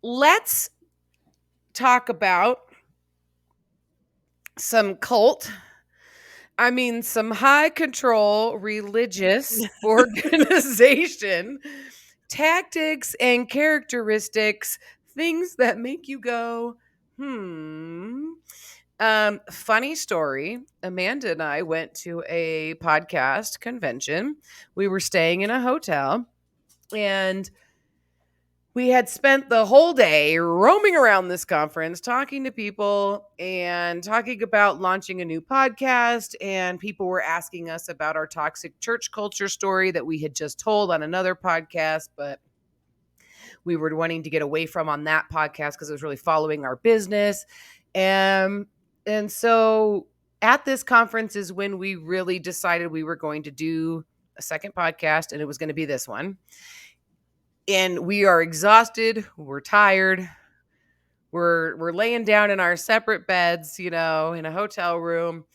let's talk about some some high control religious organization tactics and characteristics, things that make you go, hmm. Funny story. Amanda and I went to a podcast convention. We were staying in a hotel and we had spent the whole day roaming around this conference, talking to people and talking about launching a new podcast. And people were asking us about our toxic church culture story that we had just told on another podcast, but we were wanting to get away from on that podcast because it was really following our business. And so at this conference is when we really decided we were going to do a second podcast, and it was going to be this one. And we are exhausted. We're tired. We're laying down in our separate beds, in a hotel room.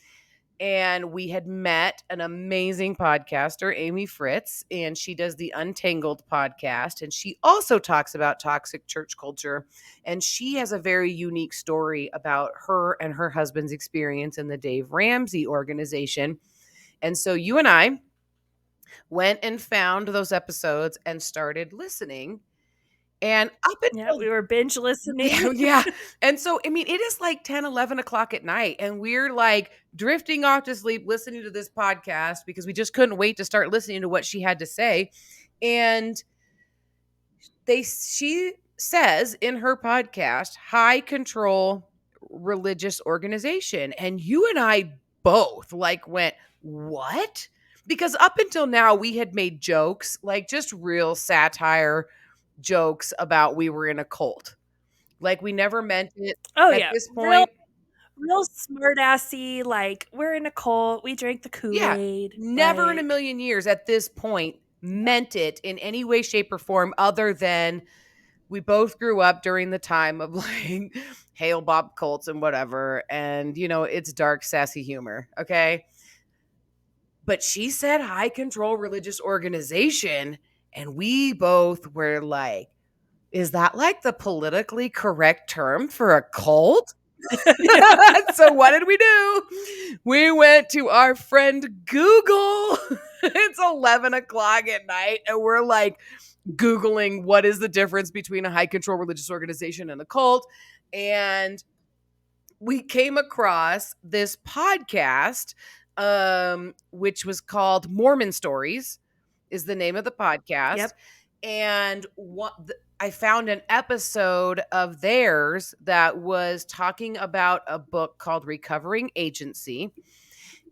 And we had met an amazing podcaster, Amy Fritz, and she does the Untangled podcast. And she also talks about toxic church culture. And she has a very unique story about her and her husband's experience in the Dave Ramsey organization. And so you and I went and found those episodes and started listening. And up until we were binge listening. Yeah. And so, it is like 10, 11 o'clock at night, and we're like drifting off to sleep listening to this podcast because we just couldn't wait to start listening to what she had to say. And she says in her podcast, high control religious organization. And you and I both went, what? Because up until now, we had made jokes, like just real satire jokes about we were in a cult. Like, we never meant it. At this point. Real smart assy, like, we're in a cult, we drank the Kool-Aid. Never in a million years at this point meant it in any way, shape, or form other than we both grew up during the time of like Hail Bob cults and whatever. And, it's dark, sassy humor. Okay. But she said high control religious organization. And we both were like, is that like the politically correct term for a cult? So what did we do? We went to our friend Google. It's 11 o'clock at night, and we're like Googling what is the difference between a high control religious organization and a cult. And we came across this podcast, which was called Mormon Stories, is the name of the podcast. Yep. And I found an episode of theirs that was talking about a book called Recovering Agency.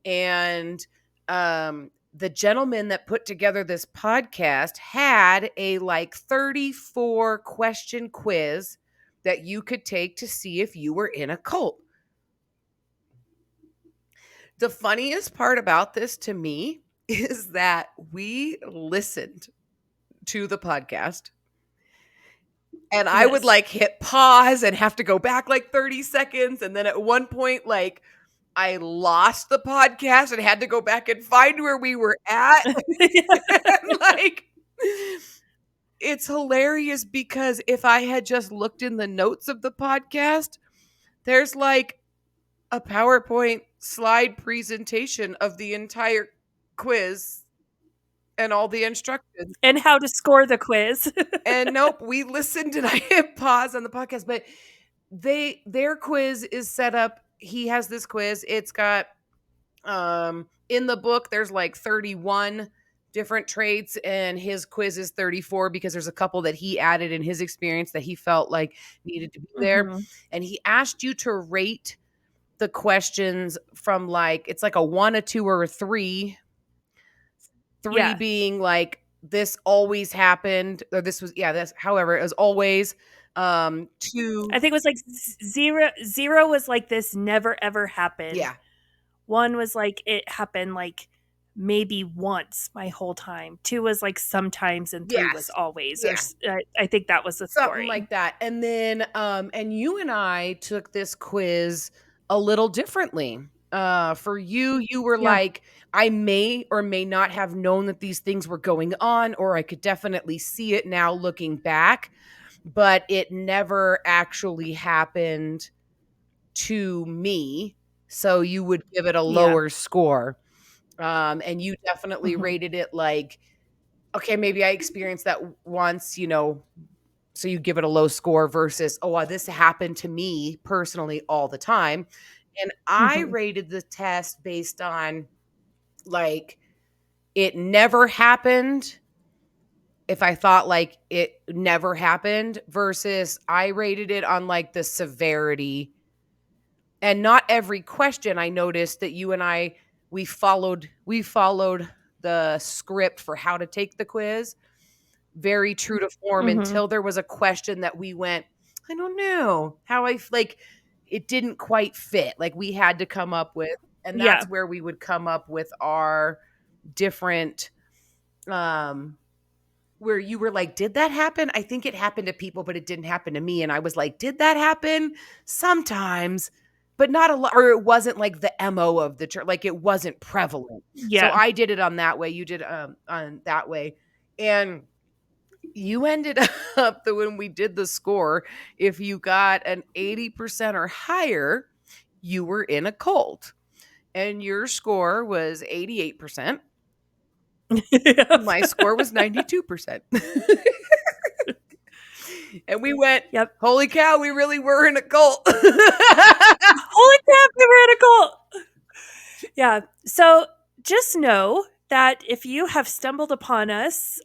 And the gentleman that put together this podcast had a 34 question quiz that you could take to see if you were in a cult. The funniest part about this to me is that we listened to the podcast. And I would hit pause and have to go back 30 seconds. And then at one point, I lost the podcast and had to go back and find where we were at. And, it's hilarious because if I had just looked in the notes of the podcast, there's a PowerPoint slide presentation of the entire quiz and all the instructions. And how to score the quiz. And nope, we listened and I hit pause on the podcast. But their quiz is set up. He has this quiz. It's got, in the book, there's 31 different traits, and his quiz is 34 because there's a couple that he added in his experience that he felt like needed to be there. Mm-hmm. And he asked you to rate the questions from it's a 1, a 2, or a 3. 3 being this always happened, or this was, this, however, it was always. 2, I think it was 0 was this never ever happened. Yeah. 1 was it happened maybe once my whole time. 2 was sometimes, and 3 was always. Yeah. I think that was the story. Something like that. And then and you and I took this quiz a little differently. For you were I may or may not have known that these things were going on, or I could definitely see it now looking back. but it never actually happened to me. So you would give it a Yeah. lower score. And you definitely Mhm. rated it like, okay, maybe I experienced that once, so you give it a low score versus, oh, this happened to me personally all the time. And I Mhm. rated the test based on like it never happened. If I thought like it never happened versus I rated it on like the severity. And not every question, I noticed that you and I we followed the script for how to take the quiz very true to form Mhm. until there was a question that we went, I don't know how like it didn't quite fit. Like we had to come up with, and Yeah. that's where we would come up with our different um where you were like, did that happen? I think it happened to people, but it didn't happen to me. And I was like, did that happen? Sometimes, but not a lot, or it wasn't like the MO of the church, like it wasn't prevalent. So Yeah. I did it on that way. You did on that way. And you ended up that when we did the score, if you got an 80% or higher, you were in a cult. And your score was 88%. Yep. My score was 92%. And we went, Yep. holy cow, we really were in a cult. Holy crap, we were in a cult. Yeah. So just know that if you have stumbled upon us,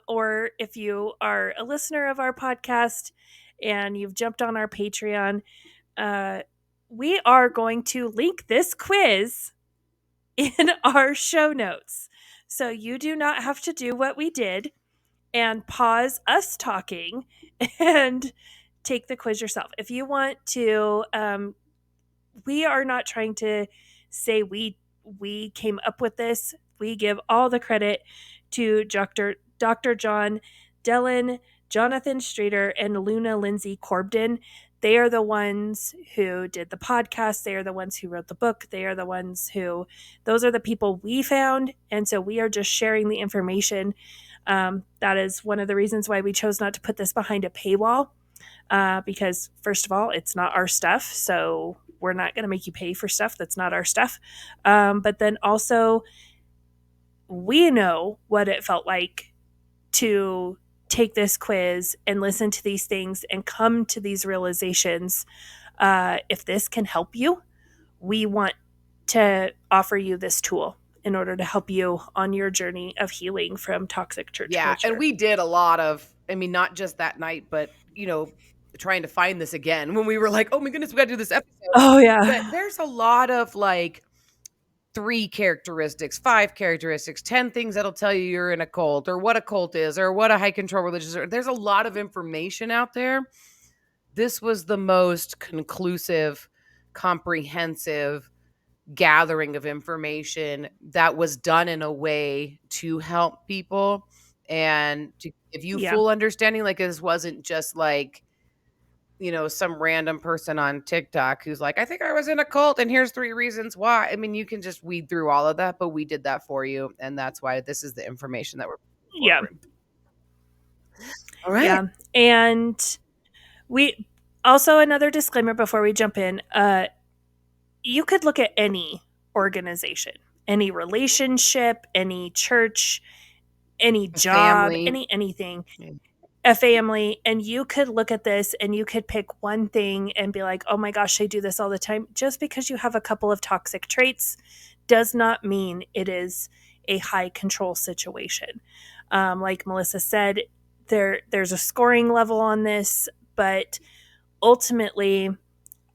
or if you are a listener of our podcast and you've jumped on our Patreon, uh, we are going to link this quiz in our show notes. So you do not have to do what we did and pause us talking and take the quiz yourself. If you want to, we are not trying to say we came up with this. We give all the credit to Dr. John Dellon, Jonathan Strader, and Luna Lindsay Corbden. They are the ones who did the podcast. They are the ones who wrote the book. They are the ones who, those are the people we found. And so we are just sharing the information. That is one of the reasons why we chose not to put this behind a paywall, because, first of all, it's not our stuff. So we're not going to make you pay for stuff that's not our stuff. But then also, we know what it felt like to take this quiz and listen to these things and come to these realizations. If this can help you, we want to offer you this tool in order to help you on your journey of healing from toxic church Yeah, and culture. we did a lot of, I mean, not just that night, but trying to find this again when we were like, oh my goodness, we got to do this episode. Oh, But yeah. there's a lot of like 3 characteristics, 5 characteristics, 10 things that'll tell you you're in a cult or what a cult is or what a high control religion is. There's a lot of information out there. This was the most conclusive, comprehensive gathering of information that was done in a way to help people and to give you Yeah. full understanding. Like this wasn't just like, some random person on TikTok who's like, I think I was in a cult and here's 3 reasons why. I mean, you can just weed through all of that, but we did that for you. And that's why this is the information that we're putting Yeah. forward. All right. Yeah. And we also, another disclaimer before we jump in, you could look at any organization, any relationship, any church, any A job, family. anything, Yeah. a family, and you could look at this and you could pick one thing and be like, oh my gosh, they do this all the time. Just because you have a couple of toxic traits does not mean it is a high control situation. Like Melissa said, there's a scoring level on this, but ultimately,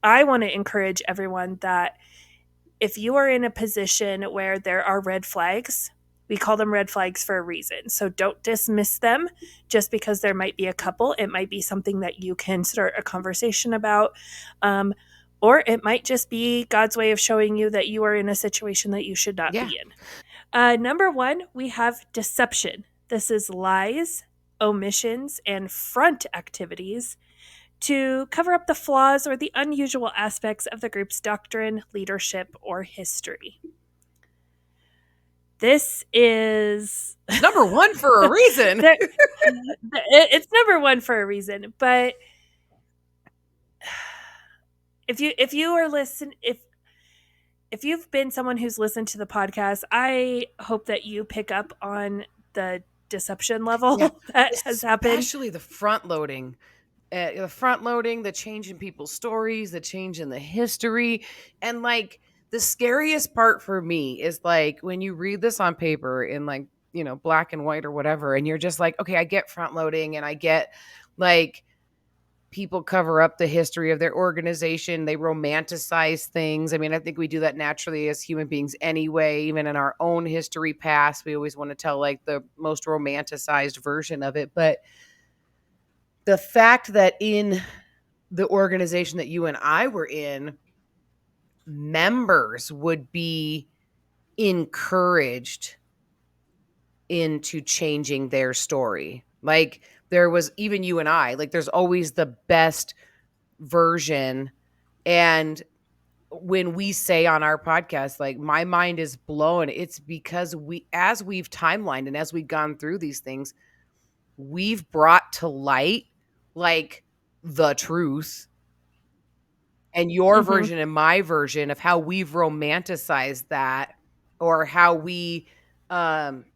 I want to encourage everyone that if you are in a position where there are red flags, we call them red flags for a reason. So don't dismiss them just because there might be a couple. It might be something that you can start a conversation about. Or it might just be God's way of showing you that you are in a situation that you should not Yeah. be in. Number 1, we have deception. This is lies, omissions, and front activities to cover up the flaws or the unusual aspects of the group's doctrine, leadership, or history. This is It's number one for a reason. it's number one for a reason. But if you are if you've been someone who's listened to the podcast, I hope that you pick up on the deception Yeah, level that has happened. especially the front loading, the change in people's stories, the change in the history. And like the scariest part for me is like when you read this on paper in like, black and white or whatever, and you're just like, okay, I get front loading and I get like people cover up the history of their organization. They romanticize things. I mean, I think we do that naturally as human beings anyway. Even in our own history past, we always want to tell like the most romanticized version of it. But the fact that in the organization that you and I were in, members would be encouraged into changing their story. Like there was even you and I, like there's always the best version. And when we say on our podcast, like my mind is blown, it's because as we've timelined and as we've gone through these things, we've brought to light like the truth and your Mm-hmm. version and my version of how we've romanticized that or how we um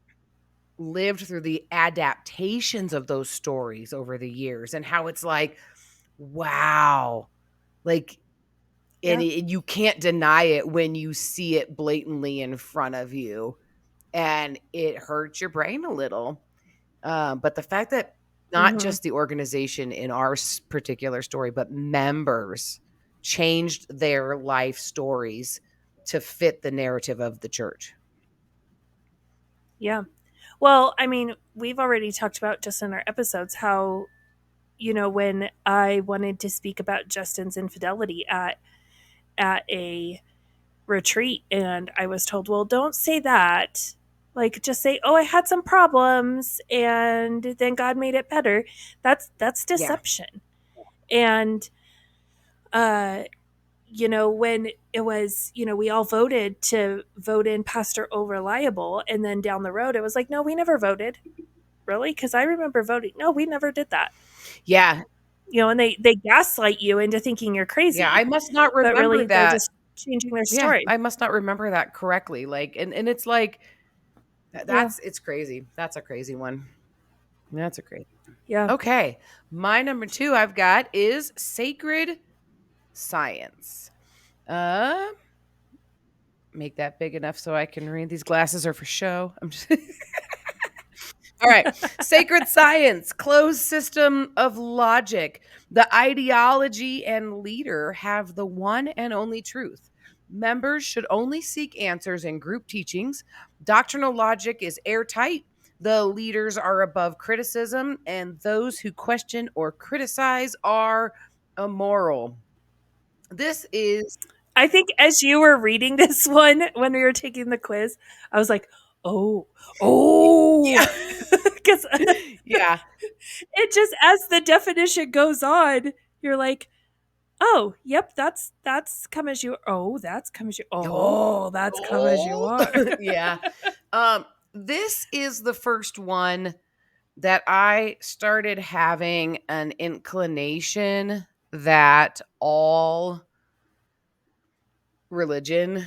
lived through the adaptations of those stories over the years and how it's like wow, like Yeah. and you can't deny it when you see it blatantly in front of you and it hurts your brain a little. But the fact that not Mm-hmm. just the organization in our particular story, but members changed their life stories to fit the narrative of the church. Yeah. Well, I mean, we've already talked about just in our episodes how, when I wanted to speak about Justin's infidelity at a retreat, and I was told, well, don't say that. Like, just say, oh, I had some problems and then God made it better. That's Yeah. deception. And uh when it was, we all voted to vote in Pastor O'Reliable, and then down the road it was like, no, we never voted. Really? Because I remember voting. No, we never did that. Yeah. And they gaslight you into thinking you're Yeah. crazy, I must not but remember really they're that. just changing their Yeah. story. I must not remember that correctly. Like, and it's like, Yeah. it's crazy. That's a crazy one. That's a crazy. Yeah. Okay. My number two I've got is sacred science. Uh, make that big enough so I can read. These glasses are for show. I'm just All right. Sacred science, closed system of logic. The ideology and leader have the one and only truth. Members should only seek answers in group teachings. Doctrinal logic is airtight. The leaders are above criticism, and those who question or criticize are immoral. This is, I think as you were reading this one when we were taking the quiz, I was like, oh, yeah, because yeah. it just, as the definition goes on, you're like, oh, yep, that's come as you. Oh, that's come as you. Oh, that's come as you Oh, are. yeah. This is the first one that I started having an inclination that all religion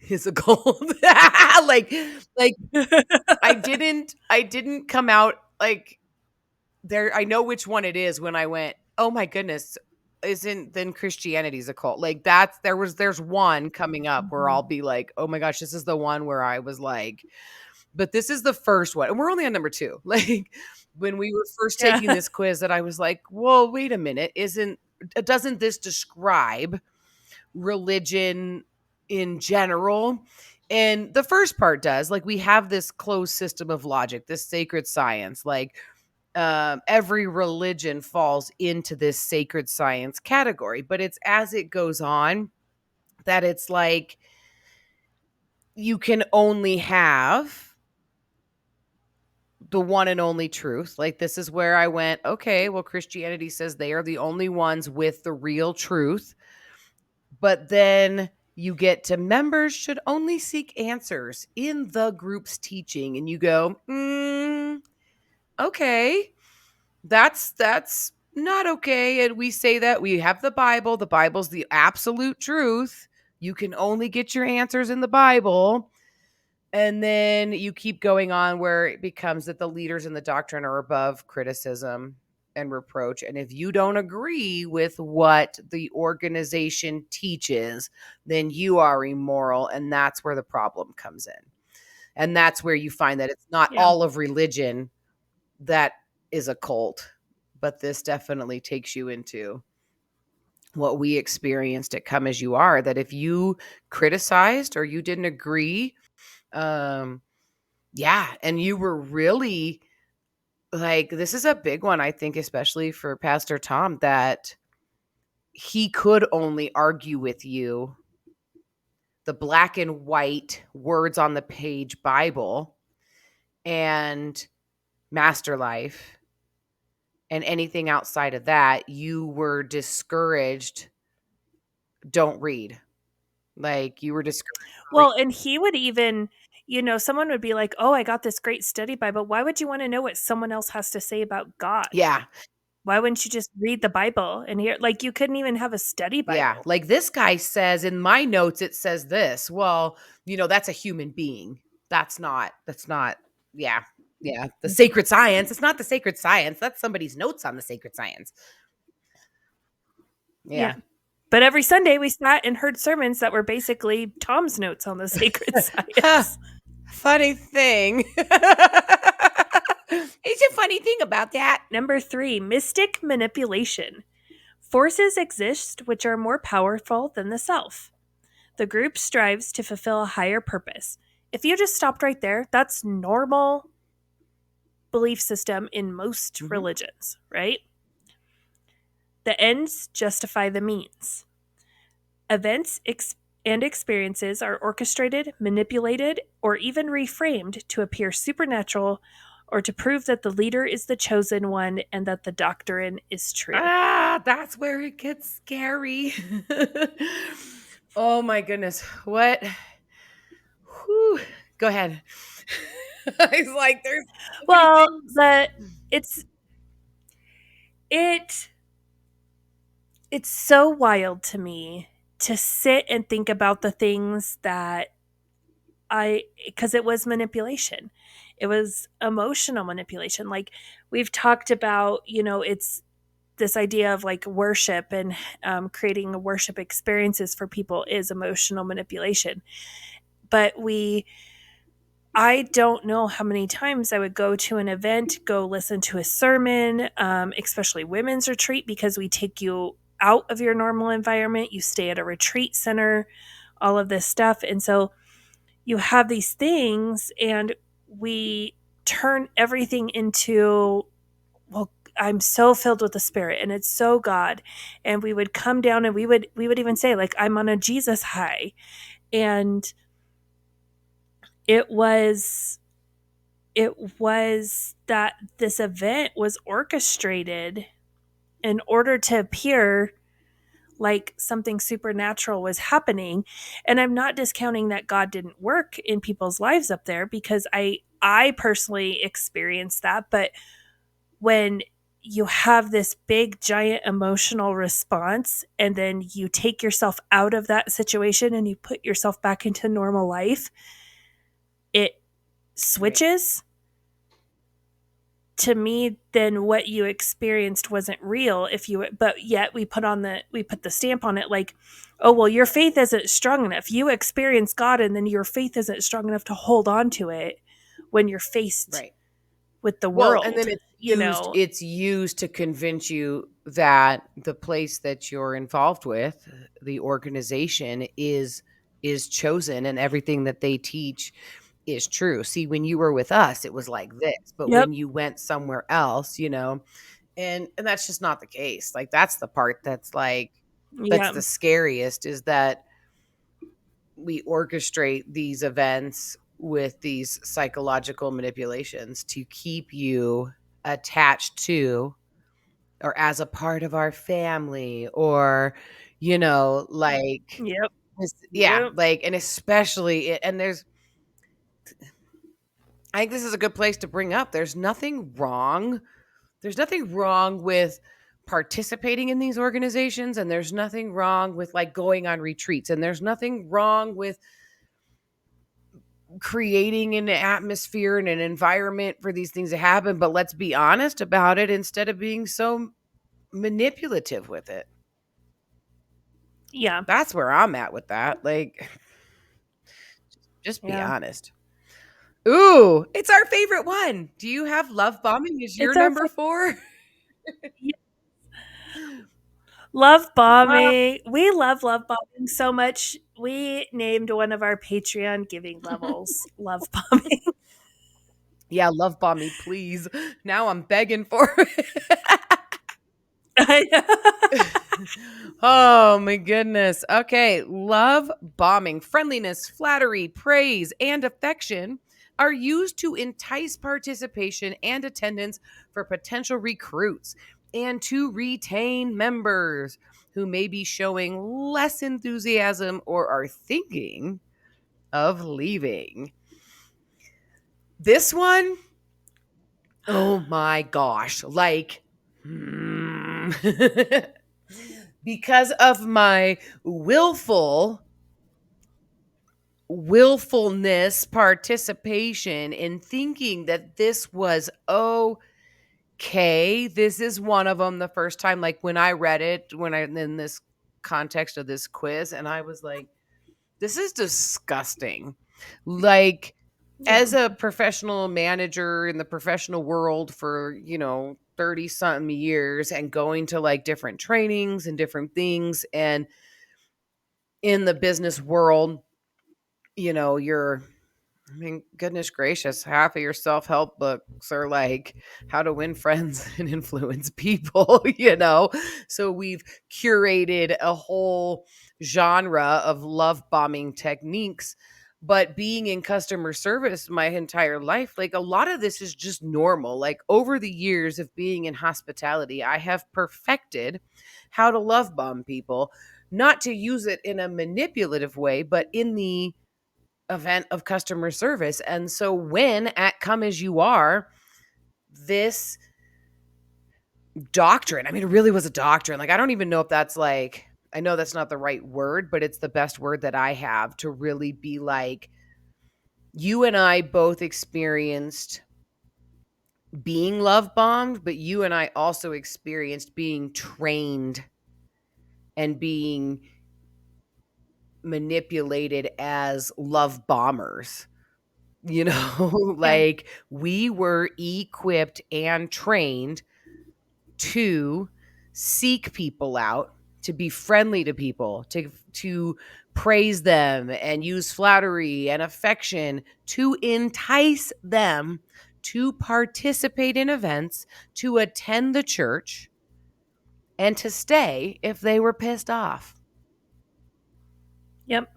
is a cult. like like I didn't come out like there. I know which one it is when I went, "Oh my goodness, isn't then Christianity's a cult?" Like there's one coming up where Mhm. I'll be like, "Oh my gosh, this is the one where I was like," but this is the first one, and we're only on number 2. Like, when we were first taking Yeah. this quiz that I was like, "Well, wait a minute, doesn't this describe religion in general?" And the first part does. Like, we have this closed system of logic, this sacred science, like, every religion falls into this sacred science category, but it's as it goes on that it's like you can only have the one and only truth. Like, this is where I went, okay, well, Christianity says they are the only ones with the real truth. But then You get to members should only seek answers in the group's teaching. And you go, okay, that's not okay. And we say that we have the Bible. The Bible's the absolute truth. You can only get your answers in the Bible. And then you keep going on where it becomes that the leaders in the doctrine are above criticism and reproach. And if you don't agree with what the organization teaches, then you are immoral. And that's where the problem comes in. And that's where you find that it's not Yeah. all of religion that is a cult, but this definitely takes you into what we experienced at Come As You Are, that if you criticized or you didn't agree, yeah, and you were really like, this is a big one, I think, especially for Pastor Tom, that he could only argue with you the black and white words on the page Bible and Master Life, and anything outside of that, you were discouraged. Don't read. Like, you were discouraged. Well, and he would even, someone would be like, "Oh, I got this great study Bible." Why would you want to know what someone else has to say about God? Yeah. Why wouldn't you just read the Bible and hear, like, you couldn't even have a study Yeah. Bible? Like, this guy says in my notes, it says this. Well, that's a human being. That's not, yeah. Yeah. The sacred science. It's not the sacred science. That's somebody's notes on the sacred science. Yeah. Yeah. But every Sunday we sat and heard sermons that were basically Tom's notes on the sacred Huh. science. Funny thing. It's a funny thing about that. Number 3, mystic manipulation. Forces exist which are more powerful than the self. The group strives to fulfill a higher purpose. If you just stopped right there, that's normal belief system in most Mhm. religions, right? The ends justify the means. Events and experiences are orchestrated, manipulated, or even reframed to appear supernatural or to prove that the leader is the chosen one and that the doctrine is true. That's where it gets scary. Oh my goodness. What? Whew. Go ahead. It's like there's so many Well, things. it's it it's so wild to me to sit and think about the things that because it was manipulation. It was emotional manipulation. Like we've talked about, it's this idea of like worship and creating worship experiences for people is emotional manipulation. But I don't know how many times I would go to an event, go listen to a sermon, especially women's retreat, because we take you out of your normal environment. You stay at a retreat center, all of this stuff. And so you have these things, and we turn everything into, well, I'm so filled with the Spirit and it's so God. And we would come down and we would even say, like, I'm on a Jesus high. And it was that this event was orchestrated in order to appear like something supernatural was happening. And I'm not discounting that God didn't work in people's lives up there, because I personally experienced that. But when you have this big giant emotional response and then you take yourself out of that situation and you put yourself back into normal life, it Right. switches. To me, then what you experienced wasn't real. But yet we put the stamp on it, like, oh well, your faith isn't strong enough. You experience God and then your faith isn't strong enough to hold on to it when you're faced Right. with the Well, and world, then it's used to convince you that the place that you're involved with, the organization is chosen and everything that they teach is true. See, when you were with us, it was like this, but Yep. when you went somewhere else, and that's just not the case. Like, that's the part that's like that's Yeah. the scariest, is that we orchestrate these events with these psychological manipulations to keep you attached to or as a part of our family, or like, Yep. Yeah, Yep. like, and especially and I think this is a good place to bring up, there's nothing wrong with participating in these organizations, and there's nothing wrong with, like, going on retreats, and there's nothing wrong with creating an atmosphere and an environment for these things to happen, but let's be honest about it instead of being so manipulative with it. Yeah. That's where I'm at with that, like, just be Yeah. honest. Ooh, it's our favorite one. Do you have love bombing as your It's our number 4? love Love bombing. We love bombing so much. We named one of our Patreon giving levels love bombing. Yeah, love bomb me, please. Now I'm begging for it. Oh my goodness. Okay, love bombing, friendliness, flattery, praise, and affection are used to entice participation and attendance for potential recruits and to retain members who may be showing less enthusiasm or are thinking of leaving. This one, oh my gosh, like, because of my willfulness participation in thinking that this was okay. This is one of them the first time, like when I read it, when I in this context of this quiz, and I was like, this is disgusting. Like, Yeah. as a professional manager in the professional world for, 30 something years and going to like different trainings and different things, and in the business world, you're I mean, goodness gracious, half of your self help books are like how to win friends and influence people, So we've curated a whole genre of love bombing techniques. But being in customer service my entire life, like a lot of this is just normal. Like over the years of being in hospitality, I have perfected how to love bomb people, not to use it in a manipulative way, but in the event of customer service. And so when at Come As You Are, this doctrine, I mean, it really was a doctrine. Like, I don't even know if that's like, I know that's not the right word, but it's the best word that I have to really be like, you and I both experienced being love bombed, but you and I also experienced being trained and being manipulated as love bombers. Yeah. Like we were equipped and trained to seek people out, to be friendly to people, to praise them and use flattery and affection to entice them to participate in events, to attend the church, and to stay if they were pissed off. Yep.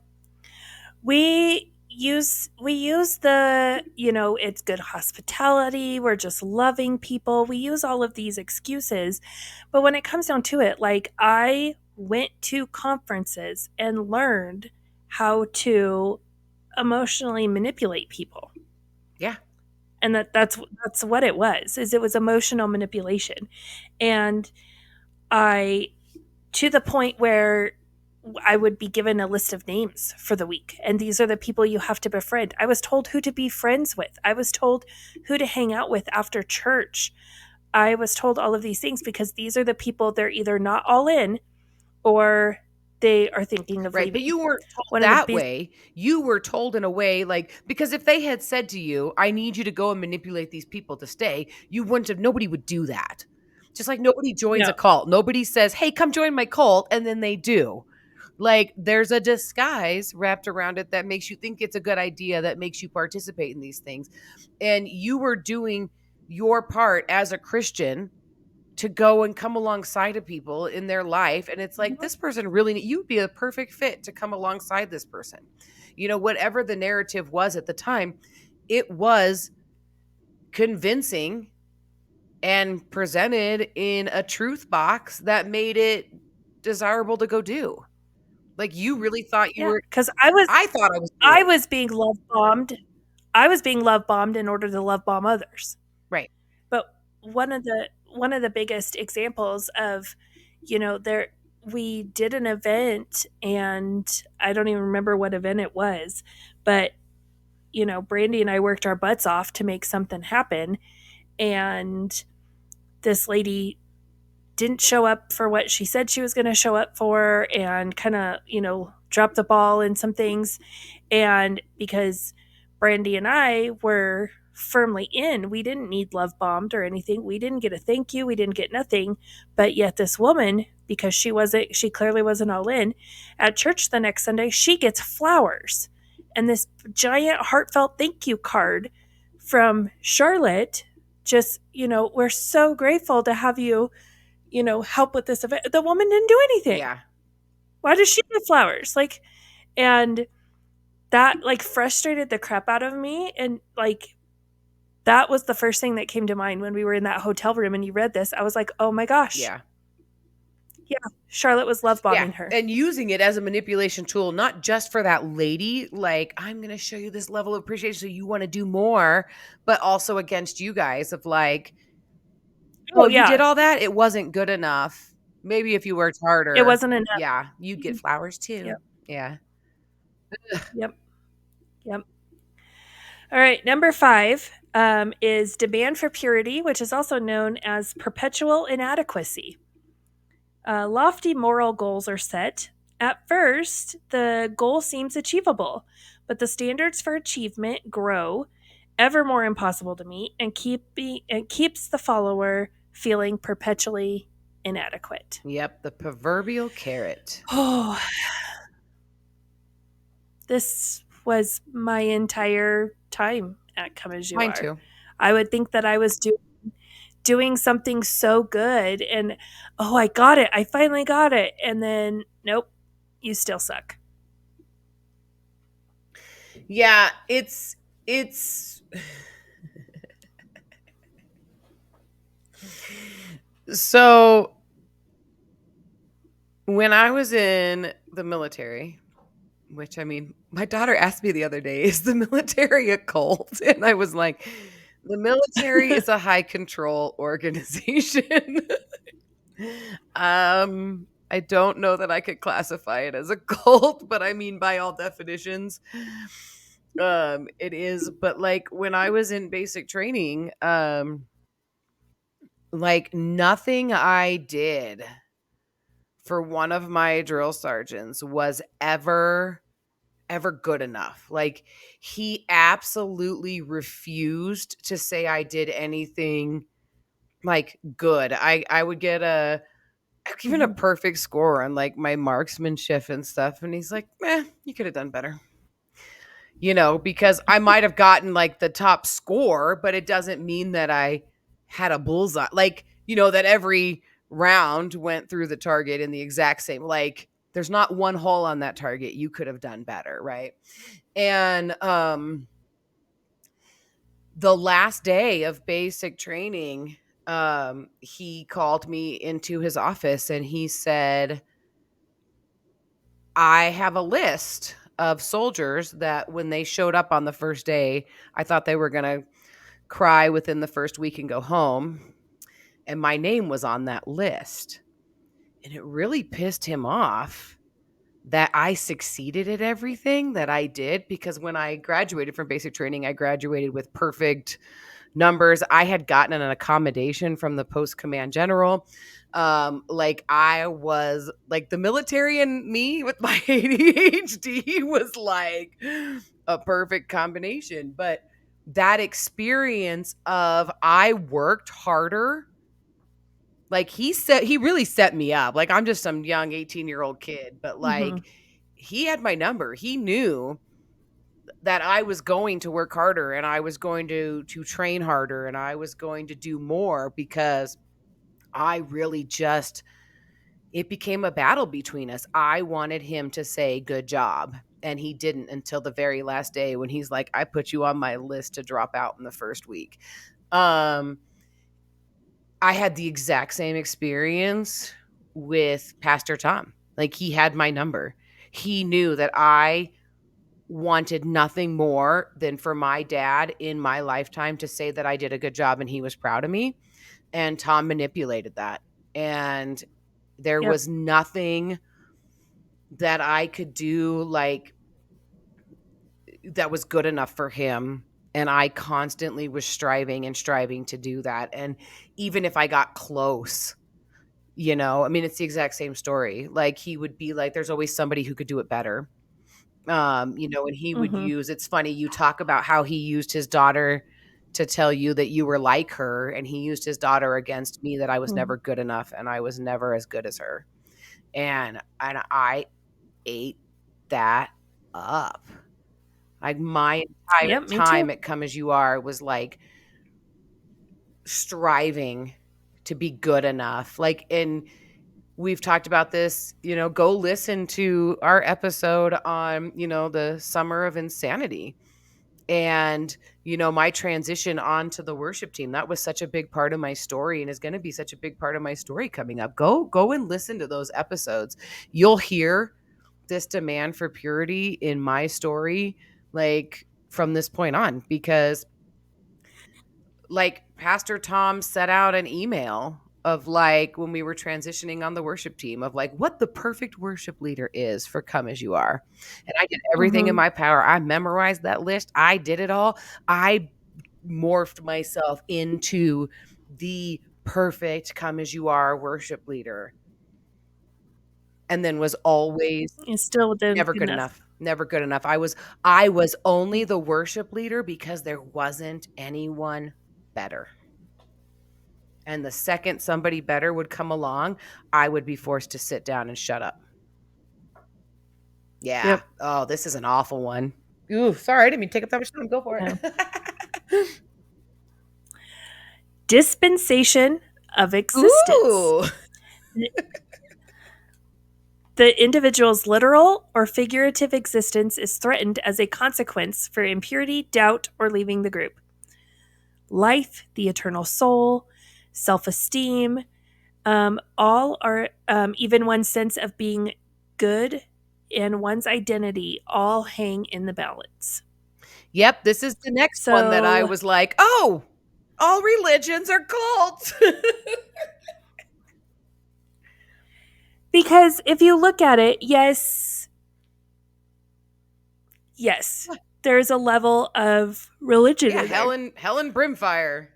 We use the, it's good hospitality, we're just loving people. We use all of these excuses. But when it comes down to it, like I went to conferences and learned how to emotionally manipulate people. Yeah. And that's what it was. Is it was emotional manipulation. And I to the point where I would be given a list of names for the week, and these are the people you have to befriend. I was told who to be friends with. I was told who to hang out with after church. I was told all of these things because these are the people they're either not all in or they are thinking of Right, but leaving. you weren't told One of the that big way. You were told in a way like because if they had said to you, "I need you to go and manipulate these people to stay," you wouldn't have nobody would do that. Just like nobody joins no, a cult. Nobody says, "Hey, come join my cult," and then they do. Like there's a disguise wrapped around it that makes you think it's a good idea, that makes you participate in these things. And you were doing your part as a Christian to go and come alongside of people in their life, and it's like this person really you'd be a perfect fit to come alongside this person. Whatever the narrative was at the time, it was convincing and presented in a truth box that made it desirable to go do. Like, you really thought you Yeah, were. because I was I thought I was I cool. was being love bombed. I was being love bombed in order to love bomb others. Right. But one of the biggest examples of, there we did an event, and I don't even remember what event it was, but Brandy and I worked our butts off to make something happen, and this lady didn't show up for what she said she was going to show up for, and kind of, dropped the ball in some things. And because Brandy and I were firmly in, we didn't need love bombed or anything. We didn't get a thank you. We didn't get nothing. But yet this woman, because she clearly wasn't all in, at church the next Sunday, she gets flowers and this giant heartfelt thank you card from Charlotte. Just, we're so grateful to have you, help with this event. The woman didn't do anything. Yeah. Why does she get flowers? Like, and that like frustrated the crap out of me. And like, that was the first thing that came to mind when we were in that hotel room and you read this. I was like, oh my gosh. Yeah. Yeah. Charlotte was love Yeah. bombing her. And using it as a manipulation tool, not just for that lady, like, I'm going to show you this level of appreciation so you want to do more, but also against you guys of like, Oh, oh, you did yeah. all that? It wasn't good enough. Maybe if you worked harder, It wasn't enough. yeah, you'd get flowers too. Yep. Yeah. Yep. Yep. All right. Number 5 is demand for purity, which is also known as perpetual inadequacy. Lofty moral goals are set. At first, the goal seems achievable, but the standards for achievement grow, ever more impossible to meet, and keeps the follower feeling perpetually inadequate. Yep. The proverbial carrot. Oh, this was my entire time at Come As You Mine Are. too. I would think that I was doing something so good, and oh, I got it. I finally got it. And then nope, you still suck. Yeah. It's, so when I was in the military, which I mean, my daughter asked me the other day, is the military a cult? And I was like, the military is a high control organization. I don't know that I could classify it as a cult, but I mean, by all definitions, it is. But like when I was in basic training, like nothing I did for one of my drill sergeants was ever good enough. Like he absolutely refused to say I did anything like good. I would get even a Mhm. perfect score on like my marksmanship and stuff, and he's like, you could have done better." Because I might have gotten like the top score, but it doesn't mean that I had a bullseye. Like, that every round went through the target in the exact same, like, there's not one hole on that target. You could have done better, right? And the last day of basic training, he called me into his office and he said, I have a list of soldiers that when they showed up on the first day, I thought they were going to cry within the first week and go home. And my name was on that list. And it really pissed him off that I succeeded at everything that I did, because when I graduated from basic training, I graduated with perfect numbers. I had gotten an accommodation from the post command general. Like I was like the military and me with my ADHD was like a perfect combination. But that experience of I worked harder, like he really set me up. Like I'm just some young 18-year-old kid, but like Mhm. he had my number. He knew that I was going to work harder and I was going to train harder and I was going to do more, because I really just it became a battle between us. I wanted him to say good job, and he didn't until the very last day when he's like, I put you on my list to drop out in the first week. Um I had the exact same experience with Pastor Tom. Like he had my number. he knew that I wanted nothing more than for my dad in my lifetime to say that I did a good job and he was proud of me. And Tom manipulated that. And there Yep. was nothing that I could do like that was good enough for him. And I constantly was striving and striving to do that. And even if I got close, I mean, it's the exact same story. Like he would be like, there's always somebody who could do it better. And he would Mhm. use, it's funny, you talk about how he used his daughter to tell you that you were like her, and he used his daughter against me, that I was Mhm. never good enough and I was never as good as her. And I ate that up. Like my entire Yep, me too. time at Come As You Are was like striving to be good enough. Like, and we've talked about this, go listen to our episode on, the summer of insanity. And, my transition onto the worship team, that was such a big part of my story and is going to be such a big part of my story coming up. Go and listen to those episodes. You'll hear this demand for purity in my story, like from this point on, because like Pastor Tom set out an email of like when we were transitioning on the worship team of like what the perfect worship leader is for Come As You Are. And I did everything in Mhm. my power. I memorized that list. I did it all. I morphed myself into the perfect Come As You Are worship leader. And then was always It still didn't never good good enough. enough. Never good enough. I was only the worship leader because there wasn't anyone better. And the second somebody better would come along, I would be forced to sit down and shut up. Yeah. Yep. Oh, this is an awful one. Ooh, sorry, I didn't mean to take up that much time. Go for Yeah. it. Dispensation of existence. Ooh. The individual's literal or figurative existence is threatened as a consequence for impurity, doubt, or leaving the group. Life, the eternal soul, self esteem, all are, even one's sense of being good and one's identity, all hang in the balance. Yep, this is the next one that I So, was like, oh, all religions are cults. because if you look at it, yes, there's a level of religion Yeah, in there. Helen Brimfire.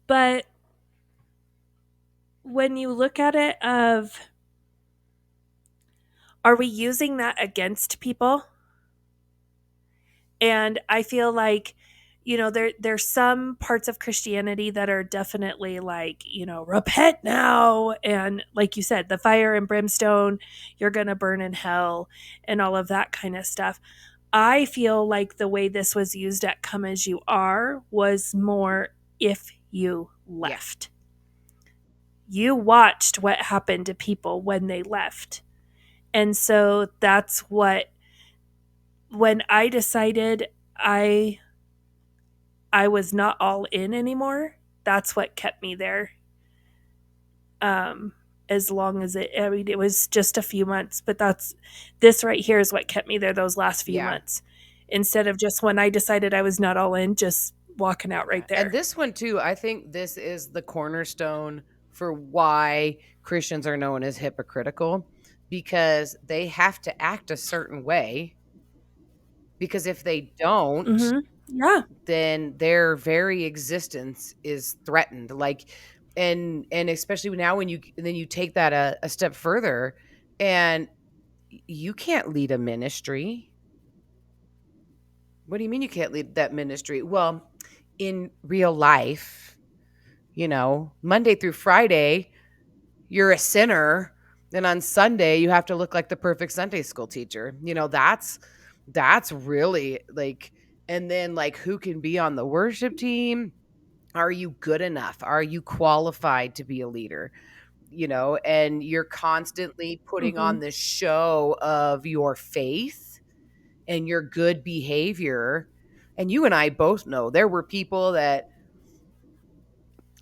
But when you look at it of, are we using that against people? And I feel like, there's some parts of Christianity that are definitely like, repent now, and like you said, the fire and brimstone, you're going to burn in hell, and all of that kind of stuff. I feel like the way this was used at Come As You Are was more, if you Yeah. left. You watched what happened to people when they left. And so that's what, when I decided I was not all in anymore, that's what kept me there. As long as it was just a few months, but this right here is what kept me there those last few Yeah. months. Instead of just when I decided I was not all in, just walking out Yeah. right And there. this one too, I think this is the cornerstone for why Christians are known as hypocritical, because they have to act a certain way, because if they don't, Mhm. Yeah. then their very existence is threatened. Like, and especially now when you take that a step further, and you can't lead a ministry. What do you mean you can't lead that ministry? Well, in real life, Monday through Friday, you're a sinner. Then on Sunday, you have to look like the perfect Sunday school teacher. That's really like, and then like who can be on the worship team? Are you good enough? Are you qualified to be a leader? And you're constantly putting on Mhm. this show of your faith and your good behavior. And you and I both know there were people that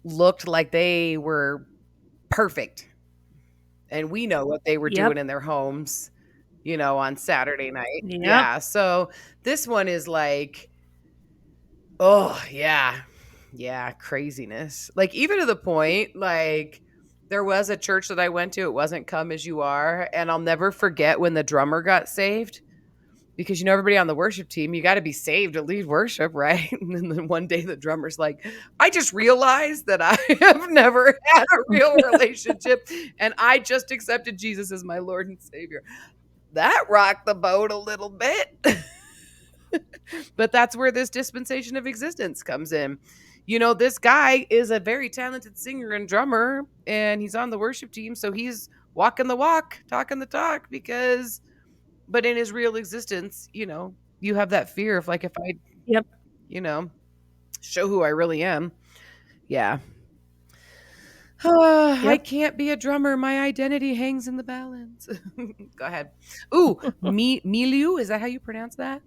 looked like they were perfect, and we know what they were doing Yep. in their homes, on Saturday night. Yep. Yeah, so this one is like, oh, yeah. Yeah, craziness. Like, even to the point, like, there was a church that I went to, it wasn't Come As You Are, and I'll never forget when the drummer got saved, because, everybody on the worship team, you gotta be saved to lead worship, right? And then one day the drummer's like, "I just realized that I have never had a real relationship, and I just accepted Jesus as my Lord and Savior." That rocked the boat a little bit. But that's where this dispensation of existence comes in. This guy is a very talented singer and drummer, and he's on the worship team, so he's walking the walk, talking the talk, but in his real existence, you have that fear of, like, if I, Yep. you know, show who I really am. Yeah. I Yep. can't be a drummer. My identity hangs in the balance. Go ahead. Ooh, milieu. Is that how you pronounce that?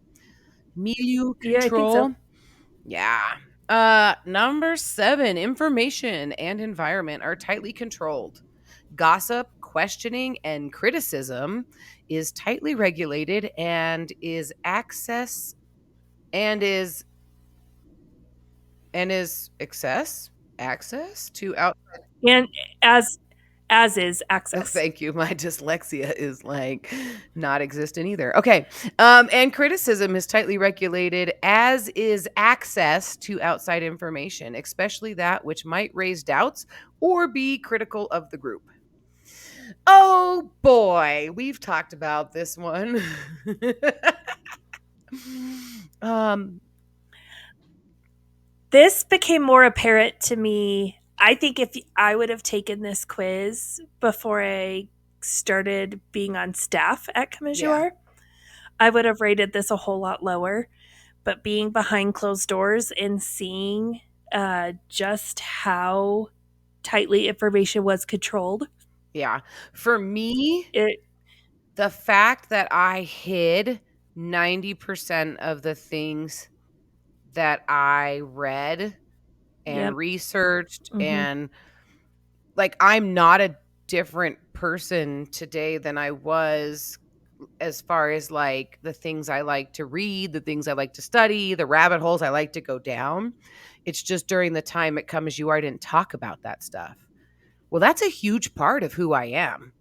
Milieu Yeah, I think so. control. Yeah. Number 7, information and environment are tightly controlled. Gossip, questioning, and criticism is tightly regulated and is access and is access to out. And as is Oh, access. thank you. My dyslexia is like not existent either. Okay. And criticism is tightly regulated, as is access to outside information, especially that which might raise doubts or be critical of the group. Oh boy, we've talked about this one. um, This became more apparent to me. I think if I would have taken this quiz before I started being on staff at Come As You yeah, Are, I would have rated this a whole lot lower. But being behind closed doors and seeing just how tightly information was controlled, yeah. For me, it, the fact that I hid 90% of the things that I read and yep. researched, Hmm. and like, I'm not a different person today than I was, as far as like the things I like to read, the things I like to study, the rabbit holes I like to go down. It's just during the time at Come As You Are, I didn't talk about that stuff. Well, that's a huge part of who I am.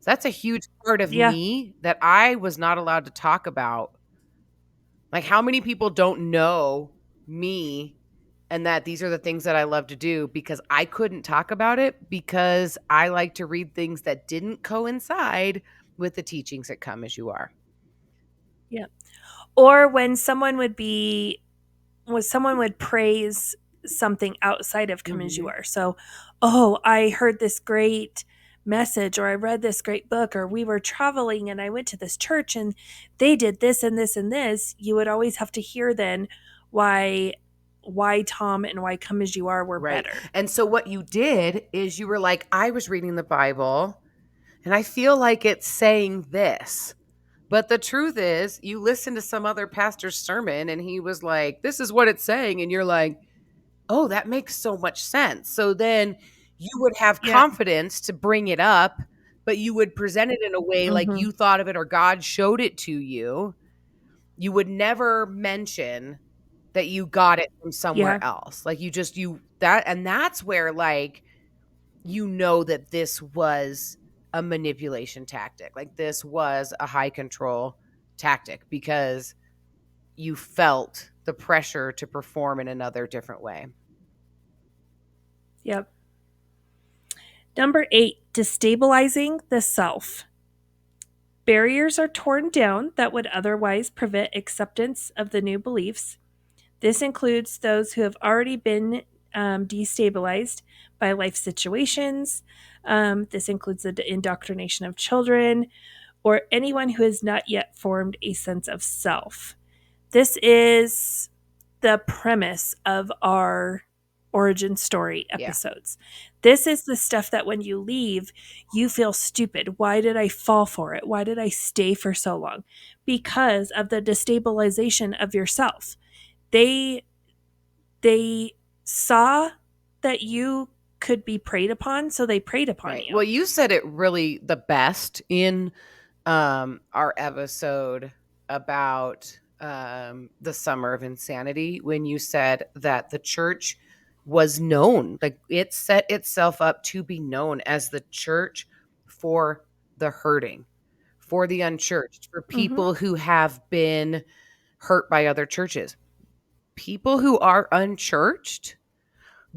That's a huge part of Yeah. me that I was not allowed to talk about. Like, how many people don't know me, and that these are the things that I love to do, because I couldn't talk about it because I like to read things that didn't coincide with the teachings that Come As You Are. Yeah. Or when someone would praise something outside of Come As You Mhm. Are. So, oh, I heard this great message, or I read this great book, or we were traveling and I went to this church and they did this and this and this. You would always have to hear then why Tom and why Come As You Are were Right. better. And so what you did is you were like, I was reading the Bible and I feel like it's saying this. But the truth is, you listen to some other pastor's sermon and he was like, this is what it's saying. And you're like, oh, that makes so much sense. So then you would have Yeah. confidence to bring it up, but you would present it in a way like Hmm. you thought of it or God showed it to you. You would never mention that you got it from Yeah. somewhere else. Like, and that's where, like, that this was a manipulation tactic. Like, this was a high control tactic because you felt the pressure to perform in another different way. Yep. Number 8, destabilizing the self. Barriers are torn down that would otherwise prevent acceptance of the new beliefs. This includes those who have already been destabilized by life situations. This includes the indoctrination of children or anyone who has not yet formed a sense of self. This is the premise of our origin story Yeah. episodes. This is the stuff that when you leave, you feel stupid. Why did I fall for it? Why did I stay for so long? Because of the destabilization of yourself. They saw that you could be preyed upon, so they preyed upon Right. you. Well, you said it really the best in our episode about the summer of insanity when you said that the church was known, like it set itself up to be known as the church for the hurting, for the unchurched, for Mhm. people who have been hurt by other churches. People who are unchurched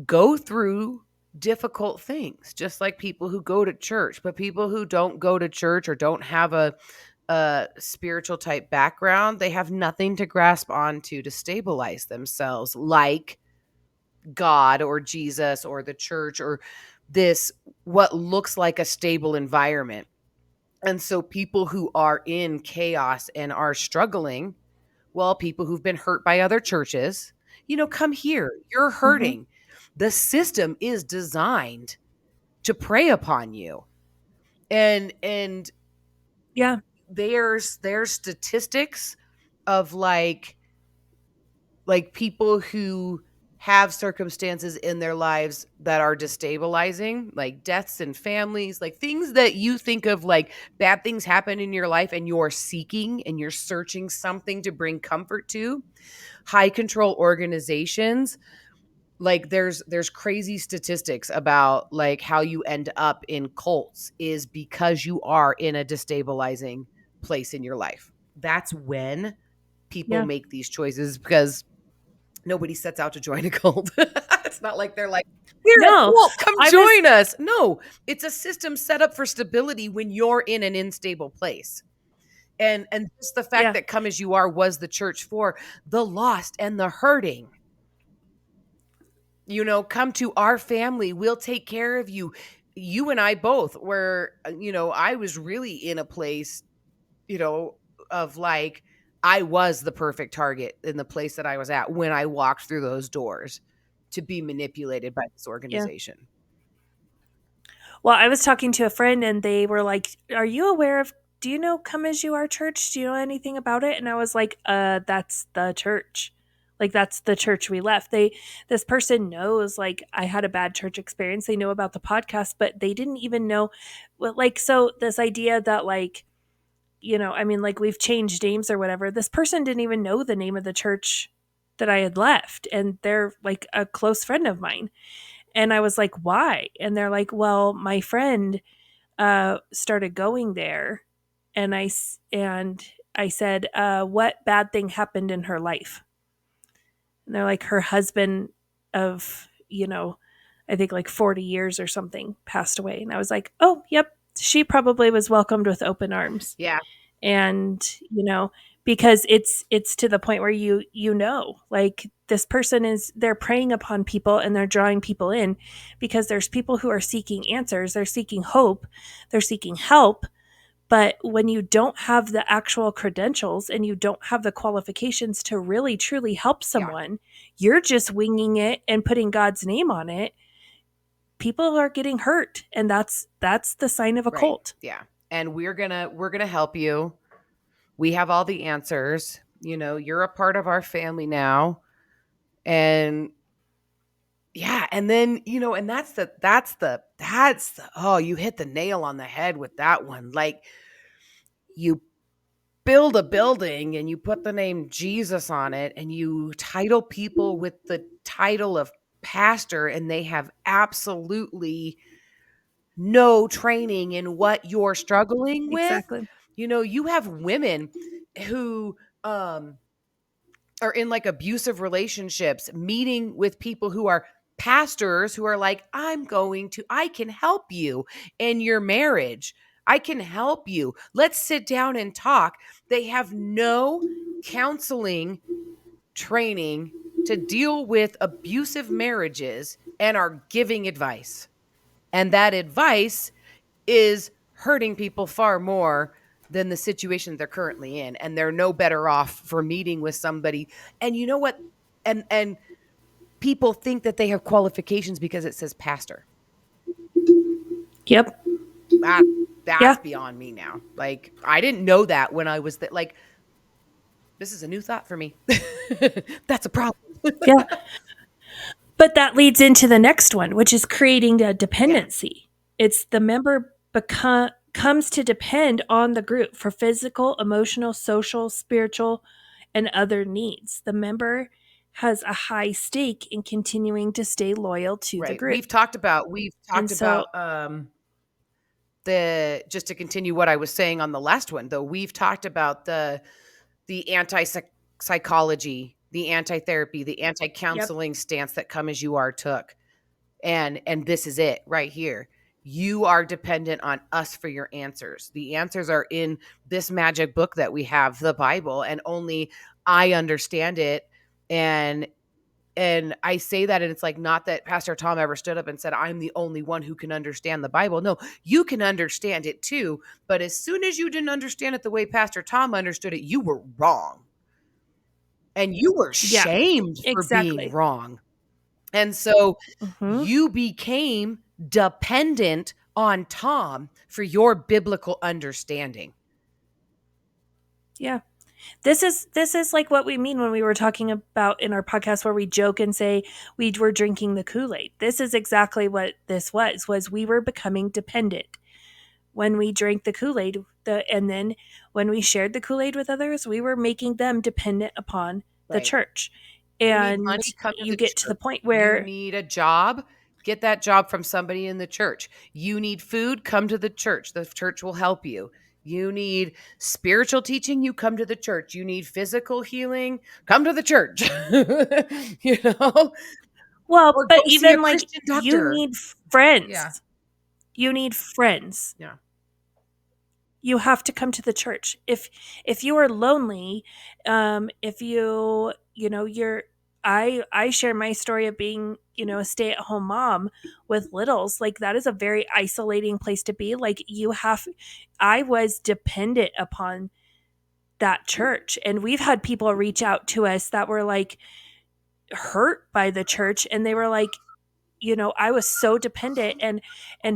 go through difficult things, just like people who go to church. But people who don't go to church or don't have a spiritual type background, they have nothing to grasp onto to stabilize themselves, like God or Jesus or the church or this, what looks like a stable environment. And so people who are in chaos and are struggling, well, people who've been hurt by other churches, come here. You're Mhm. hurting. The system is designed to prey upon you. And Yeah. there's statistics of like people who have circumstances in their lives that are destabilizing, like deaths in families, like things that you think of, like bad things happen in your life and you're seeking and you're searching something to bring comfort to. High control organizations, like there's crazy statistics about like how you end up in cults is because you are in a destabilizing place in your life. That's when people Yeah. make these choices, because nobody sets out to join a cult. It's not like they're like, we're a No, cult, come I was join us. No, it's a system set up for stability when you're in an unstable place. And just the fact yeah. that Come As You Are was the church for the lost and the hurting. Come to our family. We'll take care of you. You and I both were, I was really in a place, you know, of like, I was the perfect target in the place that I was at when I walked through those doors to be manipulated by this Yeah. organization. Well, I was talking to a friend and they were like, "Are you aware of do you know Come As You Are Church? Do you know anything about it?" And I was like, that's the church. Like that's the church we left. This person knows like I had a bad church experience. They know about the podcast, but they didn't even know well, like so this idea that like, I mean like we've changed names or whatever. This person didn't even know the name of the church that I had left and they're like a close friend of mine. And I was like, why? And they're like, well, my friend started going there. And I said, what bad thing happened in her life? And they're like, her husband of, I think like 40 years or something passed away. And I was like, oh, yep. She probably was welcomed with open arms. Yeah. And, because it's to the point where like this person is they're preying upon people and they're drawing people in because there's people who are seeking answers, they're seeking hope, they're seeking help. But when you don't have the actual credentials and you don't have the qualifications to really truly help Yeah. someone, you're just winging it and putting God's name on it. People are getting hurt, and that's the sign of a Right. cult. Yeah. And we're gonna help you. We have all the answers. You're a part of our family now. And yeah, and then, and that's the oh, you hit the nail on the head with that one. Like, you build a building and you put the name Jesus on it and you title people with the title of pastor, and they have absolutely no training in what you're struggling with. Exactly. You have women who are in like abusive relationships, meeting with people who are pastors who are like, I can help you in your marriage. I can help you. Let's sit down and talk. They have no counseling training to deal with abusive marriages and are giving advice. And that advice is hurting people far more than the situation they're currently in, and they're no better off for meeting with somebody. And you know what? And people think that they have qualifications because it says pastor. Yep. that Yeah. that's beyond me now. Like, I didn't know that when I was like, this is a new thought for me. That's a problem. Yeah. But that leads into the next one, which is creating a dependency. It's the member comes to depend on the group for physical, emotional, social, spiritual, and other needs. The member has a high stake in continuing to stay loyal to the Right. group. We've talked about And so, the just to continue what I was saying on the last one, though, we've talked about the anti-psychology, the anti-therapy, the yep, anti-counseling stance that Come As You Are took. And this is it right here. You are dependent on us for your answers. The answers are in this magic book that we have, the Bible, and only I understand it. And I say that, and it's like, not that Pastor Tom ever stood up and said, I'm the only one who can understand the Bible. No, you can understand it too. But as soon as you didn't understand it the way Pastor Tom understood it, you were wrong. And you were yeah, shamed for being exactly. wrong. And so Mhm. you became dependent on Tom for your biblical understanding. Yeah. This is like what we mean when we were talking about in our podcast where we joke and say we were drinking the Kool-Aid. This is exactly what this was we were becoming dependent when we drank the Kool-Aid, and then when we shared the Kool-Aid with others, we were making them dependent upon the Right. church. You need And money, come to you the get to the church. point You where need a job, get that job from somebody in the church. You need food, come to the church. The church will help you. You need spiritual teaching, you come to the church. You need physical healing, come to the church. you know, well, or go but see a even like Christian you doctor. need friends. Yeah. You need friends. Yeah. You have to come to the church if you are lonely, if you're I share my story of being a stay-at-home mom with littles. Like, that is a very isolating place to be. Like, I was dependent upon that church, and we've had people reach out to us that were like hurt by the church, and they were like, I was so dependent, and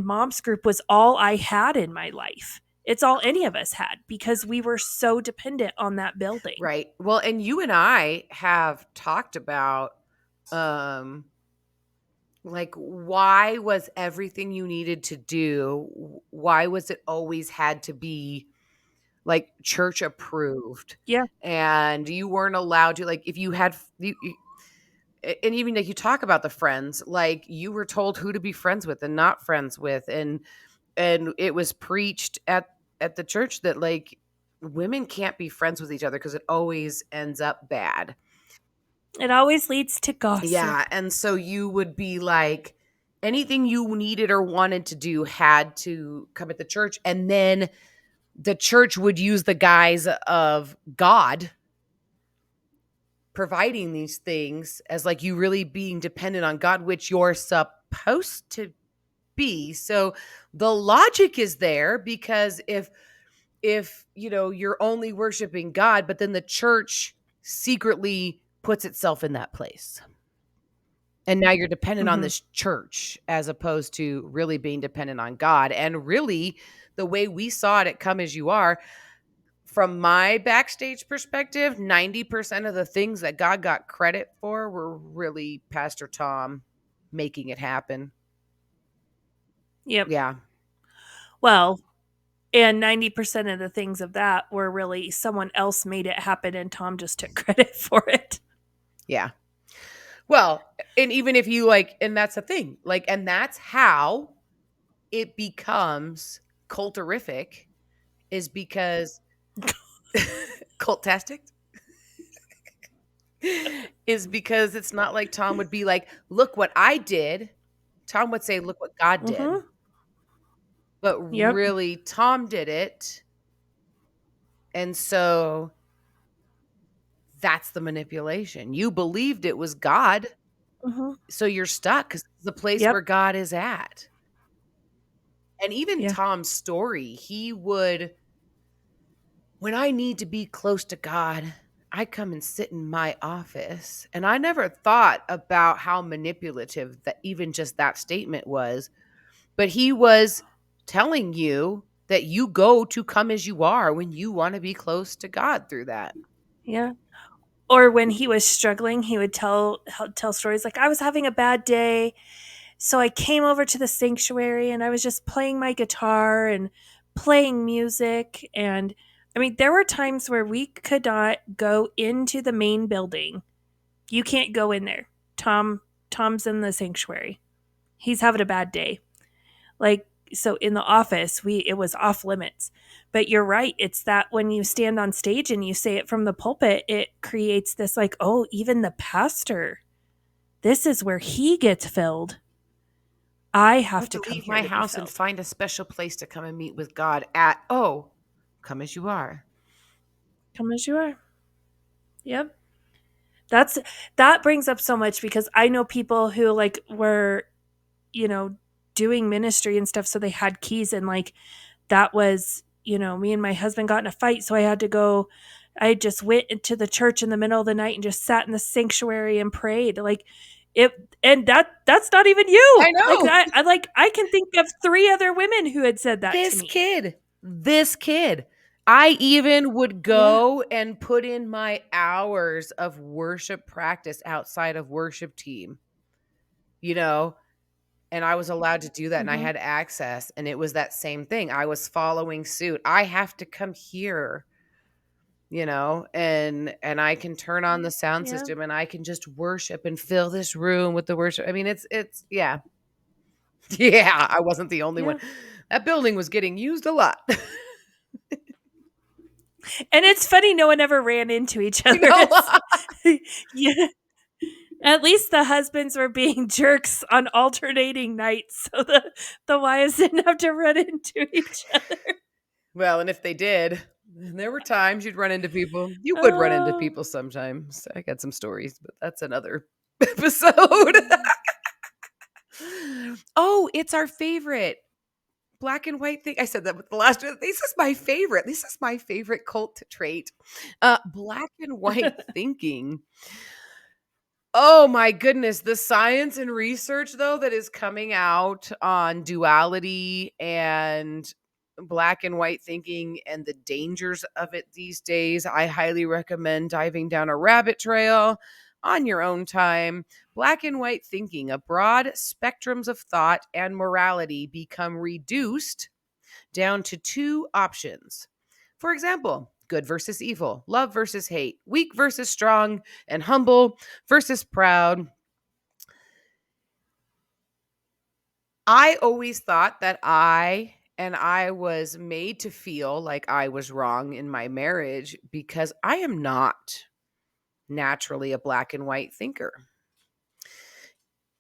mom's group was all I had in my life. It's all any of us had because we were so dependent on that building. Right. Well, and you and I have talked about um like, why was everything you needed to do, why was it always had to be like church approved? Yeah. And you weren't allowed to, like, if you had and even like you talk about the friends, like you were told who to be friends with and not friends with, and it was preached at the church that like women can't be friends with each other because it always ends up bad. It always leads to Yeah, gossip. and so you would be like, anything you needed or wanted to do had to come at the church, and then the church would use the guise of God providing these things as like you really being dependent on God, which you're supposed to be. So the logic is there, because if you're only worshiping God, but then the church secretly puts itself in that place. And now you're dependent on Hmm. this church as opposed to really being dependent on God. And really, the way we saw it at Come As You Are, from my backstage perspective, 90% of the things that God got credit for were really Pastor Tom making it happen. Yep. Yeah. Well, and 90% of the things of that were really someone else made it happen and Tom just took credit for it. Yeah. Well, and even if you like, and that's the thing, like, and that's how it becomes culterific, is because cultastic is because it's not like Tom would be like, look what I did. Tom would say, look what God did. Mhm. But Yep. really, Tom did it. And so that's the manipulation. You believed it was God. Mhm. So you're stuck because it's the place Yep. where God is at. And even Yeah. Tom's story, he would, when I need to be close to God, I come and sit in my office. And I never thought about how manipulative that even just that statement was. But he was telling you that you go to Come As You Are when you want to be close to God through that. Yeah. or when he was struggling, he would tell stories like, I was having a bad day, so I came over to the sanctuary and I was just playing my guitar and playing music. And I mean, there were times where we could not go into the main building. You can't go in there. Tom's in the sanctuary. He's having a bad day. Like, so in the office, it was off limits. But you're right. It's that when you stand on stage and you say it from the pulpit, it creates this like, oh, even the pastor, this is where he gets filled. I have to come leave here my to be house and filled. find a special place to come and meet with God at. Oh, come as you are. Come as you are. Yep. That brings up so much because I know people who like were, you know, doing ministry and stuff, so they had keys, and like that was, me and my husband got in a fight, so I just went into the church in the middle of the night and just sat in the sanctuary and prayed. Like it, and that's not even I you. Like know. I can think of 3 other women who had said that to This me. kid, this kid. I even would Yeah. go and put in my hours of worship practice outside of worship team, you know, and I was allowed to do that and I Mhm. had access. And it was that same thing. I was following suit. I have to come here, and I can turn on the sound Yeah. system and I can just worship and fill this room with the worship. I mean, it's yeah. Yeah, I wasn't the only one. Yeah. That building was getting used a lot. And it's funny no one ever ran into each I other. know. Yeah. At least the husbands were being jerks on alternating nights, so the wives didn't have to run into each other. Well, and if they did, then there were times you'd run into people. You would run into Oh. people sometimes. I got some stories, but that's another episode. Oh, it's our favorite black and white thing. I said that with the last one. This is my favorite. This is my favorite cult trait. Black and white thinking. Oh my goodness, the science and research though that is coming out on duality and black and white thinking and the dangers of it these days. I highly recommend diving down a rabbit trail on your own time. Black and white thinking, a broad spectrums of thought and morality become reduced down to 2 options. For example, good versus evil, love versus hate, weak versus strong, and humble versus proud. I always thought that I was made to feel like I was wrong in my marriage because I am not naturally a black and white thinker.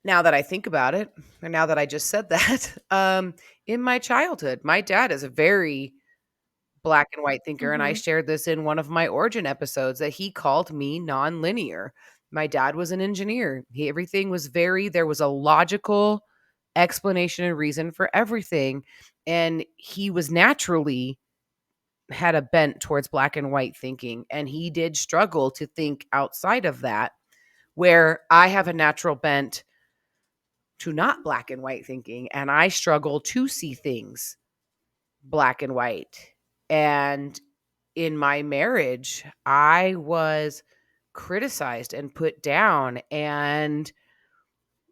Now that I think about it, and now that I just said that, in my childhood, my dad is a very black and white thinker, and I Mhm. shared this in one of my origin episodes that he called me nonlinear. My dad was an engineer. Everything was there was a logical explanation and reason for everything. And he was naturally had a bent towards black and white thinking. And he did struggle to think outside of that, where I have a natural bent to not black and white thinking. And I struggle to see things black and white. And in my marriage, I was criticized and put down and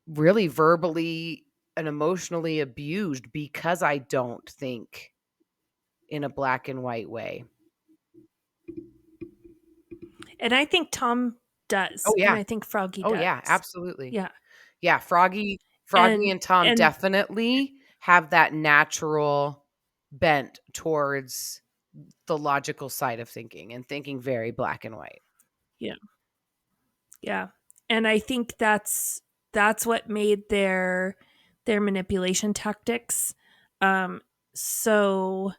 really verbally and emotionally abused because I don't think in a black and white way. And I think Tom does, Oh and yeah. I think Froggy Oh yeah, does. absolutely. Yeah. Yeah, Froggy And and Tom and definitely have that natural bent towards the logical side of thinking and thinking very black and white. yeah. Yeah. And I think that's what made their manipulation tactics um so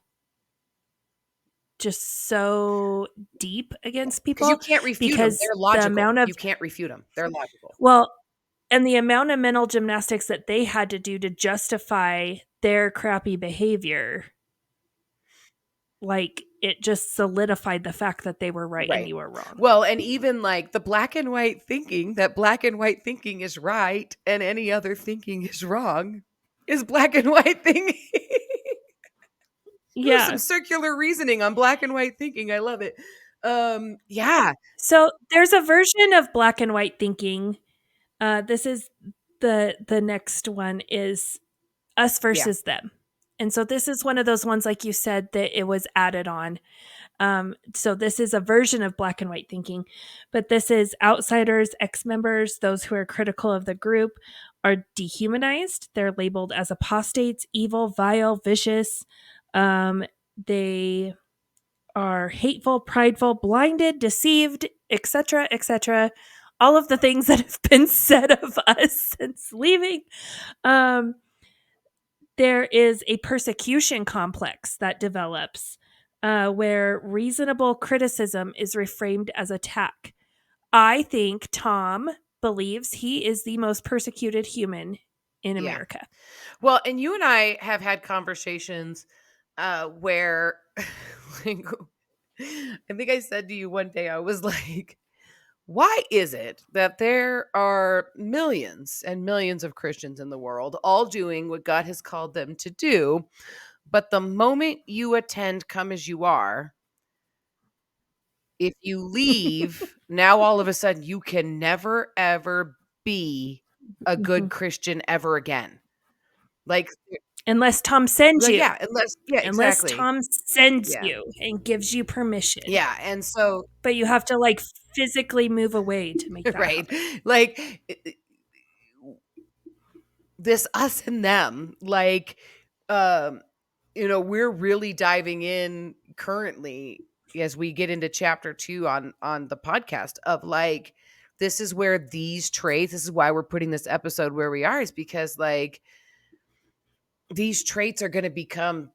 just so deep against Because you people, can't refute them. 'Em, because they're the logical. amount of You can't refute them. 'Em, they're logical. well, and the amount of mental gymnastics that they had to do to justify their crappy behavior, like it just solidified the fact that they were right and Right. you were wrong. Well, and even, like, the black and white thinking, that black and white thinking is right and any other thinking is wrong, is black and white thinking. Ooh, some Yeah. circular reasoning on black and white thinking, I love it. Yeah. So there's a version of black and white thinking. This is the next one is us Yeah. versus them. And so this is one of those ones, like you said, that it was added on. So this is a version of black and white thinking, but this is outsiders, ex members, those who are critical of the group are dehumanized. They're labeled as apostates, evil, vile, vicious. They are hateful, prideful, blinded, deceived, etc., etc. All of the things that have been said of us since leaving. Um, there is a persecution complex that develops where reasonable criticism is reframed as attack. I think Tom believes he is the most persecuted human in Yeah. America. Well, and you and I have had conversations where like, I think I said to you one day, I was like, why is it that there are millions and millions of Christians in the world all doing what God has called them to do? But the moment you attend Come As You Are, if you leave, now all of a sudden you can never, ever be a good Mhm. Christian ever again. Like, Unless Tom sends like you. yeah, unless, yeah, Unless exactly. Tom sends Yeah. you and gives you permission. Yeah. And so, But you have to like physically move away to make that right. happen. Like, this us and them, like, um we're really diving in currently as we get into chapter 2 on the podcast of like, this is where these traits, this is why we're putting this episode where we are, is because like these traits are going to become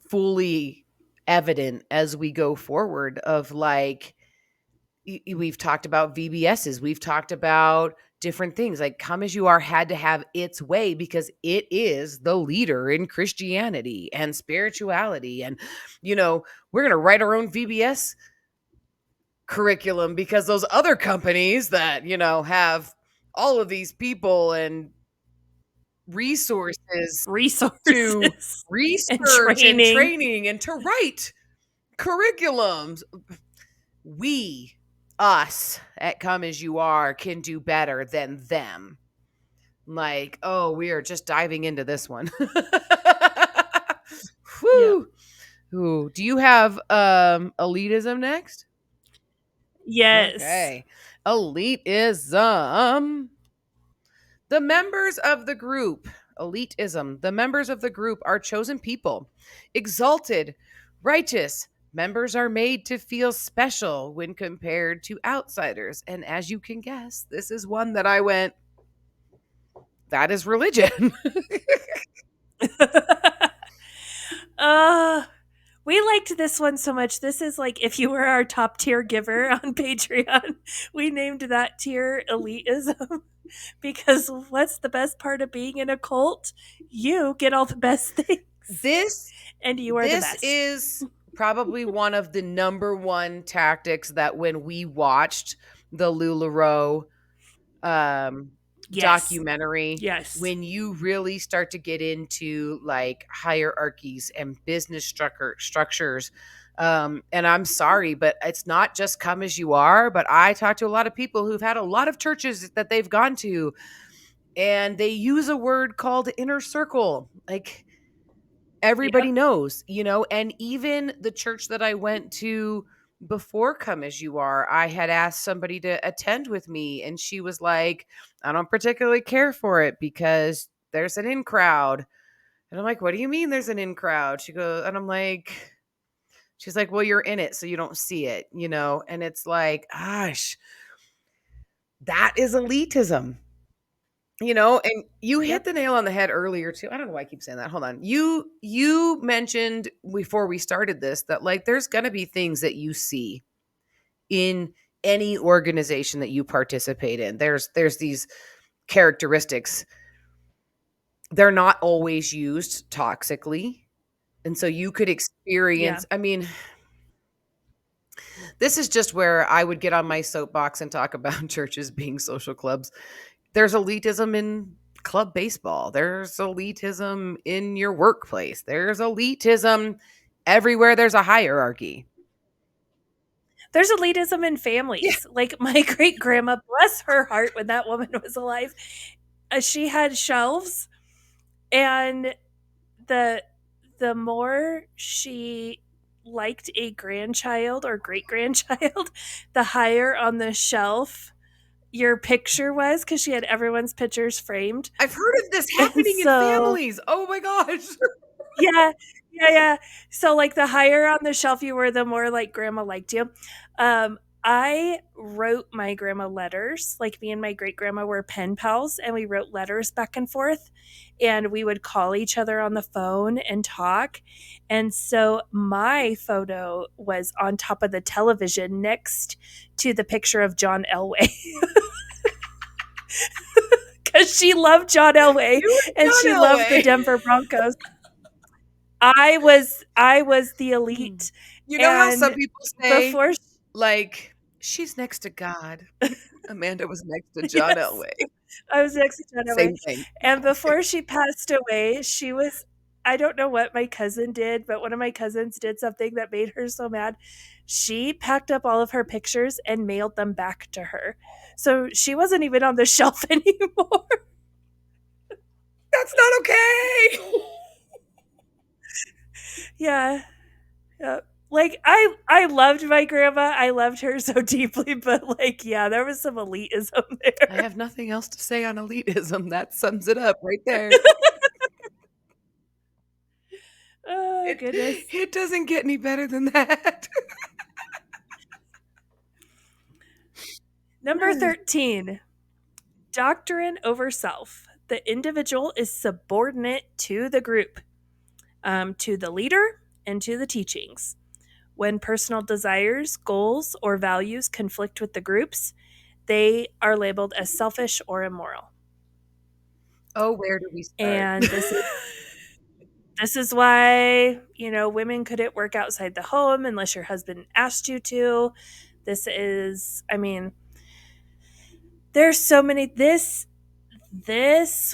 fully evident as we go forward of like, we've talked about VBSs, we've talked about different things. Like Come As You Are had to have its way because it is the leader in Christianity and spirituality. And, we're going to write our own VBS curriculum because those other companies that, have all of these people and resources to Resources and research and training. training and to write curriculums, we, us at Come As You Are, can do better than them. Like, oh, we are just diving into this one. Yep. Whew. Ooh, do you have elitism next? Yes. Okay. Elitism. The members of the group, elitism, the members of the group are chosen people, exalted, righteous. Members are made to feel special when compared to outsiders. And as you can guess, this is one that I went, that is religion. uh we liked this one so much. This is like if you were our top tier giver on Patreon, we named that tier elitism because what's the best part of being in a cult? You get all the best things This and you are the this best. is probably one of the number one tactics that when we watched the LuLaRoe Yes. documentary, Yes. when you really start to get into like hierarchies and business structures. And I'm sorry, but it's not just Come As You Are, but I talk to a lot of people who've had a lot of churches that they've gone to, and they use a word called inner circle. Like, Yeah. everybody knows, and even the church that I went to before Come As You Are, I had asked somebody to attend with me, and she was like, I don't particularly care for it because there's an in crowd. And I'm like, what do you mean there's an in crowd? She goes, and I'm like, she's like, well, you're in it, so you don't see it, and it's like, gosh, that is elitism. And you hit Yep. the nail on the head earlier too. I don't know why I keep saying that. Hold on. You mentioned before we started this that like there's going to be things that you see in any organization that you participate in. There's these characteristics. They're not always used toxically. And so you could Yeah. experience, I mean, this is just where I would get on my soapbox and talk about churches being social clubs. There's elitism in club baseball. There's elitism in your workplace. There's elitism everywhere there's a hierarchy. There's elitism in Yeah. families. Like my great grandma, bless her heart, when that woman was alive, she had shelves, and the the more she liked a grandchild or great grandchild, the higher on the shelf your picture was, because she had everyone's pictures framed. I've heard of this And happening in so families. Oh my gosh. yeah, yeah, yeah. So, like, the higher on the shelf you were, the more, like, grandma liked you. I wrote my grandma letters. Like, me and my great grandma were pen pals, and we wrote letters back and forth, and we would call each other on the phone and talk. And so, my photo was on top of the television next to the picture of John Elway, because she loved John Elway You and and she John loved the Elway. Denver Broncos. I was the Hmm. elite, You know how some and people say, before like, she's next to God. Amanda was next to John yes, Elway. I was next to John Elway, Same thing. and before she passed away, she was I don't know what my cousin did, but one of my cousins did something that made her so mad. She packed up all of her pictures and mailed them back to her. So she wasn't even on the shelf anymore. That's not okay. Yeah. Yeah. Like I loved my grandma. I loved her so deeply, but like yeah, there was some elitism I there. have nothing else to say on elitism. That sums it up right there. Oh It goodness. it doesn't get any better than that. Number 13. Doctrine over self. The individual is subordinate to the group, to the leader, and to the teachings. When personal desires, goals, or values conflict with the group's, they are labeled as selfish or immoral. Oh, where do we start? And this is why, women couldn't work outside the home unless your husband asked you to. This is, I mean, there's so many this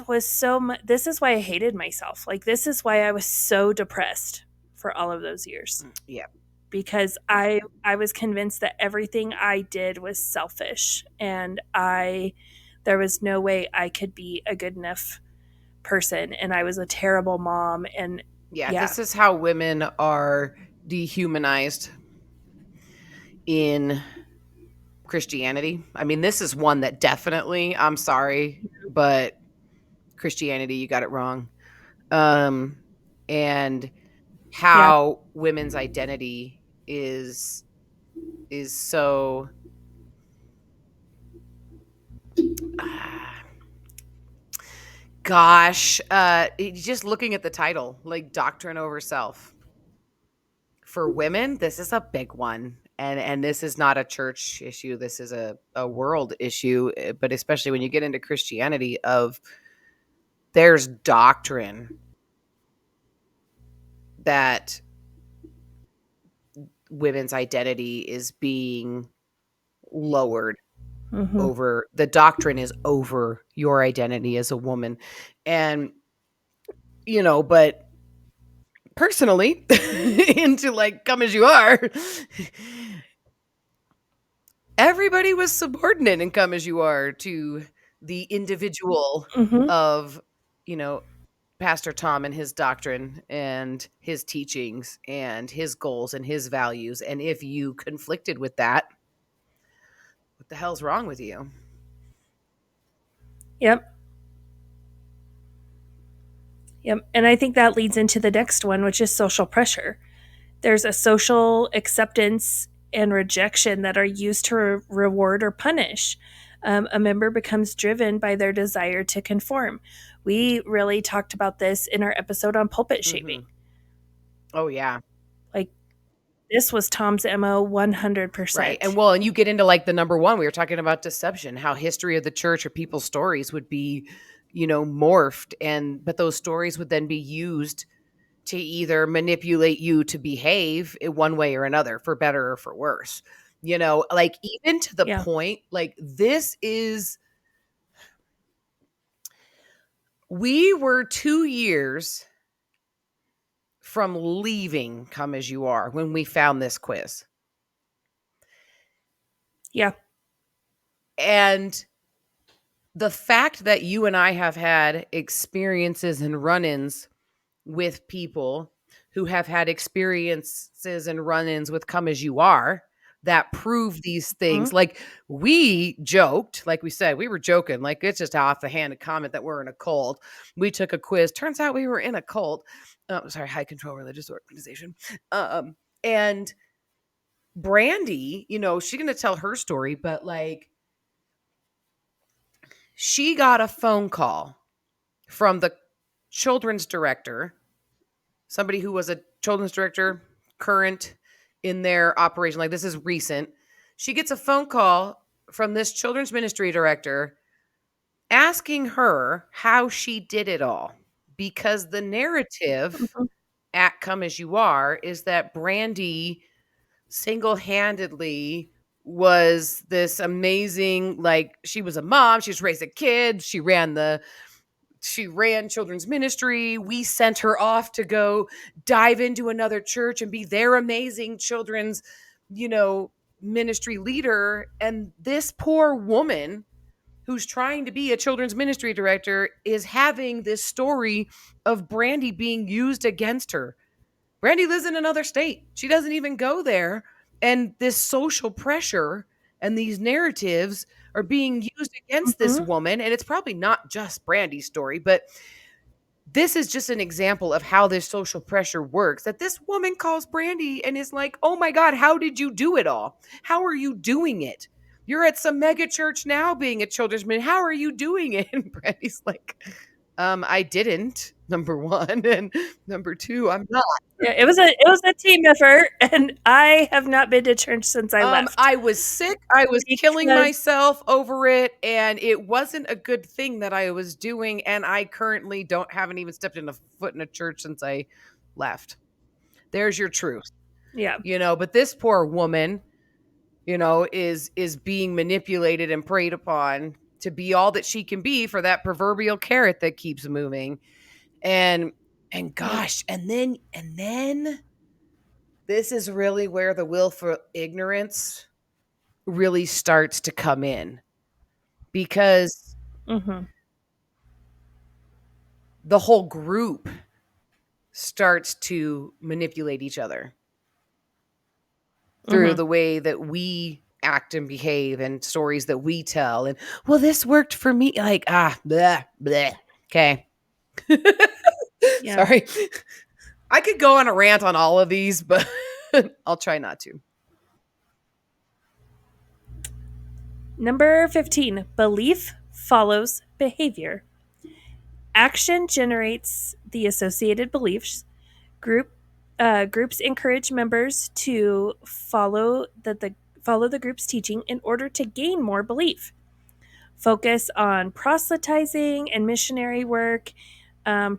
was so much. This is why I hated myself. Like, this is why I was so depressed for all of those years, Yeah. because I was convinced that everything I did was selfish, and there was no way I could be a good enough person, and I was a terrible mom. And Yeah, yeah. this is how women are dehumanized in Christianity. I mean, this is one that definitely, I'm sorry, but Christianity, you got it wrong. And Yeah. how women's identity is so gosh, just looking at the title, like doctrine over self. For women, this is a big one. And this is not a church issue. This is a world issue. But especially when you get into Christianity, of there's doctrine that women's identity is being lowered Hmm. over, the doctrine is over your identity as a woman. And but personally, into like Come As You Are, everybody was subordinate and Come As You Are to the individual Hmm. of, you know, Pastor Tom and his doctrine and his teachings and his goals and his values. And if you conflicted with that, what the hell's wrong with you? Yep. Yep. And I think that leads into the next one, which is social pressure. There's a social acceptance and rejection that are used to reward or punish. A member becomes driven by their desire to conform. We really talked about this in our episode on pulpit Hmm. shaming. Oh, yeah. Like, this was Tom's MO Right. 100%. And you get into like the number one, we were talking about deception, how history of the church or people's stories would be, morphed. But those stories would then be used to either manipulate you to behave in one way or another, for better or for worse. Like, even to the Yeah. point, like, we were 2 years from leaving Come As You Are when we found this quiz. Yeah. And the fact that you and I have had experiences and run-ins with people who have had experiences and run-ins with Come As You Are that prove these Mhm. things. Like, we joked, like we said, we were joking, like it's just off the hand comment that we're in a cult. We took a quiz. Turns out we were in a cult. Sorry, high control religious organization. And Brandy, she's gonna tell her story, but like she got a phone call from the children's director, somebody who was a children's director, current in their operation. Like, this is recent. She gets a phone call from this children's ministry director asking her how she did it all. Because the narrative Mhm. at Come As You Are is that Brandy single handedly was this amazing, like, she was a mom, she's raised a kid, she ran children's ministry. We sent her off to go dive into another church and be their amazing children's, you know, ministry leader. And this poor woman who's trying to be a children's ministry director is having this story of Brandy being used against her. Brandy lives in another state. She doesn't even go there. And this social pressure and these narratives are being used against this Mhm. woman. And it's probably not just Brandy's story, but this is just an example of how this social pressure works. That this woman calls Brandy and is like, "Oh my God, how did you do it all? How are you doing it? You're at some mega church now being a children's minister. How are you doing it?" And Brandy's like, I didn't, number one. And number two, I'm not. Yeah, it was a team effort, and I have not been to church since I left I was sick. I was killing because myself over it, and it wasn't a good thing that I was doing. And I currently haven't even stepped in a foot in a church since I left. There's your truth. yeah. But this poor woman, is being manipulated and preyed upon to be all that she can be for that proverbial carrot that keeps moving. And Yep. gosh, and then this is really where the willful ignorance really starts to come in, because Mhm. the whole group starts to manipulate each other through Mhm. the way that we act and behave and stories that we tell. And, well, this worked for me. Like, blah, blah. Okay. Yeah. Sorry. I could go on a rant on all of these, but I'll try not to. Number 15, belief follows behavior. Action generates the associated beliefs. Groups encourage members to follow the group's teaching in order to gain more belief. Focus on proselytizing and missionary work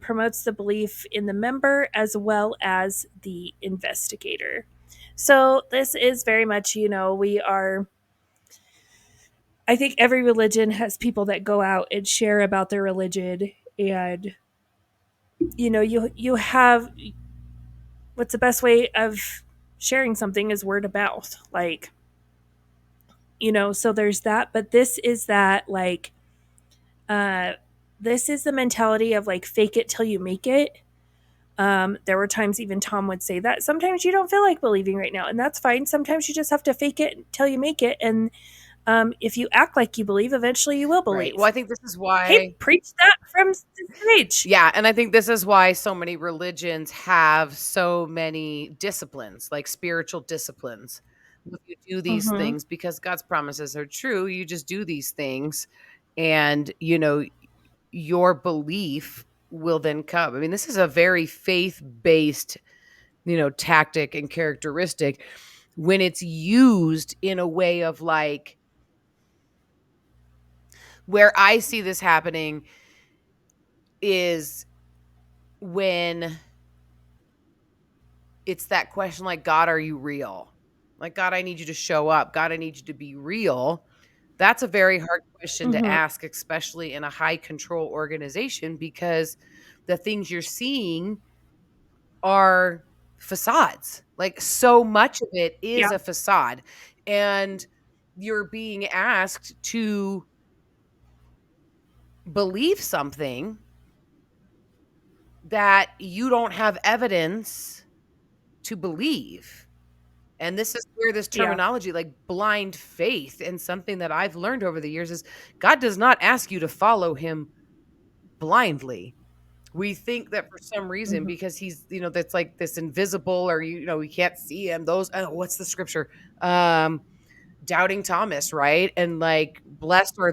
promotes the belief in the member as well as the investigator. So this is very much, we are. I think every religion has people that go out and share about their religion, and you have what's the best way of sharing something is word of mouth, like so there's that, but this is that, like, uh this is the mentality of like fake it till you make it. There were times even Tom would say that sometimes you don't feel like believing right now, and that's fine. Sometimes you just have to fake it till you make it, and if you act like you believe, eventually you will Right. Well, believe. I think this is Hey, why. preach that from the stage. Yeah, and I think this is why so many religions have so many disciplines, like spiritual disciplines. If you do these Mm-hmm. things, because God's promises are true, you just do these things, and your belief will then come. I mean, this is a very faith-based, tactic and characteristic when it's used in a way of like, where I see this happening is when it's that question, like, God, are you real? Like, God, I need you to show up. God, I need you to be real. That's a very hard question to Mm-hmm. ask, especially in a high control organization, because the things you're seeing are facades. Like, so much of it is Yeah. a facade. And you're being asked to believe something that you don't have evidence to believe. And this is where this Yeah. terminology, like blind faith, and something that I've learned over the years is God does not ask you to follow him blindly. We think that for some reason, Mhm. because he's, that's like this invisible, or we can't see him. Those, oh, what's the scripture? Um, Doubting Thomas, right? And like, Yep. blessed are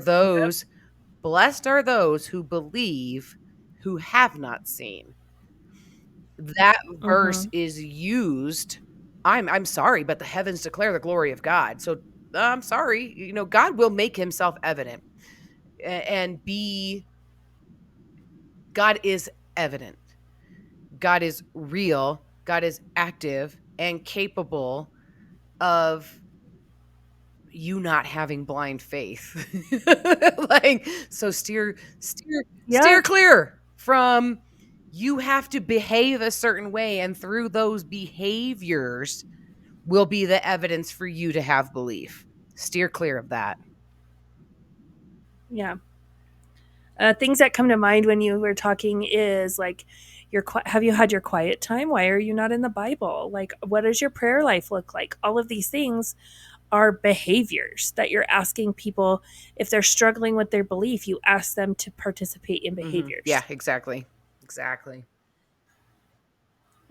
those who believe, who have not seen. That verse Mhm. is used. I'm sorry, but the heavens declare the glory of God. So I'm sorry, God will make himself evident, and be God is evident. God is real. God is active and capable of you not having blind faith. Like, so steer Yeah. clear from, you have to behave a certain way, and through those behaviors will be the evidence for you to have belief. Steer clear of that. Yeah. Things that come to mind when you were talking is like, have you had your quiet time? Why are you not in the Bible? Like, what does your prayer life look like? All of these things are behaviors that you're asking people. If they're struggling with their belief, you ask them to participate in Yeah, behaviors. exactly. Exactly.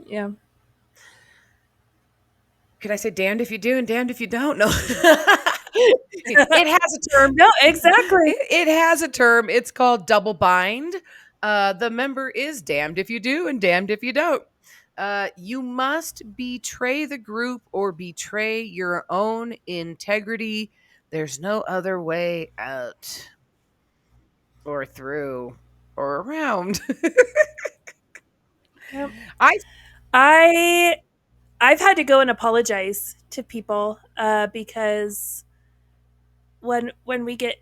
Yeah. Could I say damned if you do and damned if you don't? No. It has a term. No, exactly. It has a term. It's called double bind. The member is damned if you do and damned if you don't. You must betray the group or betray your own integrity. There's no other way out or through or around. Yep. I I I've had to go and apologize to people because when we get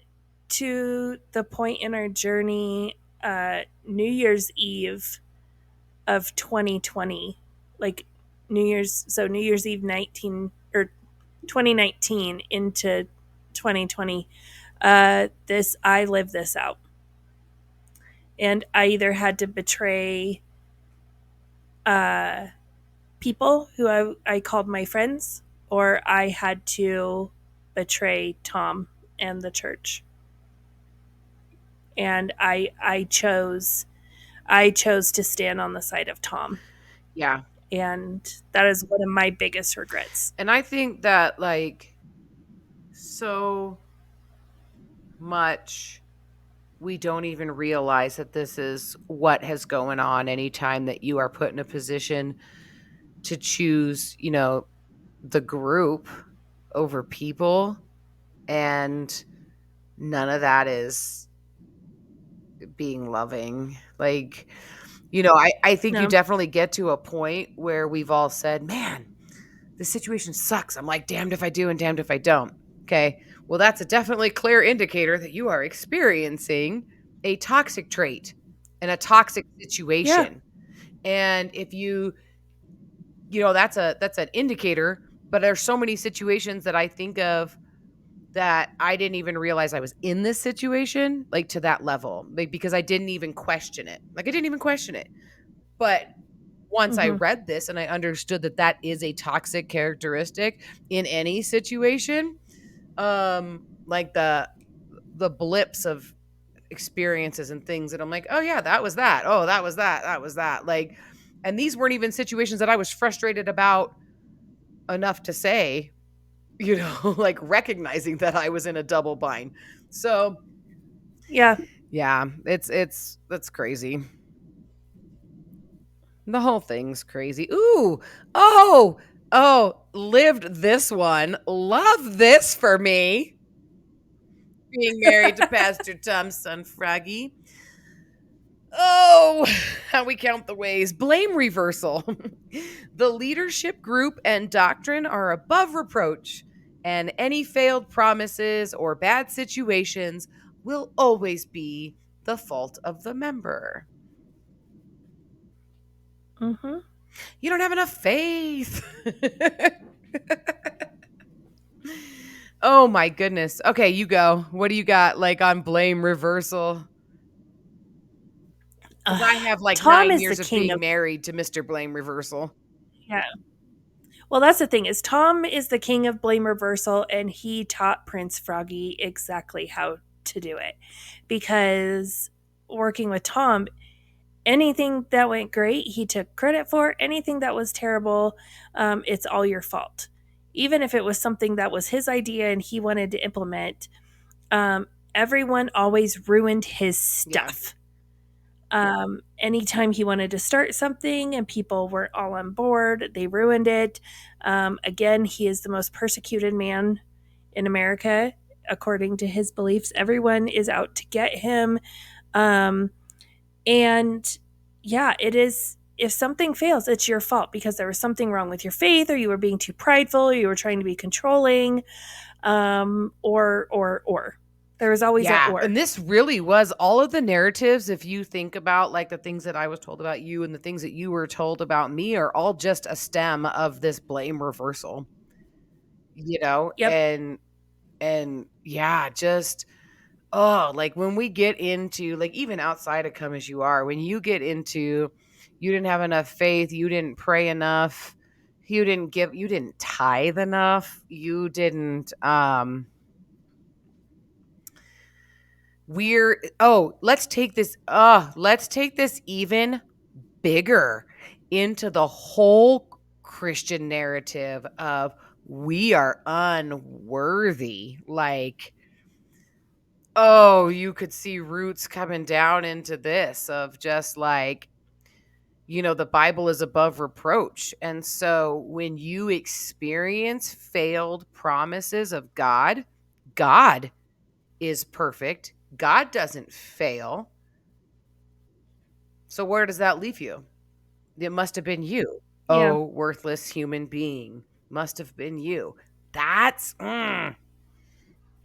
to the point in our journey, New Year's Eve of 2020, like New Year's Eve 19 or 2019 into 2020, this I lived this out, and I either had to betray uh, people who I called my friends, or I had to betray Tom and the church. And I chose to stand on the side of Tom. Yeah. And that is one of my biggest regrets. And I think that, like, so much, we don't even realize that this is what has going on anytime that you are put in a position to choose, the group over people, and none of that is being loving. Like, I think you No. definitely get to a point where we've all said, man, this situation sucks. I'm like, damned if I do and damned if I don't. Okay. Well, that's a definitely clear indicator that you are experiencing a toxic trait and a toxic Yeah. situation. And if that's an indicator, but there's so many situations that I think of that I didn't even realize I was in this situation, like, to that level, like, because I didn't even question it. Like, I didn't even question it. But once I Hmm. read this and I understood that that is a toxic characteristic in any situation, like the blips of experiences and things that I'm like, oh yeah, that was that. Oh, that was that. That was that. Like, and these weren't even situations that I was frustrated about enough to say, like recognizing that I was in a double bind. So Yeah. yeah, that's crazy. The whole thing's crazy. Ooh, lived this one. Love this for me. Being married to Pastor Tom's son, Froggy. Oh, how we count the ways. Blame reversal. The leadership group and doctrine are above reproach, and any failed promises or bad situations will always be the fault of the member. Hmm. You don't have enough faith. Oh my goodness. Okay, you go. What do you got like on blame reversal? Because I have like Tom 9 is the years of king being of, married to Mr. Blame Reversal. yeah. Well, that's the thing is Tom is the king of blame reversal, and he taught Prince Froggy exactly how to do it. Because working with Tom, anything that went great, he took credit for. Anything that was terrible, it's all your fault. Even if it was something that was his idea and he wanted to implement, everyone always ruined his Yeah. stuff. Anytime he wanted to start something and people weren't all on board, they ruined it. Again, he is the most persecuted man in America, according to his beliefs. Everyone is out to get him. Um, and yeah, it is. If something fails, it's your fault because there was something wrong with your faith, or you were being too prideful, or you were trying to be controlling, or. There was always an Yeah. or. And this really was all of the narratives. If you think about like the things that I was told about you and the things that you were told about me are all just a stem of this blame reversal, you know? Yep. And yeah, just oh, like when we get into like even outside of Come As You Are, when you get into you didn't have enough faith, you didn't pray enough, you didn't tithe enough, you didn't we're oh, let's take this even bigger into the whole Christian narrative of we are unworthy. Like, oh, you could see roots coming down into this of just like, the Bible is above reproach. And so when you experience failed promises of God, God is perfect. God doesn't fail. So where does that leave you? It must have been you. Yeah. Oh, worthless human being. Must have been you. That's I'm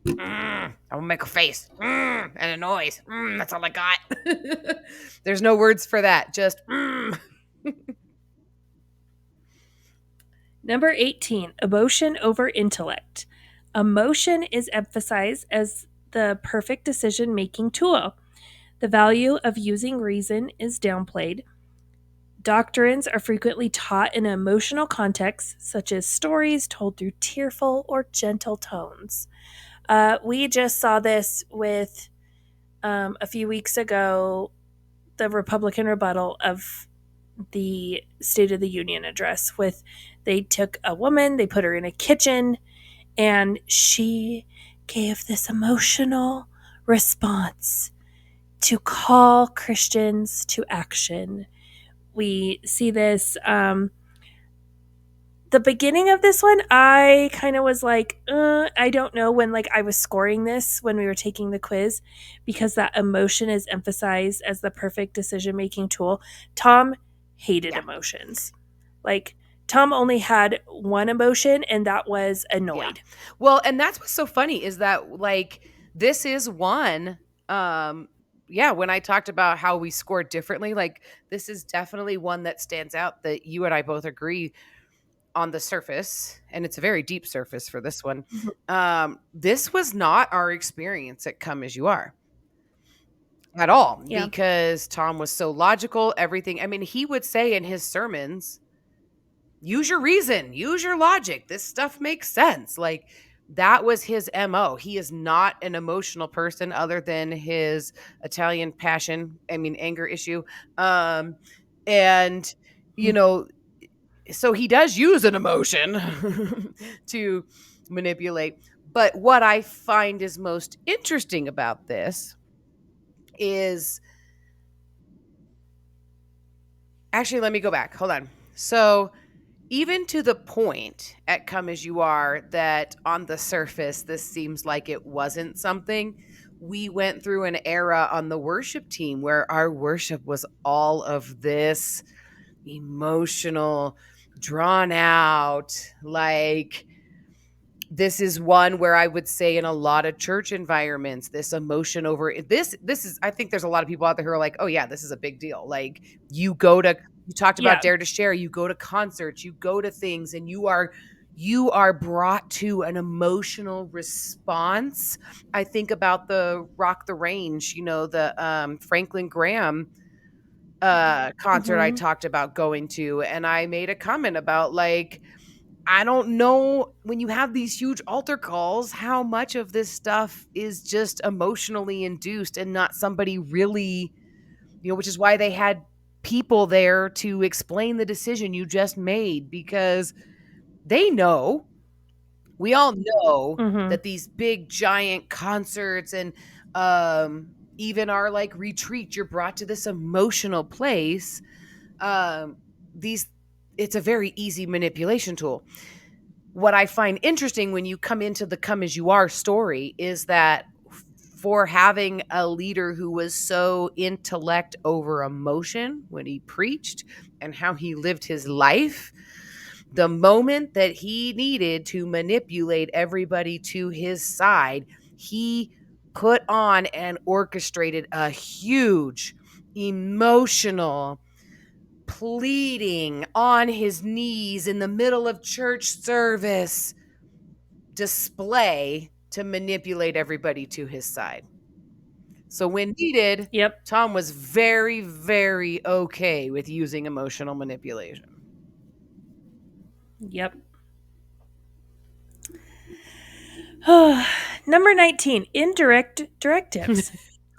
gonna make a face and a noise. That's all I got. There's no words for that. Just Number 18, emotion over intellect. Emotion is emphasized as the perfect decision making tool. The value of using reason is downplayed. Doctrines are frequently taught in an emotional context, such as stories told through tearful or gentle tones. We just saw this with a few weeks ago the Republican rebuttal of the State of the Union address with they took a woman, they put her in a kitchen, and she gave this emotional response to call Christians to action. We see this the beginning of this one, I kind of was like, I don't know when like I was scoring this when we were taking the quiz because that emotion is emphasized as the perfect decision making tool. Tom hated yeah, emotions. Like Tom only had one emotion and that was yeah. annoyed. Well, and that's what's so funny is that like this is one yeah, when I talked about how we scored differently, like this is definitely one that stands out that you and I both agree on the surface, and it's a very deep surface for this one. Mhm. This was not our experience at Come As You Are at all Yeah. because Tom was so logical. Everything, I mean, he would say in his sermons, use your reason, use your logic. This stuff makes sense. Like, that was his MO. He is not an emotional person other than his Italian passion, I mean, anger issue. And, you know, so he does use an emotion to manipulate. But what I find is most interesting about this is actually, let me go back. Hold on. So, even to the point at Come As You Are that on the surface, this seems like it wasn't something. We went through an era on the worship team where our worship was all of this emotional, drawn out, like this is one where I would say in a lot of church environments, this emotion over this is I think there's a lot of people out there who are like, oh yeah, this is a big deal. Like you talked Yeah. about Dare to Share, you go to concerts, you go to things and you are brought to an emotional response. I think about the Rock the Range, the Franklin Graham concert I Mhm. talked about going to. And I made a comment about, like, I don't know, when you have these huge altar calls, how much of this stuff is just emotionally induced and not somebody really, which is why they had people there to explain the decision you just made, because they know, we all know Mhm. that these big giant concerts and even our like retreat, you're brought to this emotional place. Um these It's a very easy manipulation tool. What I find interesting when you come into the Come As You Are story is that for having a leader who was so intellect over emotion when he preached and how he lived his life, the moment that he needed to manipulate everybody to his side, he put on and orchestrated a huge emotional pleading on his knees in the middle of church service display to manipulate everybody to his side. So when needed, Yep. Tom was very, very okay with using emotional manipulation. Yep. Number 19, indirect directives.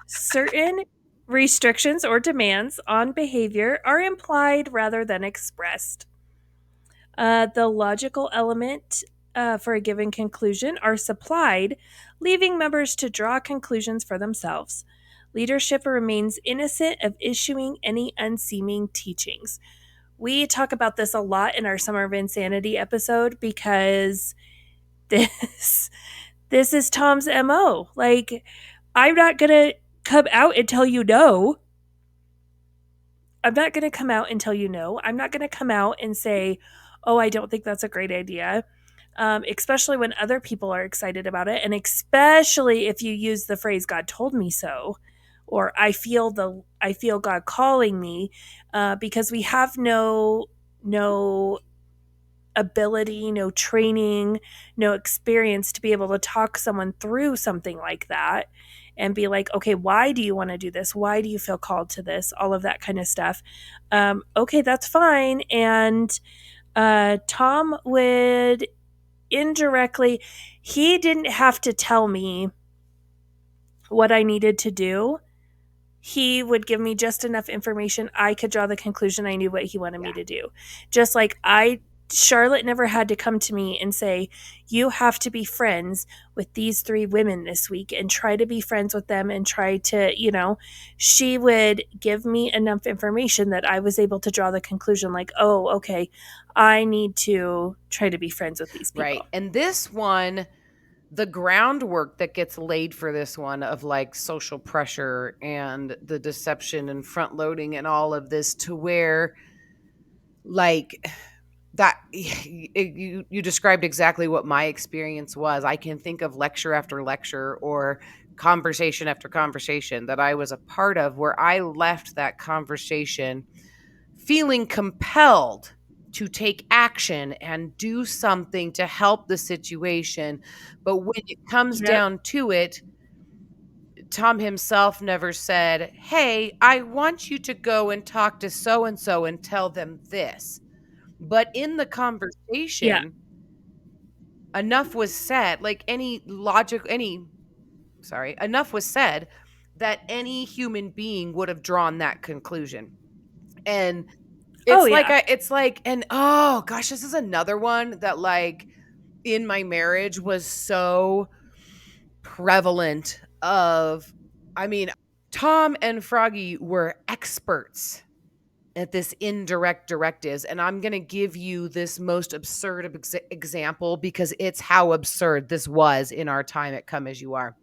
Certain restrictions or demands on behavior are implied rather than expressed. The logical element for a given conclusion are supplied, leaving members to draw conclusions for themselves. Leadership remains innocent of issuing any unseeming teachings. We talk about this a lot in our Summer of Insanity episode because this this is Tom's MO. Like, I'm not going to come out and tell you no. I'm not going to come out and tell you no. I'm not going to come out and say, oh, I don't think that's a great idea. Especially when other people are excited about it. And especially if you use the phrase, God told me so, or I feel God calling me, because we have no ability, no training, no experience to be able to talk someone through something like that and be like, okay, why do you want to do this? Why do you feel called to this? All of that kind of stuff. Okay, that's fine. And Tom would indirectly, he didn't have to tell me what I needed to do. He would give me just enough information I could draw the conclusion I knew what he wanted me Yeah. to do. Just like Charlotte never had to come to me and say, you have to be friends with these three women this week and try to be friends with them and try to, she would give me enough information that I was able to draw the conclusion like, oh, okay, I need to try to be friends with these Right. people. And this one, the groundwork that gets laid for this one of like social pressure and the deception and front loading and all of this, to where, like, that you described exactly what my experience was. I can think of lecture after lecture or conversation after conversation that I was a part of where I left that conversation feeling compelled to take action and do something to help the situation. But when it comes Yep. down to it, Tom himself never said, "Hey, I want you to go and talk to so and so and tell them this." But in the Yeah. conversation, enough was said, like enough was said that any human being would have drawn that conclusion. And Oh, yeah. it's like, and oh gosh, this is another one that, like, in my marriage was so prevalent of, I mean, Tom and Froggy were experts at this indirect directives, and I'm going to give you this most absurd example because it's how absurd this was in our time at Come As You Are.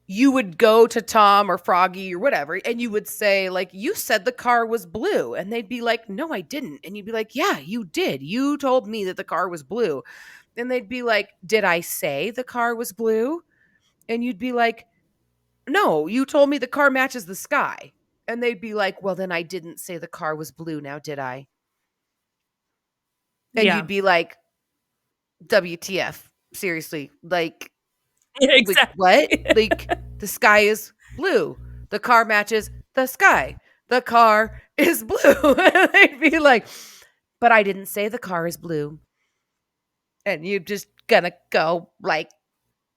You would go to Tom or Froggy or whatever, and you would say, like, "You said the car was blue." And they'd be like, "No, I didn't." And you'd be like, "Yeah, you did. You told me that the car was blue." And they'd be like, "Did I say the car was blue?" And you'd be like, "No, you told me the car matches the sky." And they'd be like, "Well, then I didn't say the car was blue now, did I?" And Yeah. you'd be like, WTF? Seriously, like, what? Exactly. Like, the sky is blue. The car matches the sky. The car is blue. And they'd be like, but I didn't say the car is blue. And you're just gonna go like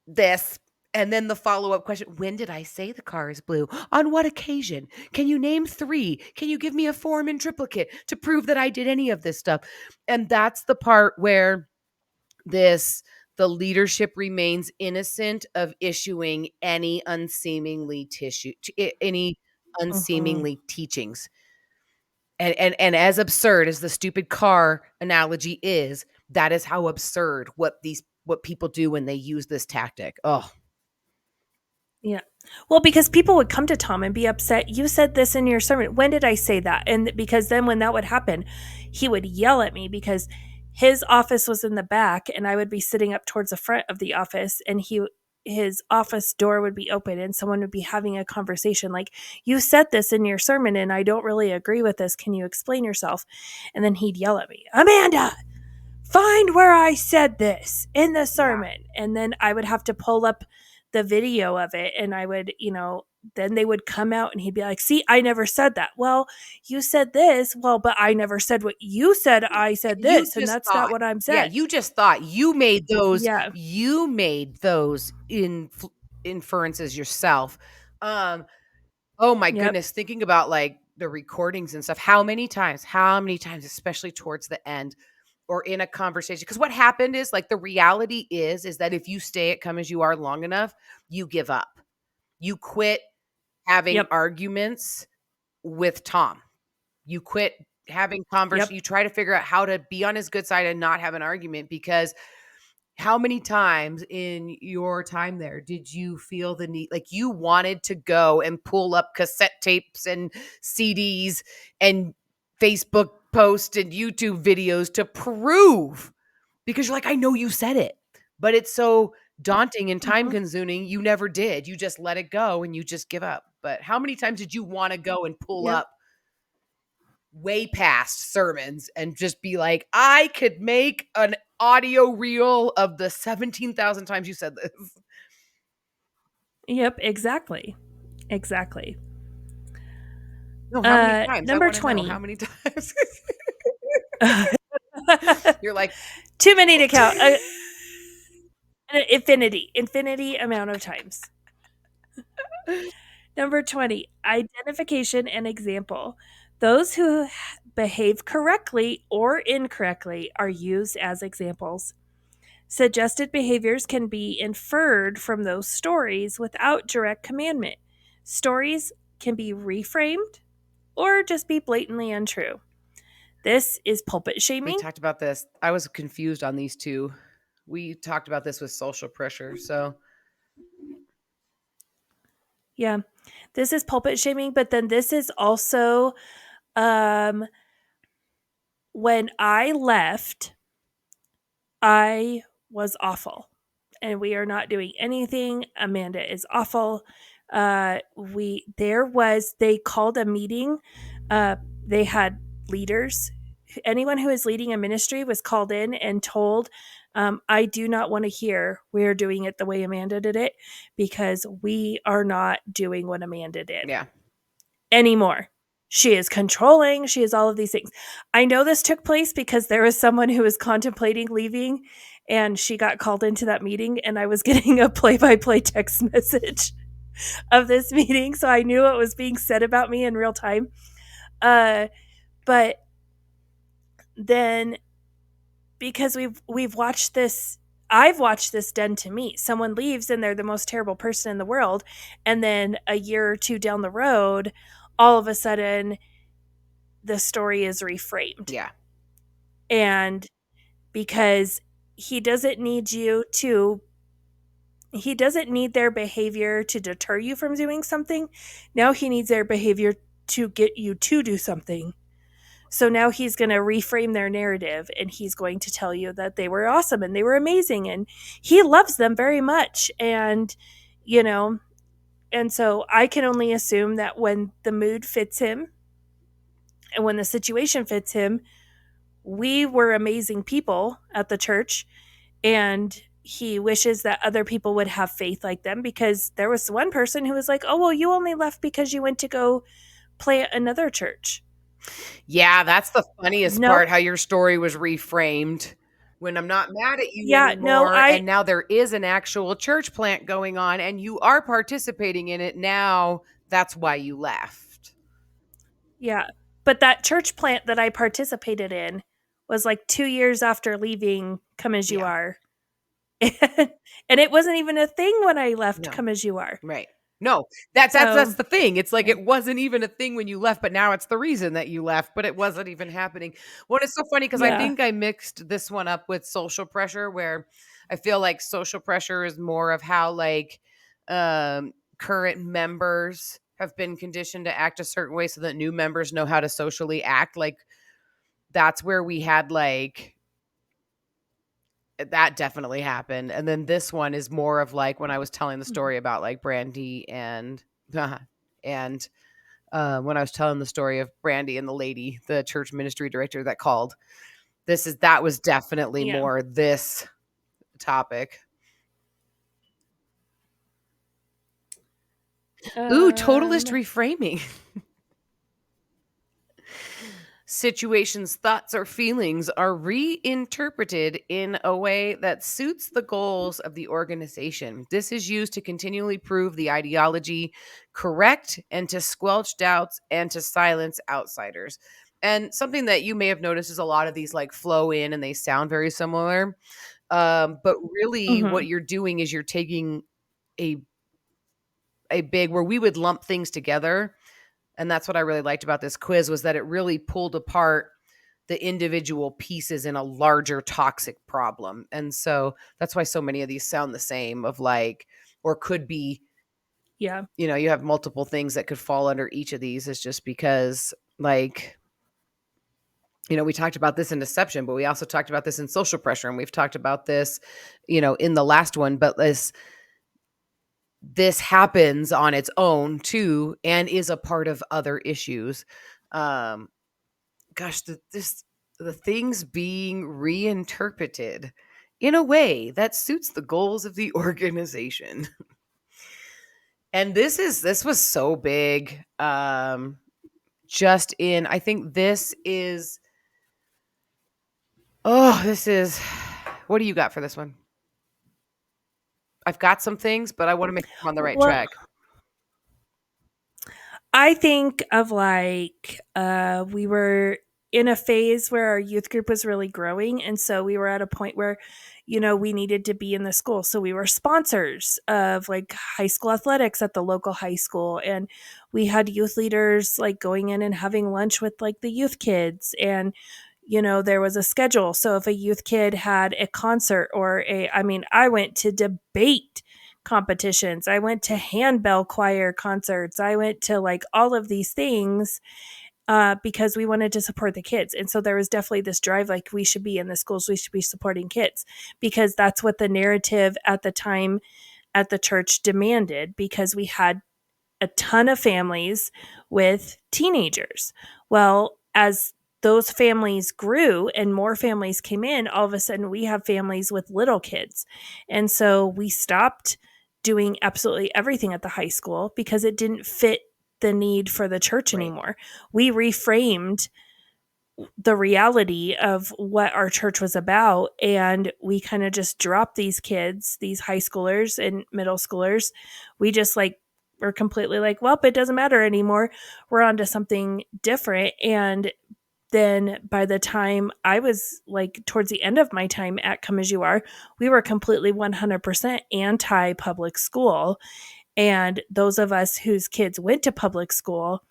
this. And then the follow-up question, when did I say the car is blue? On what occasion? Can you name 3? Can you give me a form in triplicate to prove that I did any of this stuff? And that's the part where the leadership remains innocent of issuing any Mhm. unseemingly teachings. And as absurd as the stupid car analogy is, that is how absurd what people do when they use this tactic. Oh, Yeah. Well, because people would come to Tom and be upset. You said this in your sermon. When did I say that? And because then when that would happen, he would yell at me because his office was in the back and I would be sitting up towards the front of the office and his office door would be open and someone would be having a conversation like, you said this in your sermon and I don't really agree with this. Can you explain yourself? And then he'd yell at me, Amanda, find where I said this in the yeah. sermon. And then I would have to pull up the video of it and I would, then they would come out and he'd be like, see, I never said that. Well, you said this. Well, but I never said what you said. I said You this, and just that's not thought. what I'm Yeah, said. you just thought Yeah. you made those inferences yourself. Um Oh my Yep. goodness, thinking about, like, the recordings and stuff, how many times, especially towards the end or in a conversation, because what happened is, like, the reality is that if you stay at Come As You Are long enough, you give up. You quit having Yep. arguments with Tom. You quit having Yep. you try to figure out how to be on his good side and not have an argument, because how many times in your time there did you feel the need, like you wanted to go and pull up cassette tapes and CDs and Facebook posts and YouTube videos to prove, because you're like, I know you said it, but it's so daunting and time Mhm. consuming, you never did. You just let it go and you just give up. But how many times did you want to go and pull Yep. up way past sermons and just be like, I could make an audio reel of the 17,000 times you said this. Yep. Exactly. Exactly. No, how many times? I Number want to know how 20. many times. You're like, Too many to count. Infinity amount of times. Number 20, identification and example. Those who behave correctly or incorrectly are used as examples. Suggested behaviors can be inferred from those stories without direct commandment. Stories can be reframed or just be blatantly untrue. This is pulpit we shaming. talked about this. I was confused on these two. We talked about this with social pressure. So, Yeah. This is pulpit shaming, but then this is also um when I left, I was awful. And we are not doing anything. Amanda is awful. They called a meeting. Uh, they had leaders. Anyone who is leading a ministry was called in and told, I do not want to hear we're doing it the way Amanda did it because we are not doing what Amanda did yeah. anymore. She is controlling. She is all of these things. I know this took place because there was someone who was contemplating leaving and she got called into that meeting and I was getting a play-by-play text message of this meeting, so I knew what was being said about me in real time. But then because we've watched this, I've watched this done to me. Someone leaves and they're the most terrible person in the world, and then a year or two down the road, all of a sudden the story is reframed. Yeah. And because he doesn't need you to he doesn't need their behavior to deter you from doing something. Now he needs their behavior to get you to do something. So now he's going to reframe their narrative and he's going to tell you that they were awesome and they were amazing and he loves them very much. And, you know, and so I can only assume that when the mood fits him and when the situation fits him, we were amazing people at the church, and he wishes that other people would have faith like them, because there was one person who was like, "Oh, well, you only left because you went to go play at another church." Yeah, that's the funniest No, part, how your story was reframed. When I'm not mad at you yeah, no, anymore, I and now there is an actual church plant going on and you are participating in it now, that's why you left. yeah, but that church plant that I participated in was like 2 years after leaving Come As You Yeah. Are. And it wasn't even a thing when I left No. Come As You Are. Right. No, that's So, the thing. It's like yeah. it wasn't even a thing when you left, but now it's the reason that you left, but it wasn't even happening. Well, it's so funny because I Yeah. think I mixed this one up with social pressure, where I feel like social pressure is more of how like current members have been conditioned to act a certain way so that new members know how to socially act. Like that's where we had like that definitely happened. And then this one is more of like when I was telling the Mhm. story about like Brandy and and when I was telling the story of Brandy and the lady, the church ministry director that called. That was definitely Yeah. more this topic. Ooh, totalist Um, reframing. Situations, thoughts, or feelings are reinterpreted in a way that suits the goals of the organization. This is used to continually prove the ideology correct and to squelch doubts and to silence outsiders. And something that you may have noticed is a lot of these like flow in and they sound very similar. But really, what mhm. you're doing is you're taking a big where we would lump things together, and that's what I really liked about this quiz was that it really pulled apart the individual pieces in a larger toxic problem. And so that's why so many of these sound the same of like or could be, Yeah. you have multiple things that could fall under each of these is just because like we talked about this in deception, but we also talked about this in social pressure and we've talked about this, in the last one, but this happens on its own too and is a part of other issues. Um gosh, the things being reinterpreted in a way that suits the goals of the organization. And this was so big. Just in I think this is what do you got for this one? I've got some things, but I want to make sure I'm on the right Well, track. I think of like we were in a phase where our youth group was really growing, and so we were at a point where we needed to be in the school, so we were sponsors of like high school athletics at the local high school, and we had youth leaders like going in and having lunch with like the youth kids, and there was a schedule. So if a youth kid had a concert or I went to debate competitions. I went to handbell choir concerts. I went to like all of these things because we wanted to support the kids. And so there was definitely this drive like we should be in the schools, we should be supporting kids because that's what the narrative at the time at the church demanded because we had a ton of families with teenagers. Well, as those families grew and more families came in, all of a sudden we have families with little kids. And so we stopped doing absolutely everything at the high school because it didn't fit the need for the church Right. anymore. We reframed the reality of what our church was about, and we kind of just dropped these kids, these high schoolers and middle schoolers. We just like were completely like, well, it doesn't matter anymore, we're on to something different. And then by the time I was like towards the end of my time at Come As You Are, we were completely 100% anti public school. And those of us whose kids went to public school,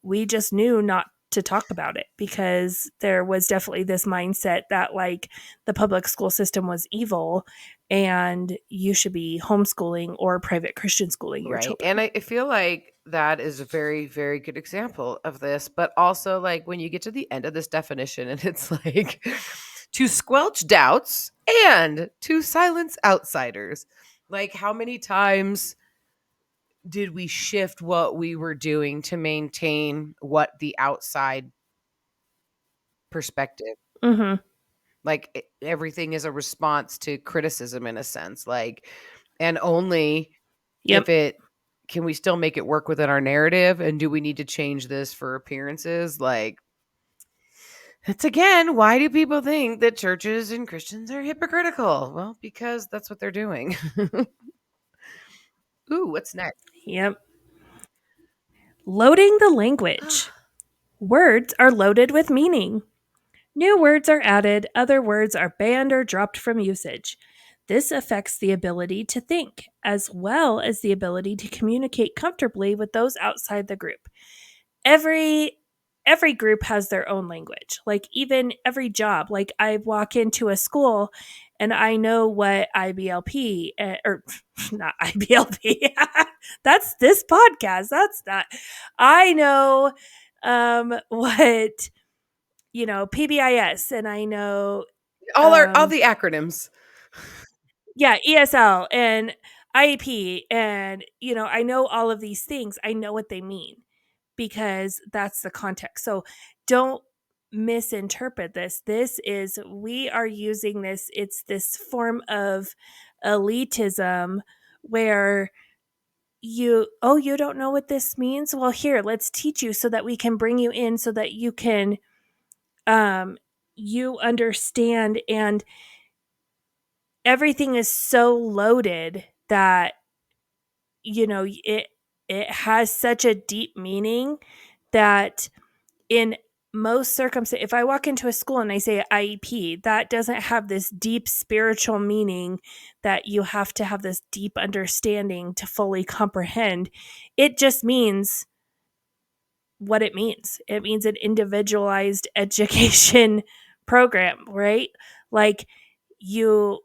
we just knew not to talk about it because there was definitely this mindset that like the public school system was evil and you should be homeschooling or private Christian schooling your Right. And children. I feel like that is a very, very good example of this. But also, like, when you get to the end of this definition, and it's like to squelch doubts and to silence outsiders. Like, how many times did we shift what we were doing to maintain what the outside perspective. Mhm. Like everything is a response to criticism in a sense. Like, and only Yep. if it can we still make it work within our narrative, and do we need to change this for appearances? Like, it's again, why do people think that churches and Christians are hypocritical? Well, because that's what they're doing. Ooh, what's next? Yep. Loading the language. Words are loaded with meaning. New words are added, other words are banned or dropped from usage. This affects the ability to think, as well as the ability to communicate comfortably with those outside the group. Every group has their own language. Like even every job, like I walk into a school and I know what IBLP or not IBLP. That's this podcast. That's not. I know what PBIS, and I know All the acronyms. yeah, ESL and IEP, and I know all of these things. I know what they mean because that's the context. So don't misinterpret this. We are using this, it's this form of elitism where you don't know what this means? Well, here, let's teach you so that we can bring you in so that you can you understand. And everything is so loaded that it has such a deep meaning that in most circumstances, if I walk into a school and I say IEP, that doesn't have this deep spiritual meaning that you have to have this deep understanding to fully comprehend. It just means what it means. It means an individualized education program, right? Like you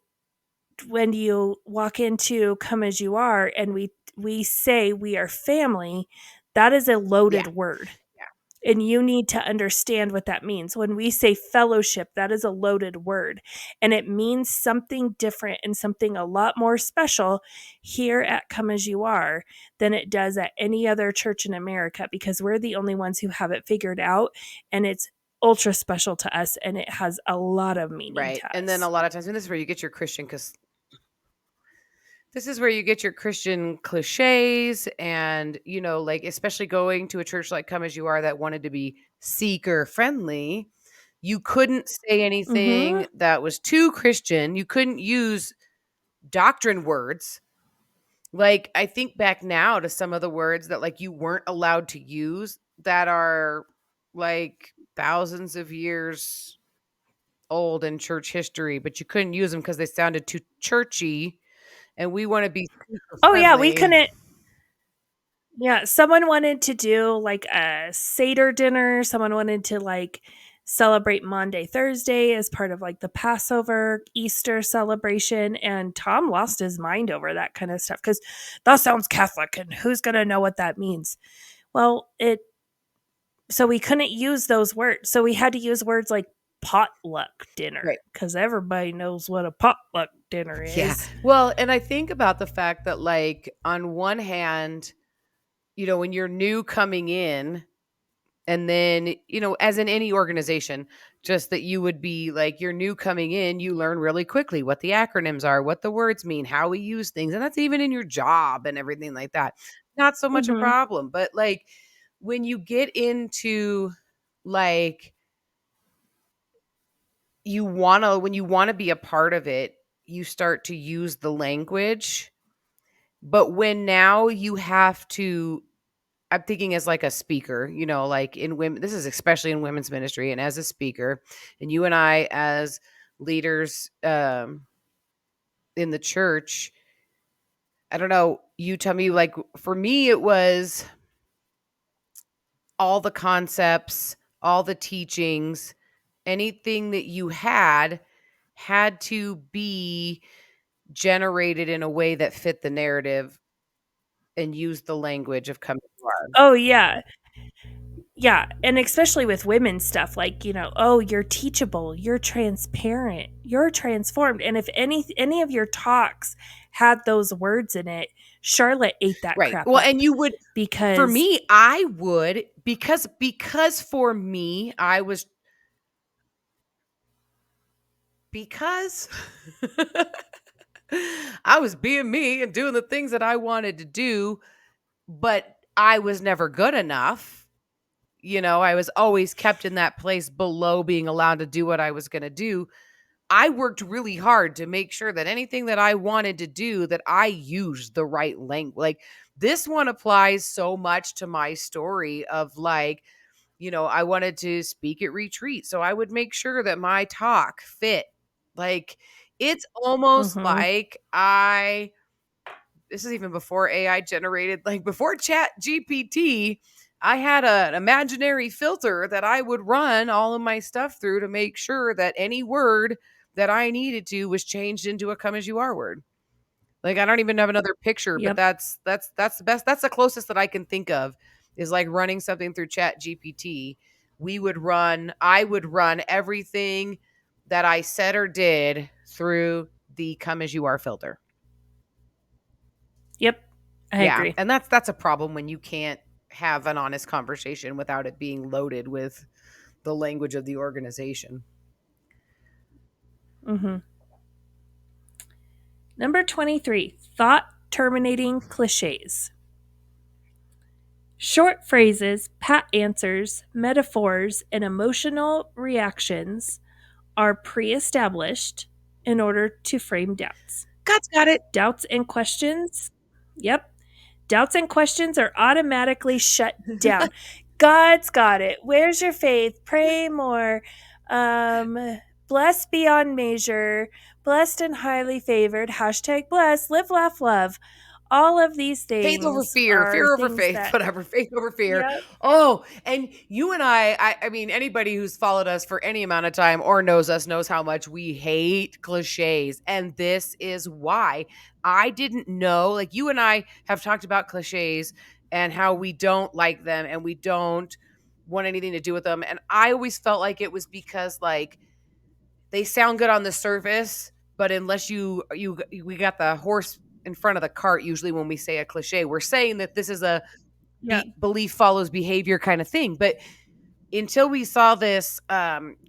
when you walk into Come As You Are and we say we are family, that is a Yeah. loaded word. And you need to understand what that means. When we say fellowship, that is a loaded word. And it means something different and something a lot more special here at Come As You Are than it does at any other church in America, because we're the only ones who have it figured out. And it's ultra special to us, and it has a lot of meaning Right. to And then a us. lot of times, and this is where you get your Christian cliches, and like especially going to a church like Come As You Are that wanted to be seeker friendly, you couldn't say Mhm. anything that was too Christian. You couldn't use doctrine words. Like, I think back now to some of the words that like you weren't allowed to use that are like thousands of years old in church history, but you couldn't use them because they sounded too churchy, and we want to be seeker Oh yeah, we friendly. couldn't. Yeah, someone wanted to do like a Seder dinner. Someone wanted to like celebrate Maundy Thursday as part of like the Passover, Easter celebration. And Tom lost his mind over that kind of stuff because that sounds Catholic and who's going to know what that means? Well, so we couldn't use those words. So we had to use words like potluck dinner Right. because everybody knows what a potluck dinner Yeah. is. Well, and I think about the fact that, like, on one hand, when you're new coming in, and then, as in any organization, just that you would be like, you're new coming in, you learn really quickly what the acronyms are, what the words mean, how we use things. And that's even in your job and everything like that. Not so much a Hmm. problem. But like when you get into like, when you want to be a part of it, you start to use the language. But when now you have to, I'm thinking as like a speaker, like in women, this is especially in women's ministry, and as a speaker, and you and I as leaders in the church, I don't know, you tell me, like for me, it was all the concepts, all the teachings, anything that you had to be generated in a way that fit the narrative and use the language of Come As You Are. Oh, yeah. Yeah, and especially with women's stuff, like, oh, you're teachable, you're transparent, you're transformed. And if any of your talks had those words in it, Charlotte ate that Right. crap Well, up and you would, for because me, I would, because for me, Because I was being me and doing the things that I wanted to do, but I was never good enough. I was always kept in that place below being allowed to do what I was going to do. I worked really hard to make sure that anything that I wanted to do, that I used the right language. Like, this one applies so much to my story of, like, I wanted to speak at retreat, so I would make sure that my talk fit. Like, it's almost Mhm. like this is even before AI generated, like before Chat GPT, I had an imaginary filter that I would run all of my stuff through to make sure that any word that I needed to was changed into a come as you are word. Like, I don't even have another picture, but Yep. that's the best. That's the closest that I can think of, is like running something through Chat GPT. I would run everything that I said or did through the come as you are filter. Yep. I Yeah, agree. and that's a problem when you can't have an honest conversation without it being loaded with the language of the organization. Mhm. Number 23, thought terminating cliches. Short phrases, pat answers, metaphors, and emotional reactions are pre established in order to frame doubts. God's got it. Doubts and questions, yep. Doubts and questions are automatically shut down. God's got it. Where's your faith? Pray more. Blessed beyond measure. Blessed and highly favored. Hashtag blessed. Live, laugh, love. All of these Faith over things fear, are fear over things faith, that, whatever, faith over fear. yep. Oh, and you and I mean, anybody who's followed us for any amount of time or knows us knows how much we hate cliches. And this is why. I didn't know, like, you and I have talked about cliches and how we don't like them and we don't want anything to do with them. And I always felt like it was because, like, they sound good on the surface, but unless we got the horse in front of the cart. Usually when we say a cliche, we're saying that this is a Yeah. belief follows behavior kind of thing. But until we saw this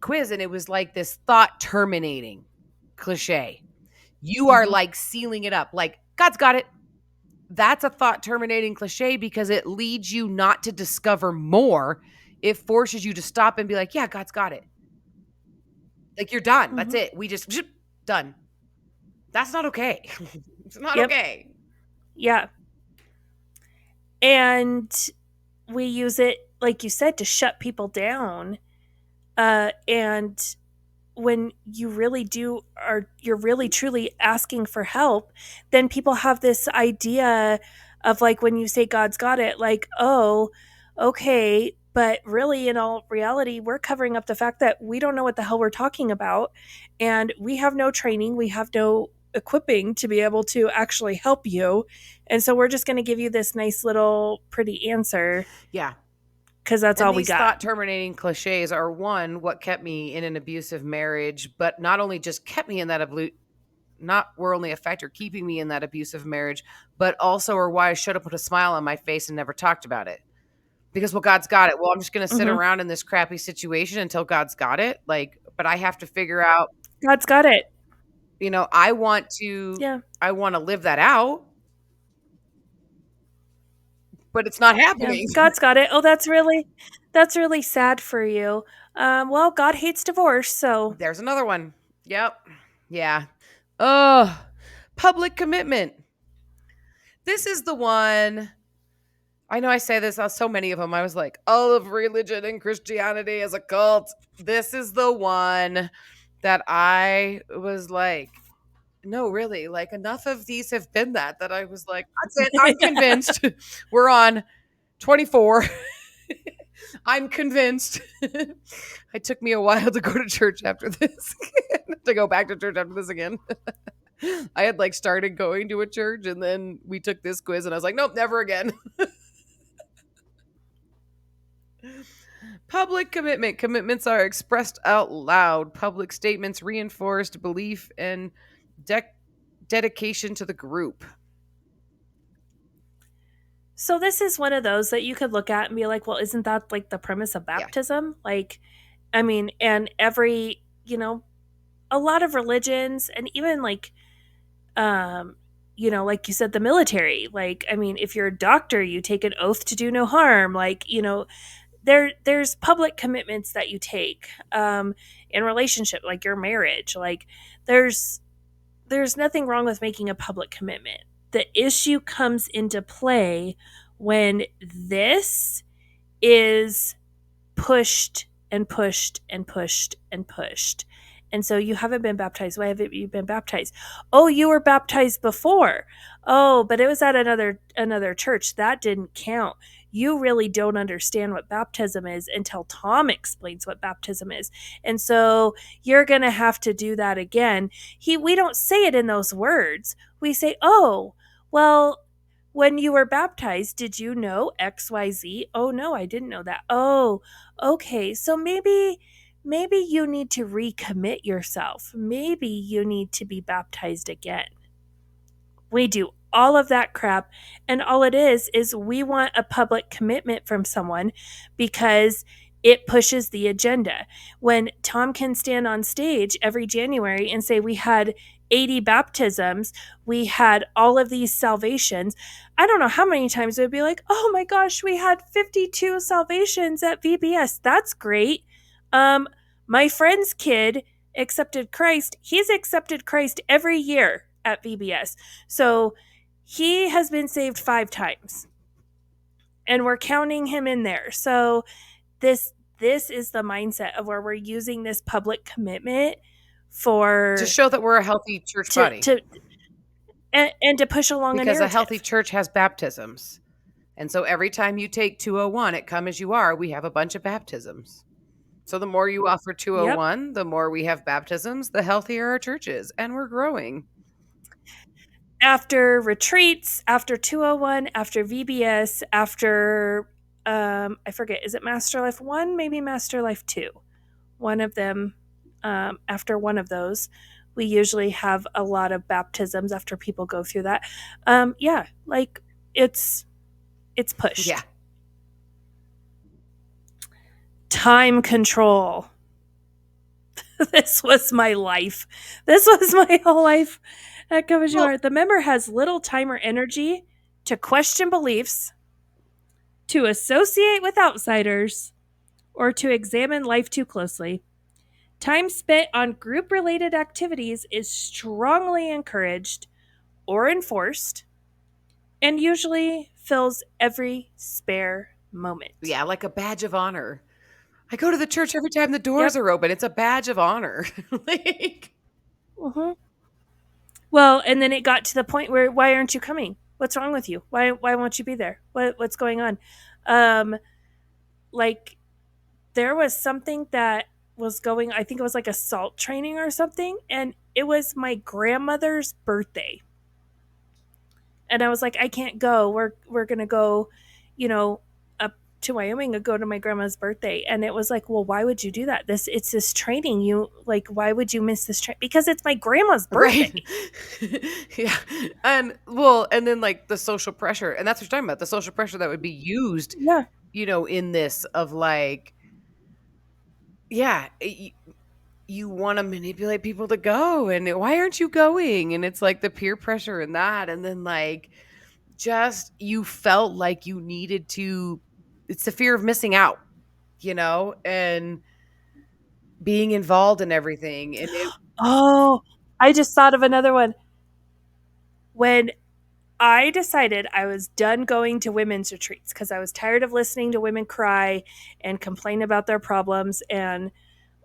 quiz, and it was like this thought terminating cliche, you are Hmm. like sealing it up, like, God's got it. That's a thought terminating cliche because it leads you not to discover more. It forces you to stop and be like, yeah, God's got it. Like, you're done. That's Hmm. it. We just done. That's not okay. It's not Yep. okay. Yeah. And we use it, like you said, to shut people down. And when you really do, are you're really truly asking for help, then people have this idea of, like, when you say God's got it, like, oh, okay, but really in all reality we're covering up the fact that we don't know what the hell we're talking about, and we have no training, we have no equipping to be able to actually help you, and so we're just going to give you this nice little pretty answer Yeah. because that's And all we these got. thought terminating cliches are, one, what kept me in an abusive marriage, but not only just kept me in that not were only a factor keeping me in that abusive marriage, but also are why I should have put a smile on my face and never talked about it. Because, well, God's got it. Well, I'm just going to sit Hmm. around in this crappy situation until God's got it. Like, but I have to figure out, God's got it. Yeah. I want to live that out, but it's not Yeah, happening. God's got it. Oh, that's really sad for you. Well, God hates divorce, so There's another one. Yep. Yeah. Oh, public commitment. This is the one. I know I say this on so many of them. I was like, all of religion and Christianity is a cult. This is the one that I was like, no, really, like, enough of these have been that I was like, that's it. I'm convinced. We're on 24. I'm convinced. It took me a while to go to church after this, to go back to church after this again. I had like started going to a church and then we took this quiz and I was like, nope, never again. Public commitment. Commitments are expressed out loud. Public statements reinforced belief and dec dedication to the group. so this is one of those that you could look at and be like, well, isn't that like the premise of Yeah. baptism? Like, I mean, and every, a lot of religions, and even like, um, like you said, the military. Like, I mean, if you're a doctor, you take an oath to do no harm. Like, there's public commitments that you take, in relationship, like your marriage. Like, there's there's nothing wrong with making a public commitment. The issue comes into play when this is pushed and pushed and pushed and pushed. And so you haven't been baptized. Why haven't you been baptized? Oh, you were baptized before. Oh, but it was at another church. That didn't count. You really don't understand what baptism is until Tom explains what baptism is. And so you're going to have to do that again. We don't say it in those words. We say, "Oh, well, when you were baptized, did you know XYZ? Oh no, I didn't know that. Oh, okay. So maybe you need to recommit yourself. Maybe you need to be baptized again." We do all of that crap, and all it is we want a public commitment from someone because it pushes the agenda. When Tom can stand on stage every January and say we had 80 baptisms, we had all of these salvations, I don't know how many times it would be like, "Oh my gosh, we had 52 salvations at VBS. That's great." Um my friend's kid accepted Christ. He's accepted Christ every year at VBS. So he has been saved 5 times, and we're counting him in there. So this is the mindset of where we're using this public commitment To for show that we're a healthy church to body. to and to push along a Because a healthy narrative. church has baptisms. And so every time you take 201 at Come As You Are, we have a bunch of baptisms. So the more you offer Yep. 201, the more we have baptisms, the healthier our church is. And we're growing. After retreats, after 201, after VBS, after I forget, is it Master Life 1, maybe Master Life 2. One of them, after one of those, we usually have a lot of baptisms after people go through that. Yeah, like it's Yeah. pushed. Time control. This was my life. This was my whole life at Come As You Well, Are. The member has little time or energy to question beliefs, to associate with outsiders, or to examine life too closely. Time spent on group related activities is strongly encouraged or enforced, and usually fills every spare moment. yeah, like a badge of honor. I go to the church every time the doors Yep. are open. It's a badge of honor. Like, Hmm. Well, and then it got to the point where, why aren't you coming? What's wrong with you? Why won't you be there? What's going on? Um, like, there was something that was going. I think it was like a salt training or something, and it was my grandmother's birthday, and I was like, I can't go. We're gonna go, you know, up to Wyoming and go to my grandma's birthday. And it was like, well, why would you do that? It's this training. You like, why would you miss this train? Because it's my grandma's birthday. right. Yeah. And then like the social pressure, and that's what you're talking about, the social pressure that would be used, Yeah. in this of like, yeah, you want to manipulate people to go, and why aren't you going? And it's like the peer pressure and that, and then like just you felt like you needed to, it's the fear of missing out, and being involved in everything. And Oh, I just thought of another one. When I decided I was done going to women's retreats because I was tired of listening to women cry and complain about their problems and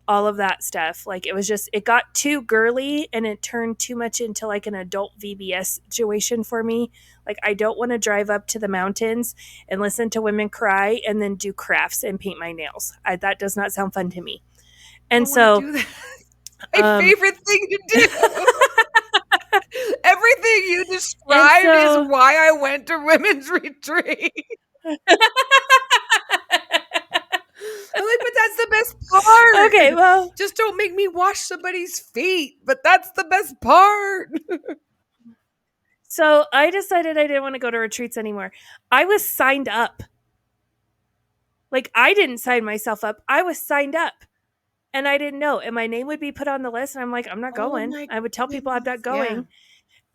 all of that stuff. Like, it got too girly and it turned too much into like an adult VBS situation for me. Like, I don't want to drive up to the mountains and listen to women cry and then do crafts and paint my nails. That does not sound fun to me. I And don't want to so, do that. My um, favorite thing to do. Everything you and described is so, why I went to women's retreat. I'm like, but that's the best okay, part. well, Just don't make me wash somebody's feet. But that's the best part. so I decided I didn't want to go to retreats anymore. I was signed up. Like, I didn't sign myself up. I was signed up. and I didn't know, and my name would be put on the list, and I'm like, "I'm not Oh going." my I would tell people I'm not goodness. Yeah. going,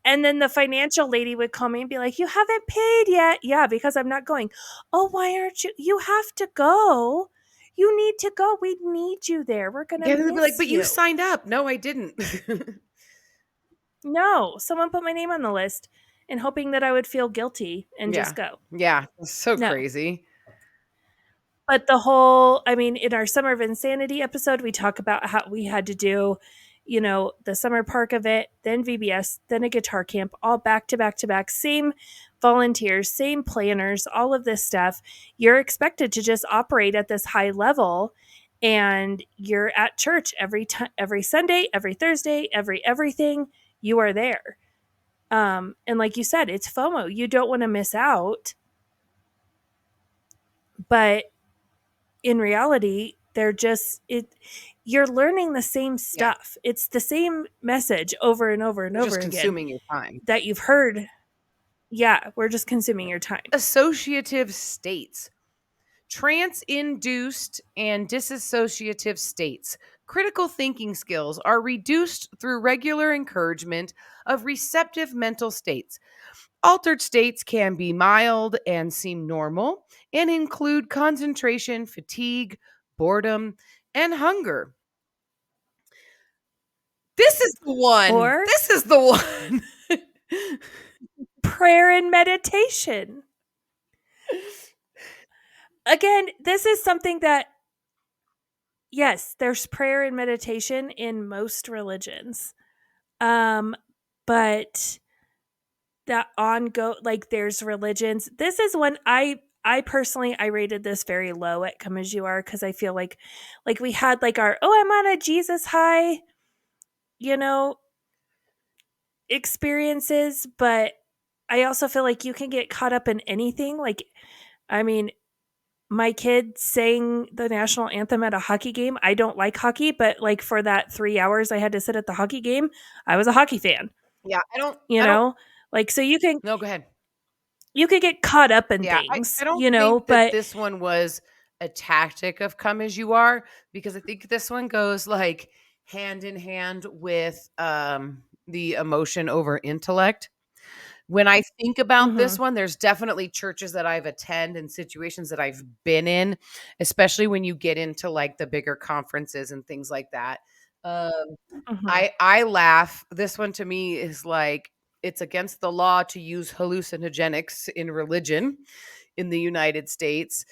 and then the financial lady would call me and be like, "You haven't paid yet." "Yeah, because I'm not going." "Oh, why aren't you?" "You have to go. You need to go. We need you there. We're gonna Yeah, they'd be like, miss "But you you." signed up." "No, I didn't." No, someone put my name on the list and hoping that I would feel guilty and just Yeah. go. Yeah. It's so No. crazy. But the whole, I mean, in our Summer of Insanity episode, we talk about how we had to do, the summer park event, then VBS, then a guitar camp, all back to back to back, same volunteers, same planners, all of this stuff. You're expected to just operate at this high level, and you're at church every time, every Sunday, every Thursday, every everything. You are there. And like you said, it's FOMO. You don't want to miss out, but in reality, they're just it you're learning the same Yeah. stuff. It's the same message over and over and You're over just again consuming your time. that you've heard. Yeah, we're just consuming your time. Associative states. Trance induced and dissociative states. Critical thinking skills are reduced through regular encouragement of receptive mental states. Altered states can be mild and seem normal and include concentration, fatigue, boredom, and hunger. This is the one. Or This is the one. prayer and meditation. Again, this is something that, yes, there's prayer and meditation in most religions. But that like there's religions. This is one I personally I rated this very low at Come As You Are, because I feel like we had like our, oh, I'm on a Jesus high, you know, experiences, but I also feel like you can get caught up in anything. Like, I mean, my kid sang the national anthem at a hockey game. I don't like hockey, but like for that 3 hours I had to sit at the hockey game, I was a hockey fan, Yeah, I don't you I don't know? Like, so no, go ahead. you could get caught up in Yeah, things, I don't think that but this one was a tactic of Come As You Are, because I think this one goes, like, hand in hand with, the emotion over intellect. When I think about this mhm, one, there's definitely churches that I've attend and situations that I've been in, especially when you get into, like, the bigger conferences and things like that. Um, mhm. I laugh. This one to me is like, it's against the law to use hallucinogenics in religion in the United States.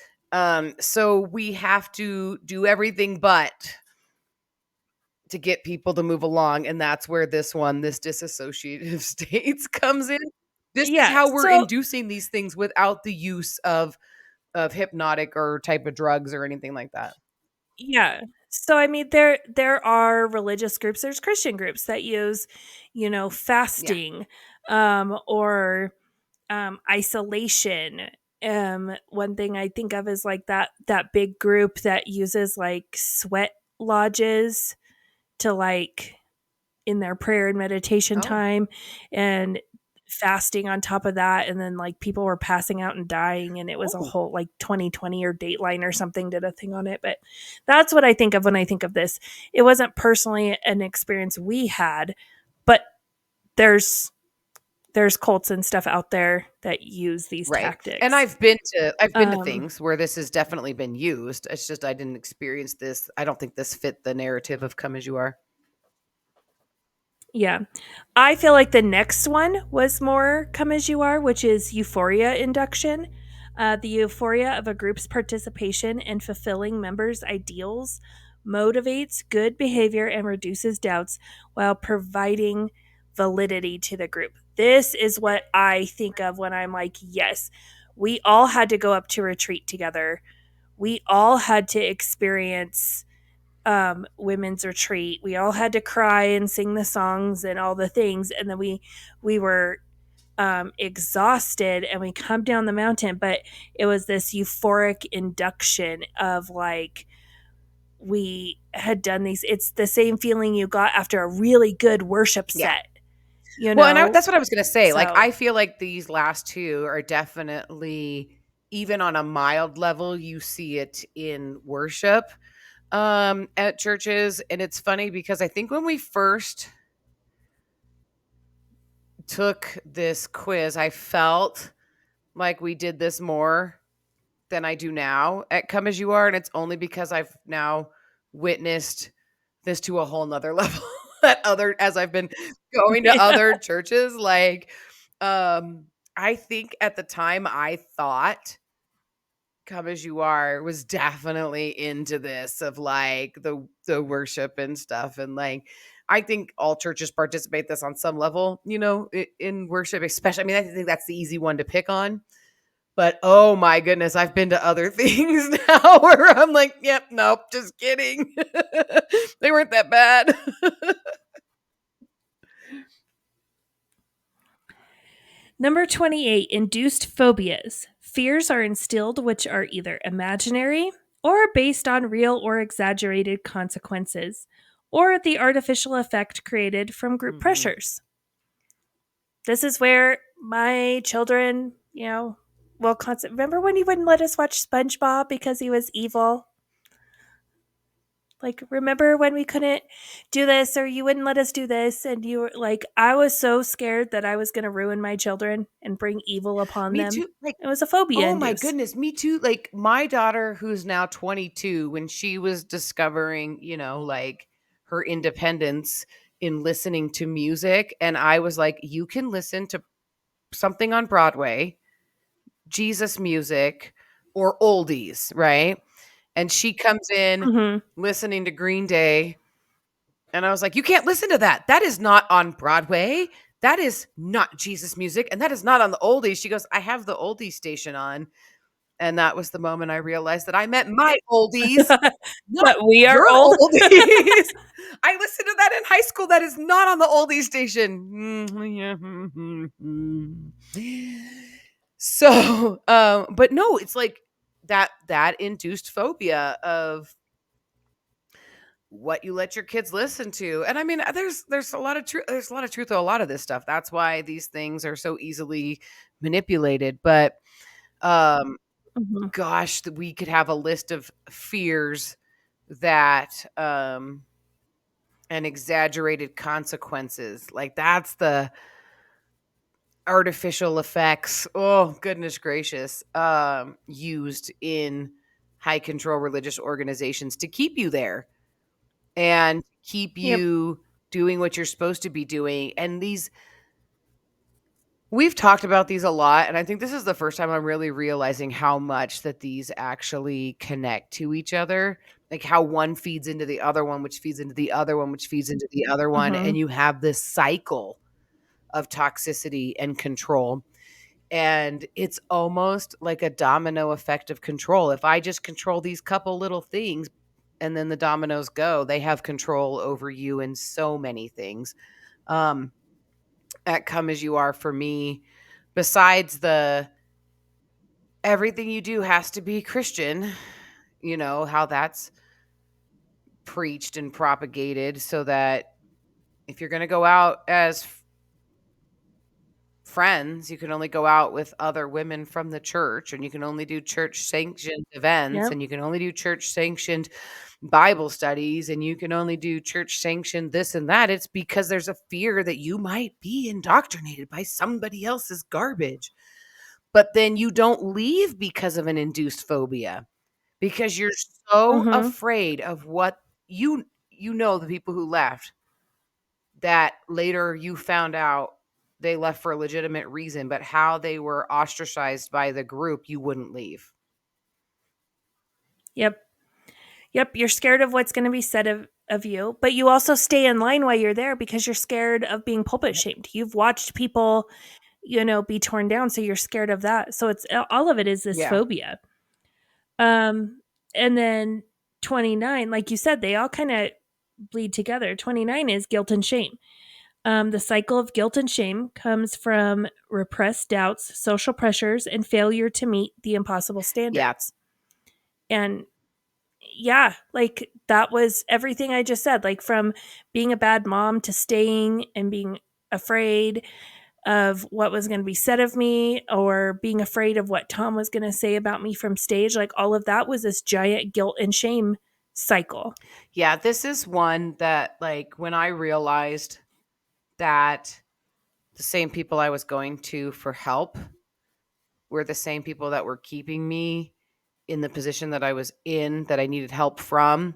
So we have to do everything but to get people to move along. And that's where this disassociative states comes in. This is Yeah, how we're so inducing these things without the use of hypnotic or type of drugs or anything like that. yeah. So, I mean, there are religious groups, there's Christian groups that use, Yeah. fasting, or, isolation. One thing I think of is, like, that big group that uses, like, sweat lodges to, like, in their prayer and meditation Oh, time, and fasting on top of that, and then like people were passing out and dying, and it was a oh, whole, like, 2020 or Dateline or something did a thing on it. But that's what I think of when I think of this. It wasn't personally an experience we had, but there's cults and stuff out there that use these right. And tactics. I've been to um things where this has definitely been used. It's just I didn't experience this. I don't think this fit the narrative of Come As You Are. Yeah. I feel like the next one was more Come As You Are, which is Euphoria induction. The euphoria of a group's participation in fulfilling members' ideals motivates good behavior and reduces doubts while providing validity to the group. This is what I think of when I'm like, yes, we all had to go up to retreat together. We all had to experience women's retreat. We all had to cry and sing the songs and all the things, and then we were exhausted, and we come down the mountain. But it was this euphoric induction of like we had done these. It's the same feeling you got after a really good worship Yeah. set, Well, and know. that's what I was gonna say. Like, So I feel like these last two are definitely, even on a mild level, you see it in worship. at churches, and it's funny because I think when we first took this quiz, I felt like we did this more than I do now at Come As You Are, and it's only because I've now witnessed this to a whole nother level at other as I've been going to Yeah. other churches. Like, I think at the time I thought Come As You Are was definitely into this of like the worship and stuff. And like I think all churches participate this on some level, in worship, especially. I mean, I think that's the easy one to pick on. But oh my goodness, I've been to other things now where I'm like, yep, nope, just kidding. They weren't that bad. Number 28, induced phobias. Fears are instilled which are either imaginary or based on real or exaggerated consequences, or the artificial effect created from group Mhm. pressures. This is where my children, will constantly remember when he wouldn't let us watch SpongeBob because he was evil? Like, remember when we couldn't do this or you wouldn't let us do this? And you were like, I was so scared that I was going to ruin my children and bring evil upon Me them. too. Like, It was a phobia oh my induced. goodness, me too. Like my daughter, who's now 22, when she was discovering, like her independence in listening to music, and I was like, you can listen to something on Broadway, Jesus music, or oldies, right? And she comes in Hmm. listening to Green Day. And I was like, you can't listen to that. That is not on Broadway. That is not Jesus music. And that is not on the oldies. She goes, I have the oldies station on. And that was the moment I realized that I meant my oldies, not But we are your old. oldies. I listened to that in high school. That is not on the oldies station. So, but no, it's like that induced phobia of what you let your kids listen to. And I mean, there's a lot of truth. There's a lot of truth to a lot of this stuff. That's why these things are so easily manipulated. But um, Mhm. gosh, we could have a list of fears that and exaggerated consequences. Like that's the artificial effects. Oh goodness gracious, used in high control religious organizations to keep you there and keep Yep. you doing what you're supposed to be doing. And these, we've talked about these a lot. And I think this is the first time I'm really realizing how much that these actually connect to each other. Like how one feeds into the other one, which feeds into the other one, which feeds into the other one. Hmm. And you have this cycle of toxicity and control. And it's almost like a domino effect of control. If I just control these couple little things and then the dominoes go, they have control over you in so many things. Um, at Come As You Are for me, besides the everything you do has to be Christian, how that's preached and propagated so that if you're going to go out as friends, you can only go out with other women from the church, and you can only do church sanctioned events, Yep. and you can only do church sanctioned Bible studies, and you can only do church sanctioned this and that. It's because there's a fear that you might be indoctrinated by somebody else's garbage. But then you don't leave because of an induced phobia because you're so Hmm. afraid of what the people who left that later you found out they left for a legitimate reason, but how they were ostracized by the group, you wouldn't leave. Yep. Yep. You're scared of what's going to be said of you, but you also stay in line while you're there because you're scared of being pulpit shamed. You've watched people, be torn down, so you're scared of that. So it's all of it is this Yeah. phobia. Um, and then 29, like you said, they all kind of bleed together. 29 is guilt and shame. The cycle of guilt and shame comes from repressed doubts, social pressures, and failure to meet the impossible Yeah. standards. And yeah, like that was everything I just said, like from being a bad mom to staying and being afraid of what was going to be said of me or being afraid of what Tom was going to say about me from stage. Like all of that was this giant guilt and shame cycle. Yeah, this is one that, like, when I realized that the same people I was going to for help were the same people that were keeping me in the position that I was in, that I needed help from,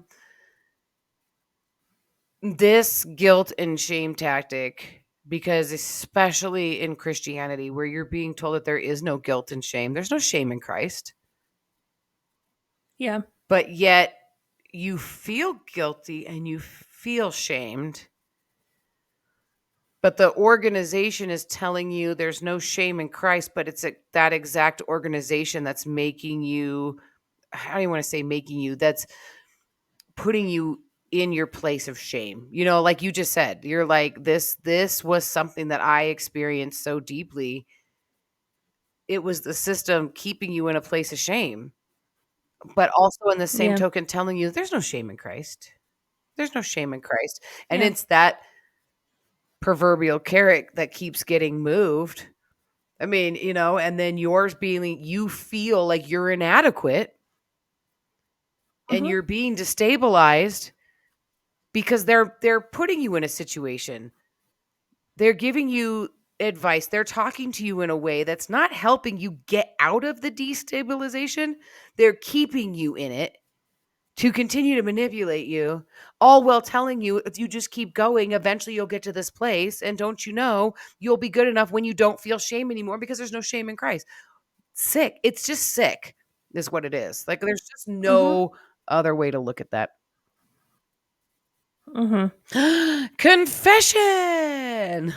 this guilt and shame tactic, because especially in Christianity, where you're being told that there is no guilt and shame, there's no shame in Christ, Yeah. but yet you feel guilty and you feel shamed. But the organization is telling you there's no shame in Christ, but it's that exact organization that's making you, how do you want to say making you, that's putting you in your place of shame. You know, like you just said, you're like, this was something that I experienced so deeply. It was the system keeping you in a place of shame, but also in the same Yeah. token telling you there's no shame in Christ. There's no shame in Christ. And Yeah. it's that proverbial carrot that keeps getting moved. I mean, you know, and then yours being, you feel like you're inadequate and Mhm. you're being destabilized because they're putting you in a situation. They're giving you advice. They're talking to you in a way that's not helping you get out of the destabilization. They're keeping you in it to continue to manipulate you, all while telling you if you just keep going, eventually you'll get to this place. And don't you know, you'll be good enough when you don't feel shame anymore because there's no shame in Christ. Sick. It's just sick, is what it is. Like, there's just Mhm. no other way to look at that. Mhm. Confession.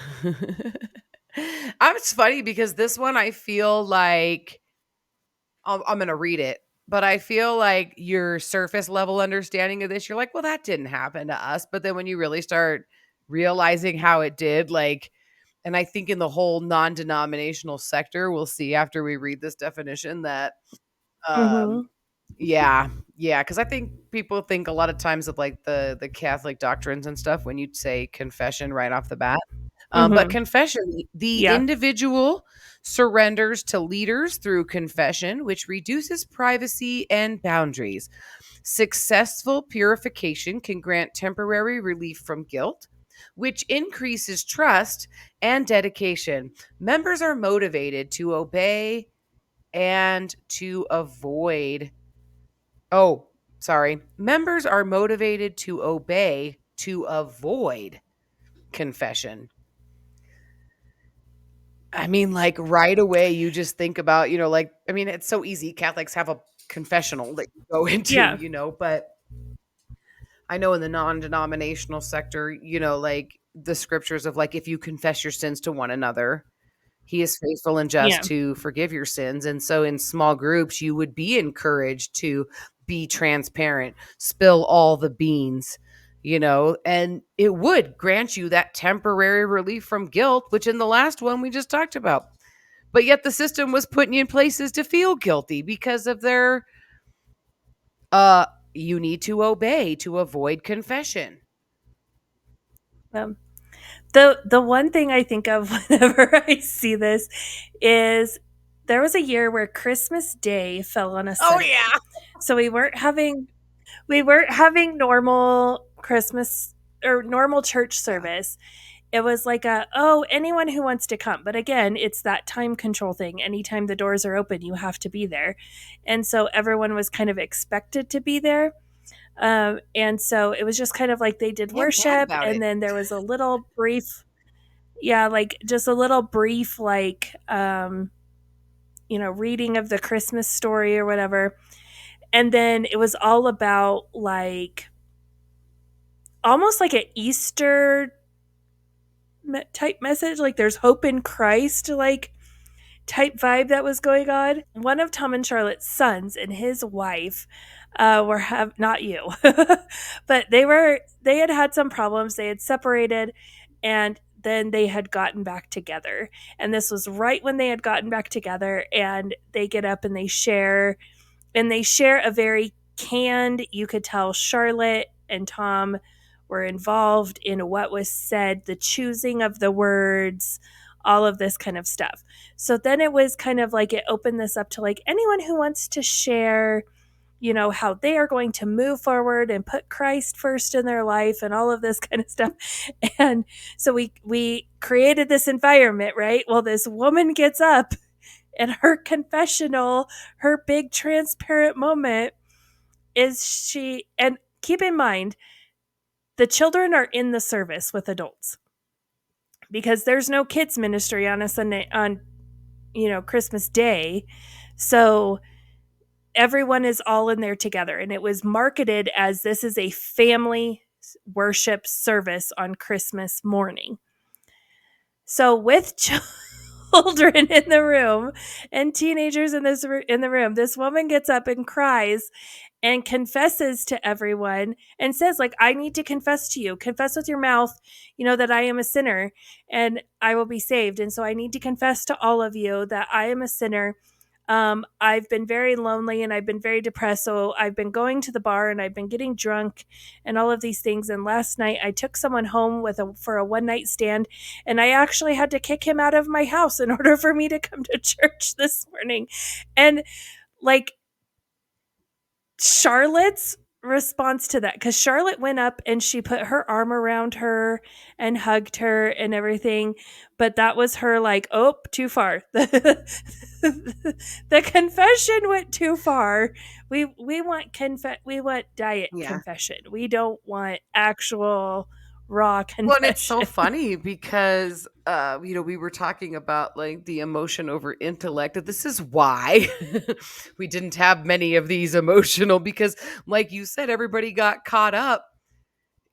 It's funny because this one I feel like I'm going to read it, but I feel like your surface level understanding of this, you're like, well, that didn't happen to us. But then when you really start realizing how it did, like, and I think in the whole non denominational sector, we'll see after we read this definition that, um, Mhm. yeah, yeah, because I think people think a lot of times of like the Catholic doctrines and stuff when you say confession right off the bat. But Mhm. confession, the Yeah. individual surrenders to leaders through confession, which reduces privacy and boundaries. Successful purification can grant temporary relief from guilt, which increases trust and dedication. Members are motivated to obey and to avoid. Oh, sorry. Members are motivated to obey to avoid confession. I mean, like, right away, you just think about, like, I mean, it's so easy. Catholics have a confessional that you go into, Yeah. but I know in the non denominational sector, like the scriptures of like, if you confess your sins to one another, he is faithful and just Yeah. to forgive your sins. And so in small groups, you would be encouraged to be transparent, spill all the beans, and it would grant you that temporary relief from guilt, which in the last one we just talked about. But yet the system was putting you in places to feel guilty because of their uh you need to obey to avoid confession. Um, the one thing I think of whenever I see this is there was a year where Christmas Day fell on a Oh Sunday. yeah. So we weren't having normal Christmas or normal church Yeah. service. It was like oh, anyone who wants to come. But again, it's that time control thing. Anytime the doors are open, you have to be there. And so everyone was kind of expected to be there. And so it was just kind of like they did Get mad worship, about and it. then there was a little brief, yeah, like just a little brief, like, reading of the Christmas story or whatever. And then it was all about like almost like an Easter type message, like there's hope in Christ, like type vibe that was going on. One of Tom and Charlotte's sons and his wife were have not you, but they had had some problems. They had separated, and then they had gotten back together. And this was right when they had gotten back together. And they get up and they share a very canned. You could tell Charlotte and Tom were involved in what was said, the choosing of the words, all of this kind of stuff. So then it was kind of like it opened this up to like anyone who wants to share, how they are going to move forward and put Christ first in their life and all of this kind of stuff. And so we created this environment, right? Well, this woman gets up and her confessional, her big transparent moment is and keep in mind, the children are in the service with adults because there's no kids ministry on a Sunday, on Christmas Day. So everyone is all in there together, and it was marketed as this is a family worship service on Christmas morning. So with children in the room and teenagers in the room, this woman gets up and cries and confesses to everyone and says, like, I need to confess to you. Confess with your mouth, that I am a sinner and I will be saved. And so I need to confess to all of you that I am a sinner. I've been very lonely and I've been very depressed. So I've been going to the bar and I've been getting drunk and all of these things. And last night I took someone home for a one night stand, and I actually had to kick him out of my house in order for me to come to church this morning. And like, Charlotte's response to that, because Charlotte went up and she put her arm around her and hugged her and everything, but that was her like, oh, too far. The confession went too far. We want diet Yeah. confession. We don't want actual raw confession. Well, and it's so funny because we were talking about like the emotion over intellect. This is why we didn't have many of these emotional, because like you said, everybody got caught up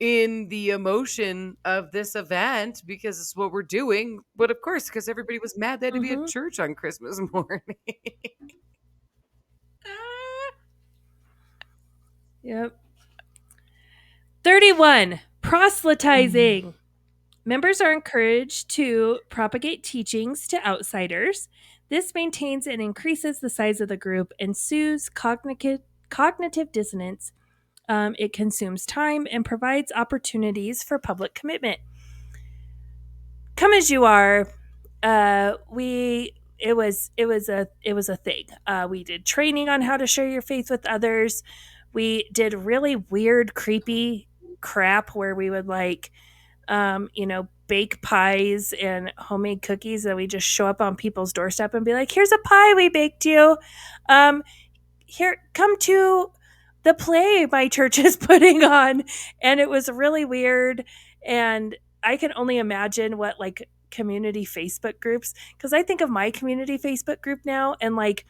in the emotion of this event because it's what we're doing. But of course, because everybody was mad they had to be at church on Christmas morning. Yep. 31. Proselytizing. Members are encouraged to propagate teachings to outsiders. This maintains and increases the size of the group and soothes cognitive dissonance. It consumes time and provides opportunities for public commitment. Come as you are. It was a thing. We did training on how to share your faith with others. We did really weird, creepy crap where we would bake pies and homemade cookies, and we just show up on people's doorstep and be like, here's a pie we baked you. Here, come to the play my church is putting on. And it was really weird. And I can only imagine what like community Facebook groups, because I think of my community Facebook group now, and like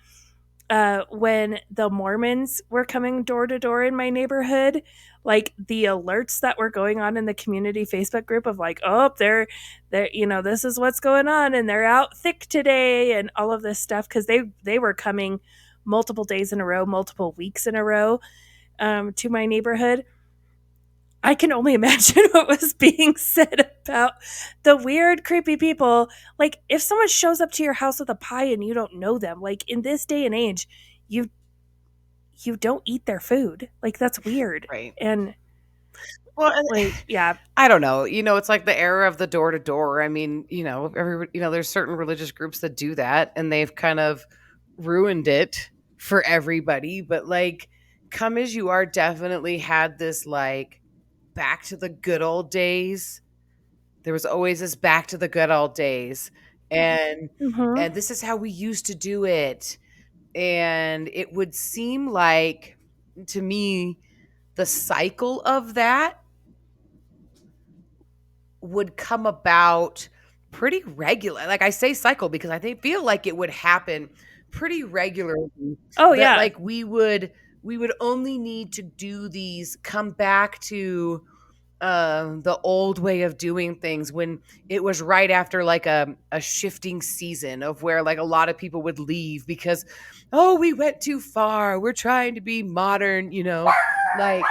when the Mormons were coming door to door in my neighborhood, like the alerts that were going on in the community Facebook group of like, oh, they're this is what's going on and they're out thick today and all of this stuff, because they were coming multiple days in a row, multiple weeks in a row to my neighborhood. I can only imagine what was being said about the weird, creepy people. Like, if someone shows up to your house with a pie and you don't know them, like in this day and age, you don't eat their food. Like, that's weird. Right. And well, like, yeah, I don't know. It's like the era of the door to door. I mean, everybody, there's certain religious groups that do that, and they've kind of ruined it for everybody. But like, Come As You Are definitely had this like back to the good old days. There was always this back to the good old days, and this is how we used to do it. And it would seem like, to me, the cycle of that would come about pretty regular. Like, I say cycle because I feel like it would happen pretty regularly. Oh, yeah. Like we would only need to do these, come back to the old way of doing things when it was right after like a shifting season of where like a lot of people would leave because, oh, we went too far. We're trying to be modern, like.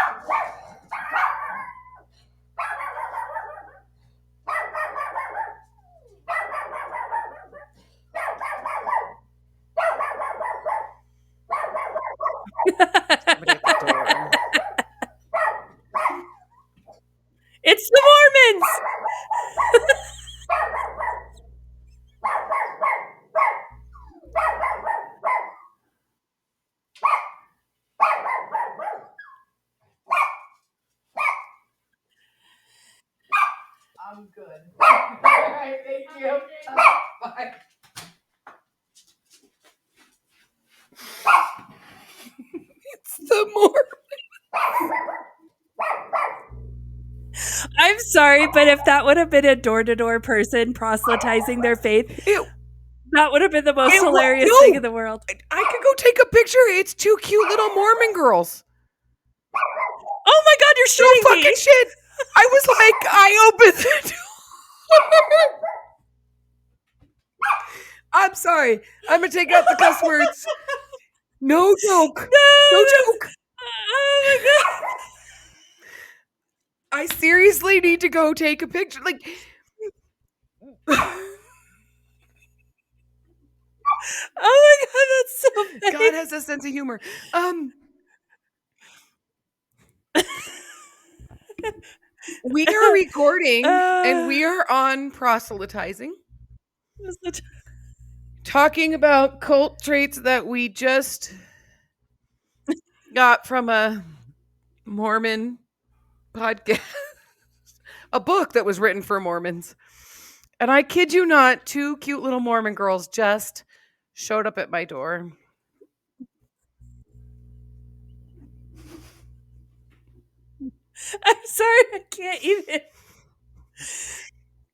Somebody at the door. It's the Mormons. All right, thank you. Bye. It's the more. I'm sorry, but if that would have been a door-to-door person proselytizing their faith, that would have been the most hilarious thing in the world. I could go take a picture. It's two cute little Mormon girls. Oh my God, you're shooting no fucking me. Shit. I was like, I opened the door. I'm sorry. I'm gonna take out the cuss words. No joke. No joke. Oh my God. I seriously need to go take a picture. Like, oh my God, that's so funny. God has a sense of humor. We are recording and we are on proselytizing. Talking about cult traits that we just got from a Mormon podcast, a book that was written for Mormons. And I kid you not, two cute little Mormon girls just showed up at my door. I'm sorry, I can't even.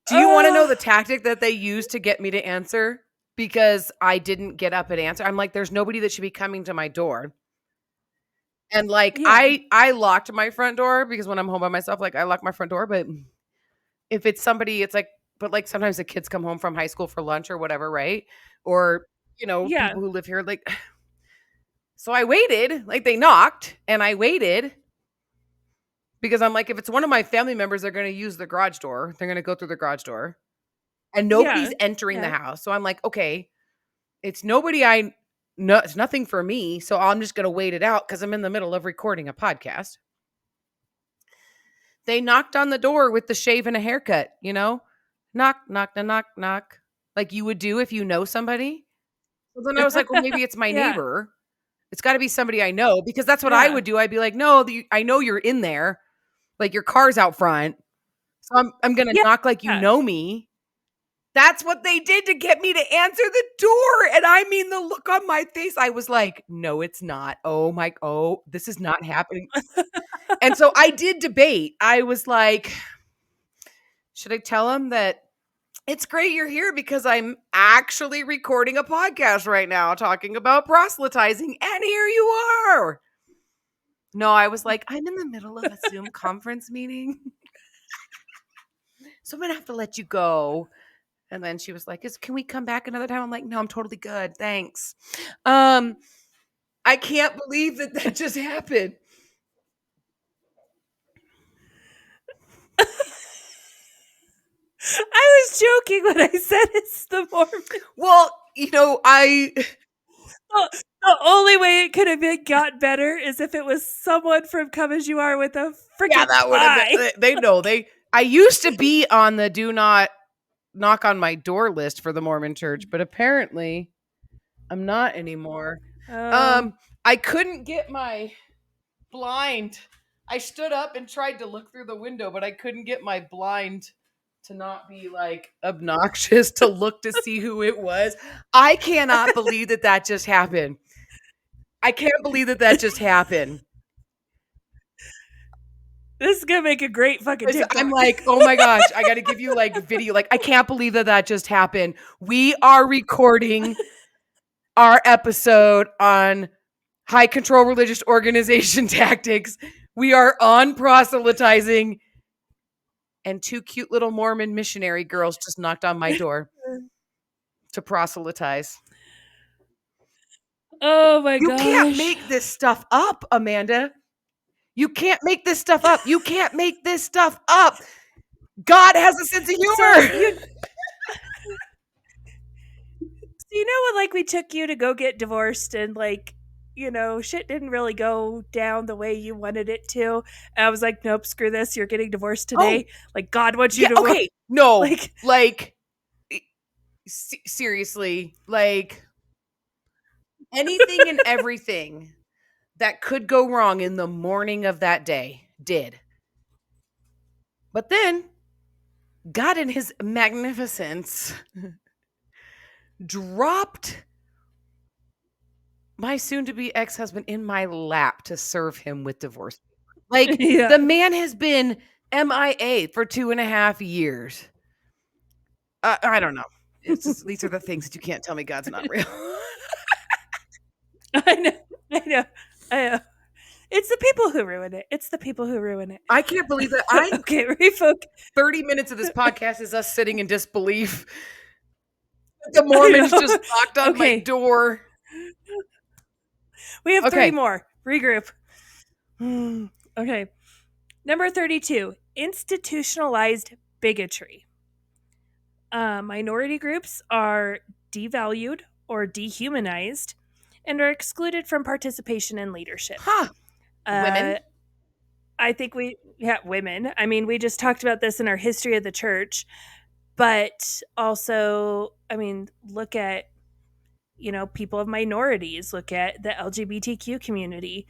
Do you want to know the tactic that they used to get me to answer? Because I didn't get up and answer. I'm like, there's nobody that should be coming to my door. And like, Yeah. I locked my front door because when I'm home by myself, like I lock my front door. But if it's somebody, it's like, but like sometimes the kids come home from high school for lunch or whatever, right? Or, you know, Yeah. people who live here, like, so I waited, like they knocked and I waited because I'm like, if it's one of my family members, they're going to use the garage door. They're going to go through the garage door and nobody's entering the house. So I'm like, okay, it's nobody no, it's nothing for me. So I'm just going to wait it out because I'm in the middle of recording a podcast. They knocked on the door with the shave and a haircut, you know, knock, knock, knock, knock, knock, like you would do if you know somebody. So then I was like, well, maybe it's my neighbor. It's got to be somebody I know because that's what I would do. I'd be like, no, I know you're in there. Like your car's out front. So I'm going to knock like you know me. That's what they did to get me to answer the door. And I mean, the look on my face, I was like, no, it's not. Oh, this is not happening. And so I did debate. I was like, should I tell him that it's great you're here because I'm actually recording a podcast right now talking about proselytizing, and here you are. No, I was like, I'm in the middle of a Zoom conference meeting. So I'm going to have to let you go. And then she was like, can we come back another time? I'm like, no, I'm totally good. Thanks. I can't believe that just happened. I was joking when I said it's the Mormon. Well, you know, the only way it could have been got better is if it was someone from Come As You Are with a freaking that would have been. They know I used to be on the do not knock on my door list for the Mormon Church, but apparently I'm not anymore. I couldn't get my blind. I stood up and tried to look through the window, but I couldn't get my blind to not be like obnoxious to look to see who it was. I cannot believe that just happened. I can't believe that just happened. This is gonna make a great fucking TikTok. I'm like, oh my gosh, I got to give you like video. Like, I can't believe that just happened. We are recording our episode on high control religious organization tactics. We are on proselytizing, and two cute little Mormon missionary girls just knocked on my door to proselytize. Oh my gosh. You can't make this stuff up, Amanda. You can't make this stuff up. You can't make this stuff up. God has a sense of humor. So you know when like we took you to go get divorced and like, you know, shit didn't really go down the way you wanted it to. And I was like, nope, screw this. You're getting divorced today. Like God wants you to okay. No. Like seriously, like anything and everything that could go wrong in the morning of that day did. But then God in his magnificence dropped my soon-to-be ex-husband in my lap to serve him with divorce. Like, Yeah. the man has been MIA for 2.5 years. I don't know. It's just these are the things that you can't tell me God's not real. I know. I know. I know. It's the people who ruin it. It's the people who ruin it. I can't believe that Okay, refocus. 30 minutes of this podcast is us sitting in disbelief. The I Mormons know. just knocked on my Okay. door. We have 3 Okay. more. Regroup. Okay. Number 32, institutionalized bigotry. Minority groups are devalued or dehumanized and are excluded from participation in leadership. Huh. Women? I think women. I mean, we just talked about this in our history of the church, but also, I mean, look at, people of minorities, look at the LGBTQ community.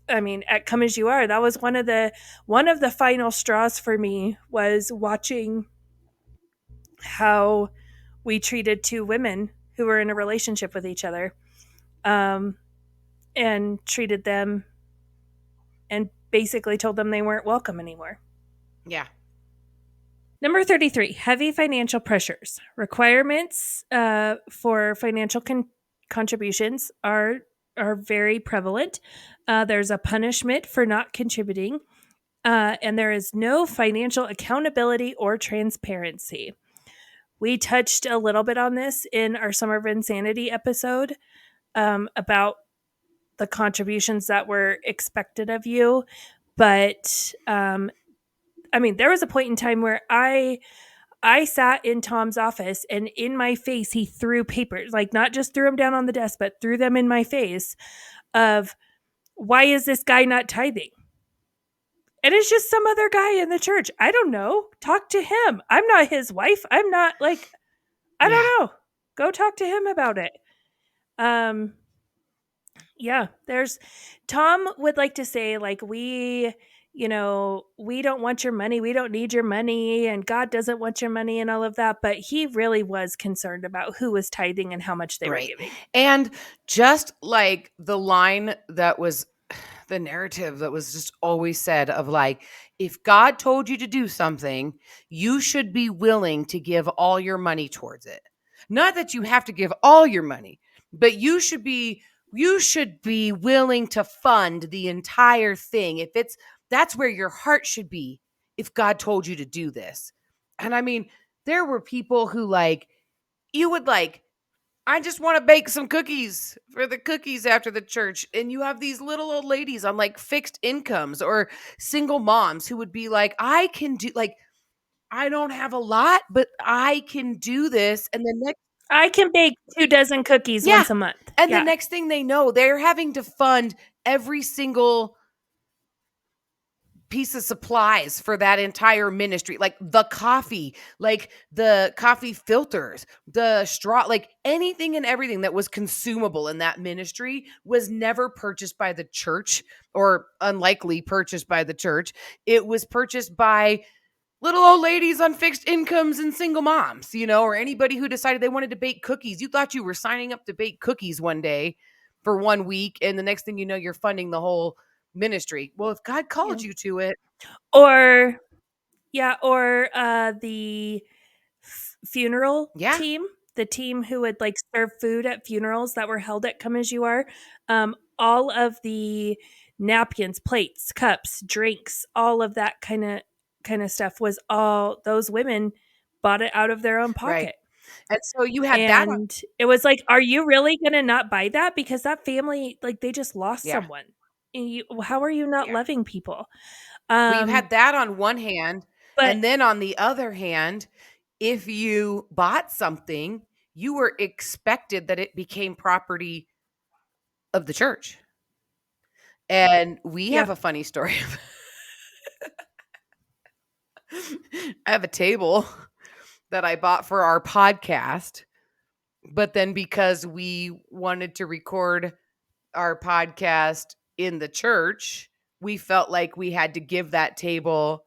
I mean, at Come As You Are, that was one of the final straws for me, was watching how we treated 2 women who were in a relationship with each other, um, and treated them and basically told them they weren't welcome anymore. Yeah. Number 33, heavy financial pressures. Requirements for financial contributions are very prevalent. There's a punishment for not contributing, and there is no financial accountability or transparency. We touched a little bit on this in our Summer of Insanity episode, about the contributions that were expected of you. But I mean, there was a point in time where I sat in Tom's office, and in my face he threw papers, like not just threw them down on the desk, but threw them in my face of, why is this guy not tithing? And it's just some other guy in the church. I don't know. Talk to him. I'm not his wife. I'm not, like, I Yeah. don't know. Go talk to him about it. Yeah, Tom would like to say, like, we don't want your money, we don't need your money, and God doesn't want your money and all of that, but he really was concerned about who was tithing and how much they were Right. giving. And just like the line that was the narrative that was just always said of, like, if God told you to do something, you should be willing to give all your money towards it. Not that you have to give all your money, but you should be willing to fund the entire thing. That's where your heart should be if God told you to do this. And I mean, there were people who, like, you would, like, I just want to bake some cookies for the cookies after the church. And you have these little old ladies on, like, fixed incomes or single moms who would be like, I can do, like, I don't have a lot, but I can do this. And the next, I can bake 2 dozen cookies yeah. once a month. And Yeah. the next thing they know, they're having to fund every single piece of supplies for that entire ministry, like the coffee, like the coffee filters, the straw, like anything and everything that was consumable in that ministry was never purchased by the church, or unlikely purchased by the church. It was purchased by little old ladies on fixed incomes and single moms, or anybody who decided they wanted to bake cookies. You thought you were signing up to bake cookies one day for 1 week, and the next thing you know, you're funding the whole ministry. Well, if God called you to it. Or the funeral Yeah. team, the team who would, like, serve food at funerals that were held at Come As You Are. All of the napkins, plates, cups, drinks, all of that kind of stuff was all those women bought it out of their own Right. pocket. And so you had that on. And it was like, are you really going to not buy that? Because that family, like, they just lost Yeah. someone. And how are you not Yeah. loving people? Well, you had that on one hand, But and then on the other hand, if you bought something, you were expected that it became property of the church. And we have a funny story. I have a table that I bought for our podcast, but then because we wanted to record our podcast in the church, we felt like we had to give that table,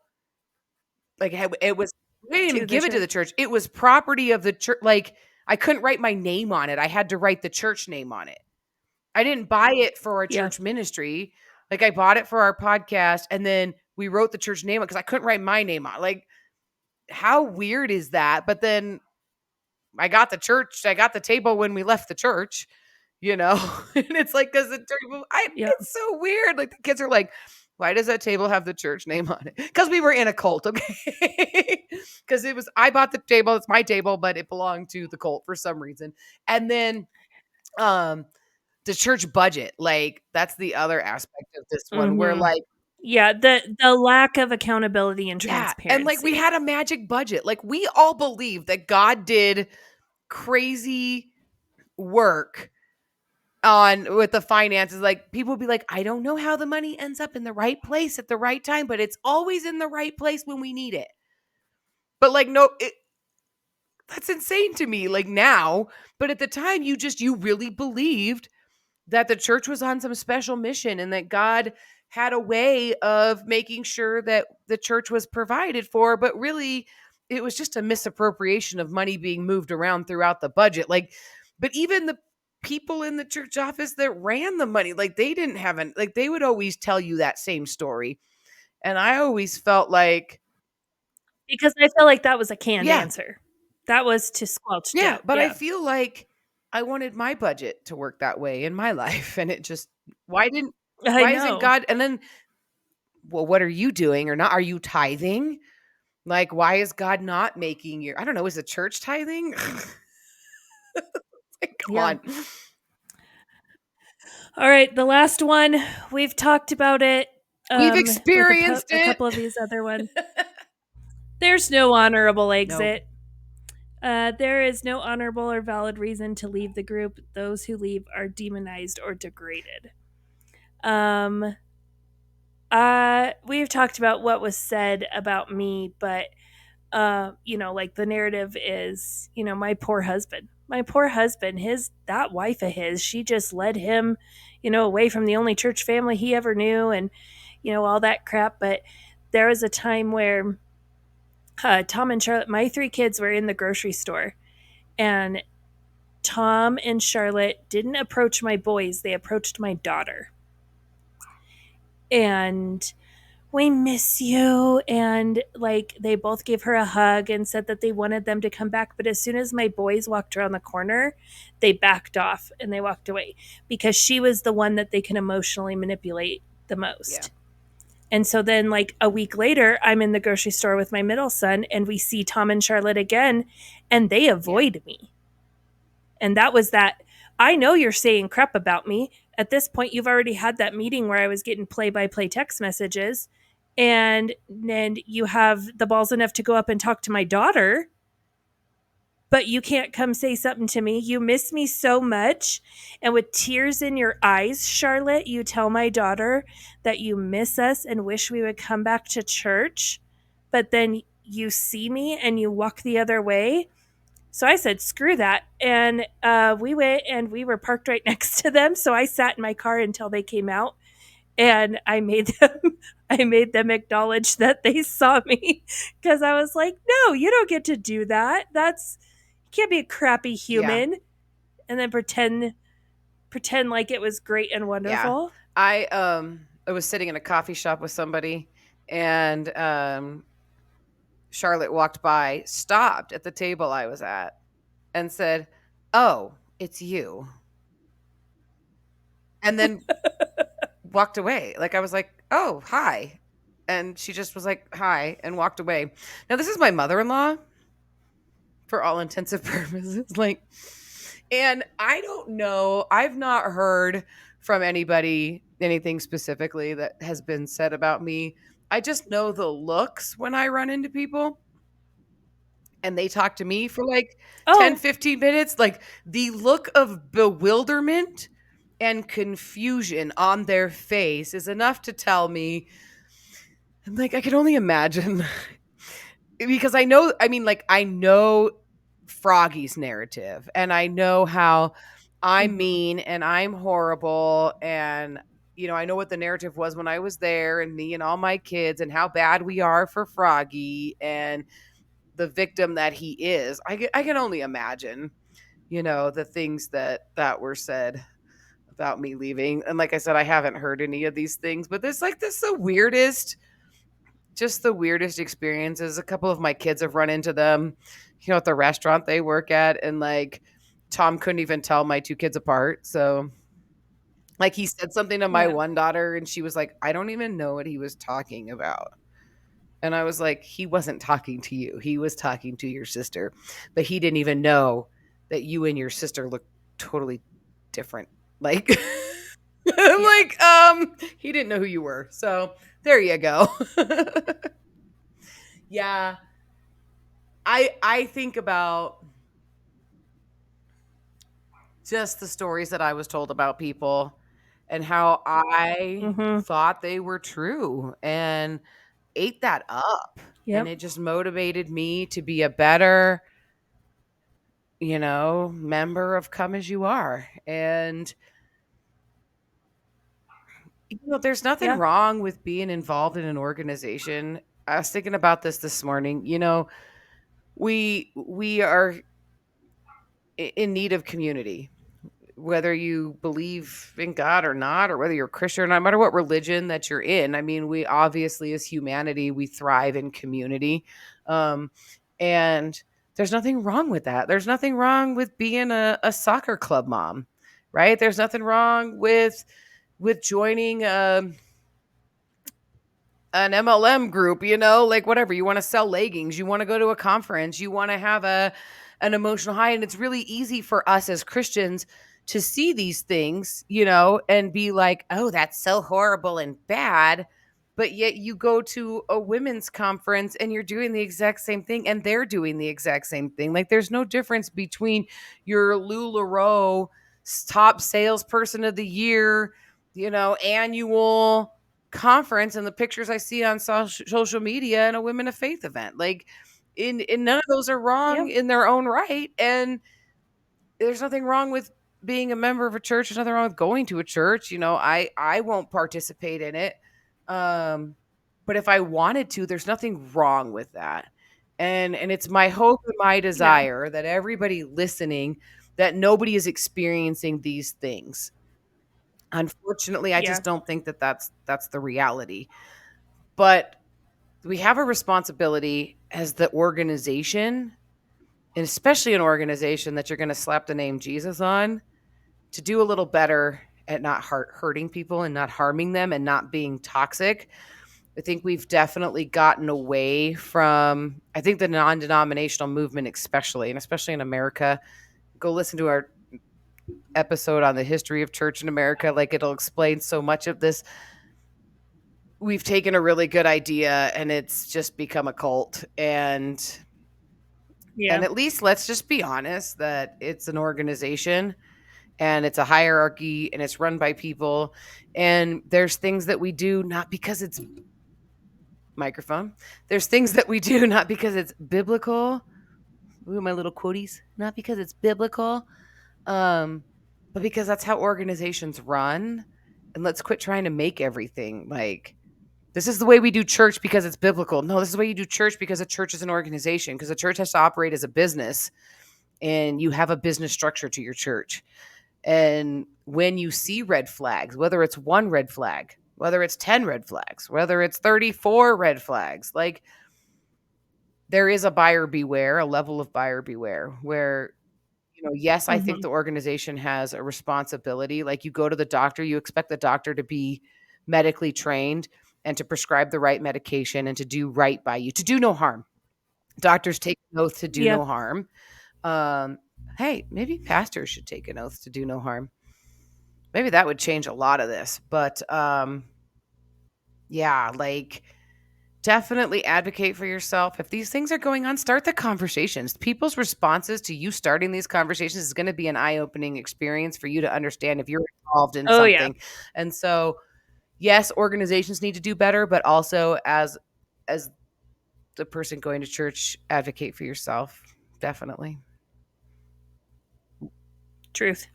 like, it was We didn't to even the give it to the church. church. It was property of the church. Like, I couldn't write my name on it. I had to write the church name on it. I didn't buy it for a Yeah. church ministry. Like, I bought it for our podcast, and then we wrote the church name because I couldn't write my name on. Like, how weird is that? But then I got the table when we left the church, you know? And it's like, because the table, Yeah. it's so weird. Like, the kids are like, why does that table have the church name on it? Because we were in a cult, okay? Because I bought the table, it's my table, but it belonged to the cult for some reason. And then, um, the church budget, like, that's the other aspect of this one where, Mhm. like, Yeah, the lack of accountability and yeah, and, like, we transparency. had a magic budget. Like, we all believe that God did crazy work on with the finances. Like, people would be like, I don't know how the money ends up in the right place at the right time, but it's always in the right place when we need it. But, like, no, that's insane to me, like, now. But at the time, you really believed that the church was on some special mission and that God had a way of making sure that the church was provided for, but really it was just a misappropriation of money being moved around throughout the budget. Like, but even the people in the church office that ran the money, like, they didn't have like, they would always tell you that same story. And I always felt like, Because I feel like that was a canned yeah, answer. That was to squelch yeah, doubt, but I yeah. feel like I wanted my budget to work that way in my life. And it just, why didn't, I why isn't know. God? And then, well, what are you doing or not? Are you tithing? Like, why is God not making your, I don't know, is the church tithing? Like, come Yeah. on. Alright, the last one, we've talked about it, We've with experienced a it. couple of these other ones. There's no honorable No. exit. There is no honorable or valid reason to leave the group. Those who leave are demonized or degraded. Um, we've talked about what was said about me, but like the narrative is, my poor husband. My poor husband, that wife of his, she just led him, away from the only church family he ever knew and, all that crap. But there was a time where Tom and Charlotte, my three kids were in the grocery store, and Tom and Charlotte didn't approach my boys, they approached my daughter. And we miss you. And like they both gave her a hug and said that they wanted them to come back. But as soon as my boys walked around the corner, they backed off and they walked away because she was the one that they can emotionally manipulate the Yeah. most. And so then, like a week later, I'm in the grocery store with my middle son and we see Tom and Charlotte again and they Yeah. avoid me. And that was that. I know you're saying crap about me. At this point, you've already had that meeting where I was getting play by play text messages. And then you have the balls enough to go up and talk to my daughter, but you can't come say something to me. You miss me so much. And with tears in your eyes, Charlotte, you tell my daughter that you miss us and wish we would come back to church. But then you see me and you walk the other way. So I said, screw that. And we went and we were parked right next to them. So I sat in my car until they came out and I made them acknowledge that they saw me because I was like, no, you don't get to do that. You can't be a crappy Yeah. human and then pretend like it was great and Yeah. wonderful. I was sitting in a coffee shop with somebody, and Charlotte walked by, stopped at the table I was at, and said, "Oh, it's you." And then walked away. Like, I was like, "Oh, hi." And she just was like, "Hi," and walked away. Now, this is my mother-in-law for all intensive purposes. Like, and I don't know, I've not heard from anybody anything specifically that has been said about me. I just know the looks when I run into people and they talk to me for like 10, Oh, 15 minutes. Like, the look of bewilderment and confusion on their face is enough to tell me. And like, I can only imagine because I know Froggy's narrative and I know how I'm mhm. mean and I'm horrible, and I know what the narrative was when I was there and me and all my kids and how bad we are for Froggy, and the victim that he is, I can only imagine, the things that were said about me leaving. And like I said, I haven't heard any of these things, but this the weirdest, just the weirdest experiences. A couple of my kids have run into them, at the restaurant they work at, and like Tom couldn't even tell my two kids apart. So like he said something to my Yeah. one daughter and she was like, I don't even know what he was talking about. And I was like, he wasn't talking to you. He was talking to your sister. But he didn't even know that you and your sister look totally different. Like I'm Yeah. like, he didn't know who you were. So there you go. Yeah. I think about just the stories that I was told about people and how I Mhm. thought they were true and ate that up. And Yep. it just motivated me to be a better, member of Come As You Are. And, there's nothing Yeah. wrong with being involved in an organization. I was thinking about this morning. We are in need of community, whether you believe in God or not, or whether you're Christian, or not, no matter what religion that you're in. I mean, we obviously, as humanity, we thrive in community. Um, and there's nothing wrong with that. There's nothing wrong with being a soccer club mom, right? There's nothing wrong with joining an MLM group, like whatever. You want to sell leggings, you want to go to a conference, you want to have an emotional high. And it's really easy for us as Christians to see these things, and be like, oh, that's so horrible and bad. But yet you go to a women's conference and you're doing the exact same thing and they're doing the exact same thing. Like there's no difference between your LuLaRoe top salesperson of the year, annual conference and the pictures I see on social media and a women of faith event. Like in none of those are wrong Yep. in their own right. And there's nothing wrong with being a member of a church. There's nothing wrong with going to a church. I won't participate in it. Um, but if I wanted to, there's nothing wrong with that. And it's my hope and my Yeah. desire that everybody listening, that nobody is experiencing these things. Unfortunately, I Yeah. just don't think that that's the reality. But we have a responsibility as the organization, and especially an organization that you're going to slap the name Jesus on, to do a little better at not hurting people and not harming them and not being toxic. I think we've definitely gotten away from, I think, the non-denominational movement, especially, and especially in America. Go listen to our episode on the history of church in America. Like it'll explain so much of this. We've taken a really good idea and it's just become a cult. And Yeah. at least let's just be honest that it's an organization and it's a hierarchy and it's run by people, and there's things that we do not because it's microphone. There's things that we do not because it's biblical. Ooh, my little quoties. Not because it's biblical, um, but because that's how organizations run. And let's quit trying to make everything like this is the way we do church because it's biblical. No, this is the way you do church because a church is an organization, because a church has to operate as a business and you have a business structure to your church. And when you see red flags, whether it's one red flag, whether it's 10 red flags, whether it's 34 red flags, like there is a buyer beware, a level of buyer beware where, yes, I think Mhm. the organization has a responsibility. Like you go to the doctor, you expect the doctor to be medically trained and to prescribe the right medication and to do right by you, to do no harm. Doctors take an oath to do Yeah. no harm. Um, hey, maybe pastors should take an oath to do no harm. Maybe that would change a lot of this. But yeah, like definitely advocate for yourself. If these things are going on, start the conversations. People's responses to you starting these conversations is going to be an eye-opening experience for you to understand if you're involved in Oh, yeah. something. And so, yes, organizations need to do better, but also as the person going to church, advocate for yourself. Definitely. Truth.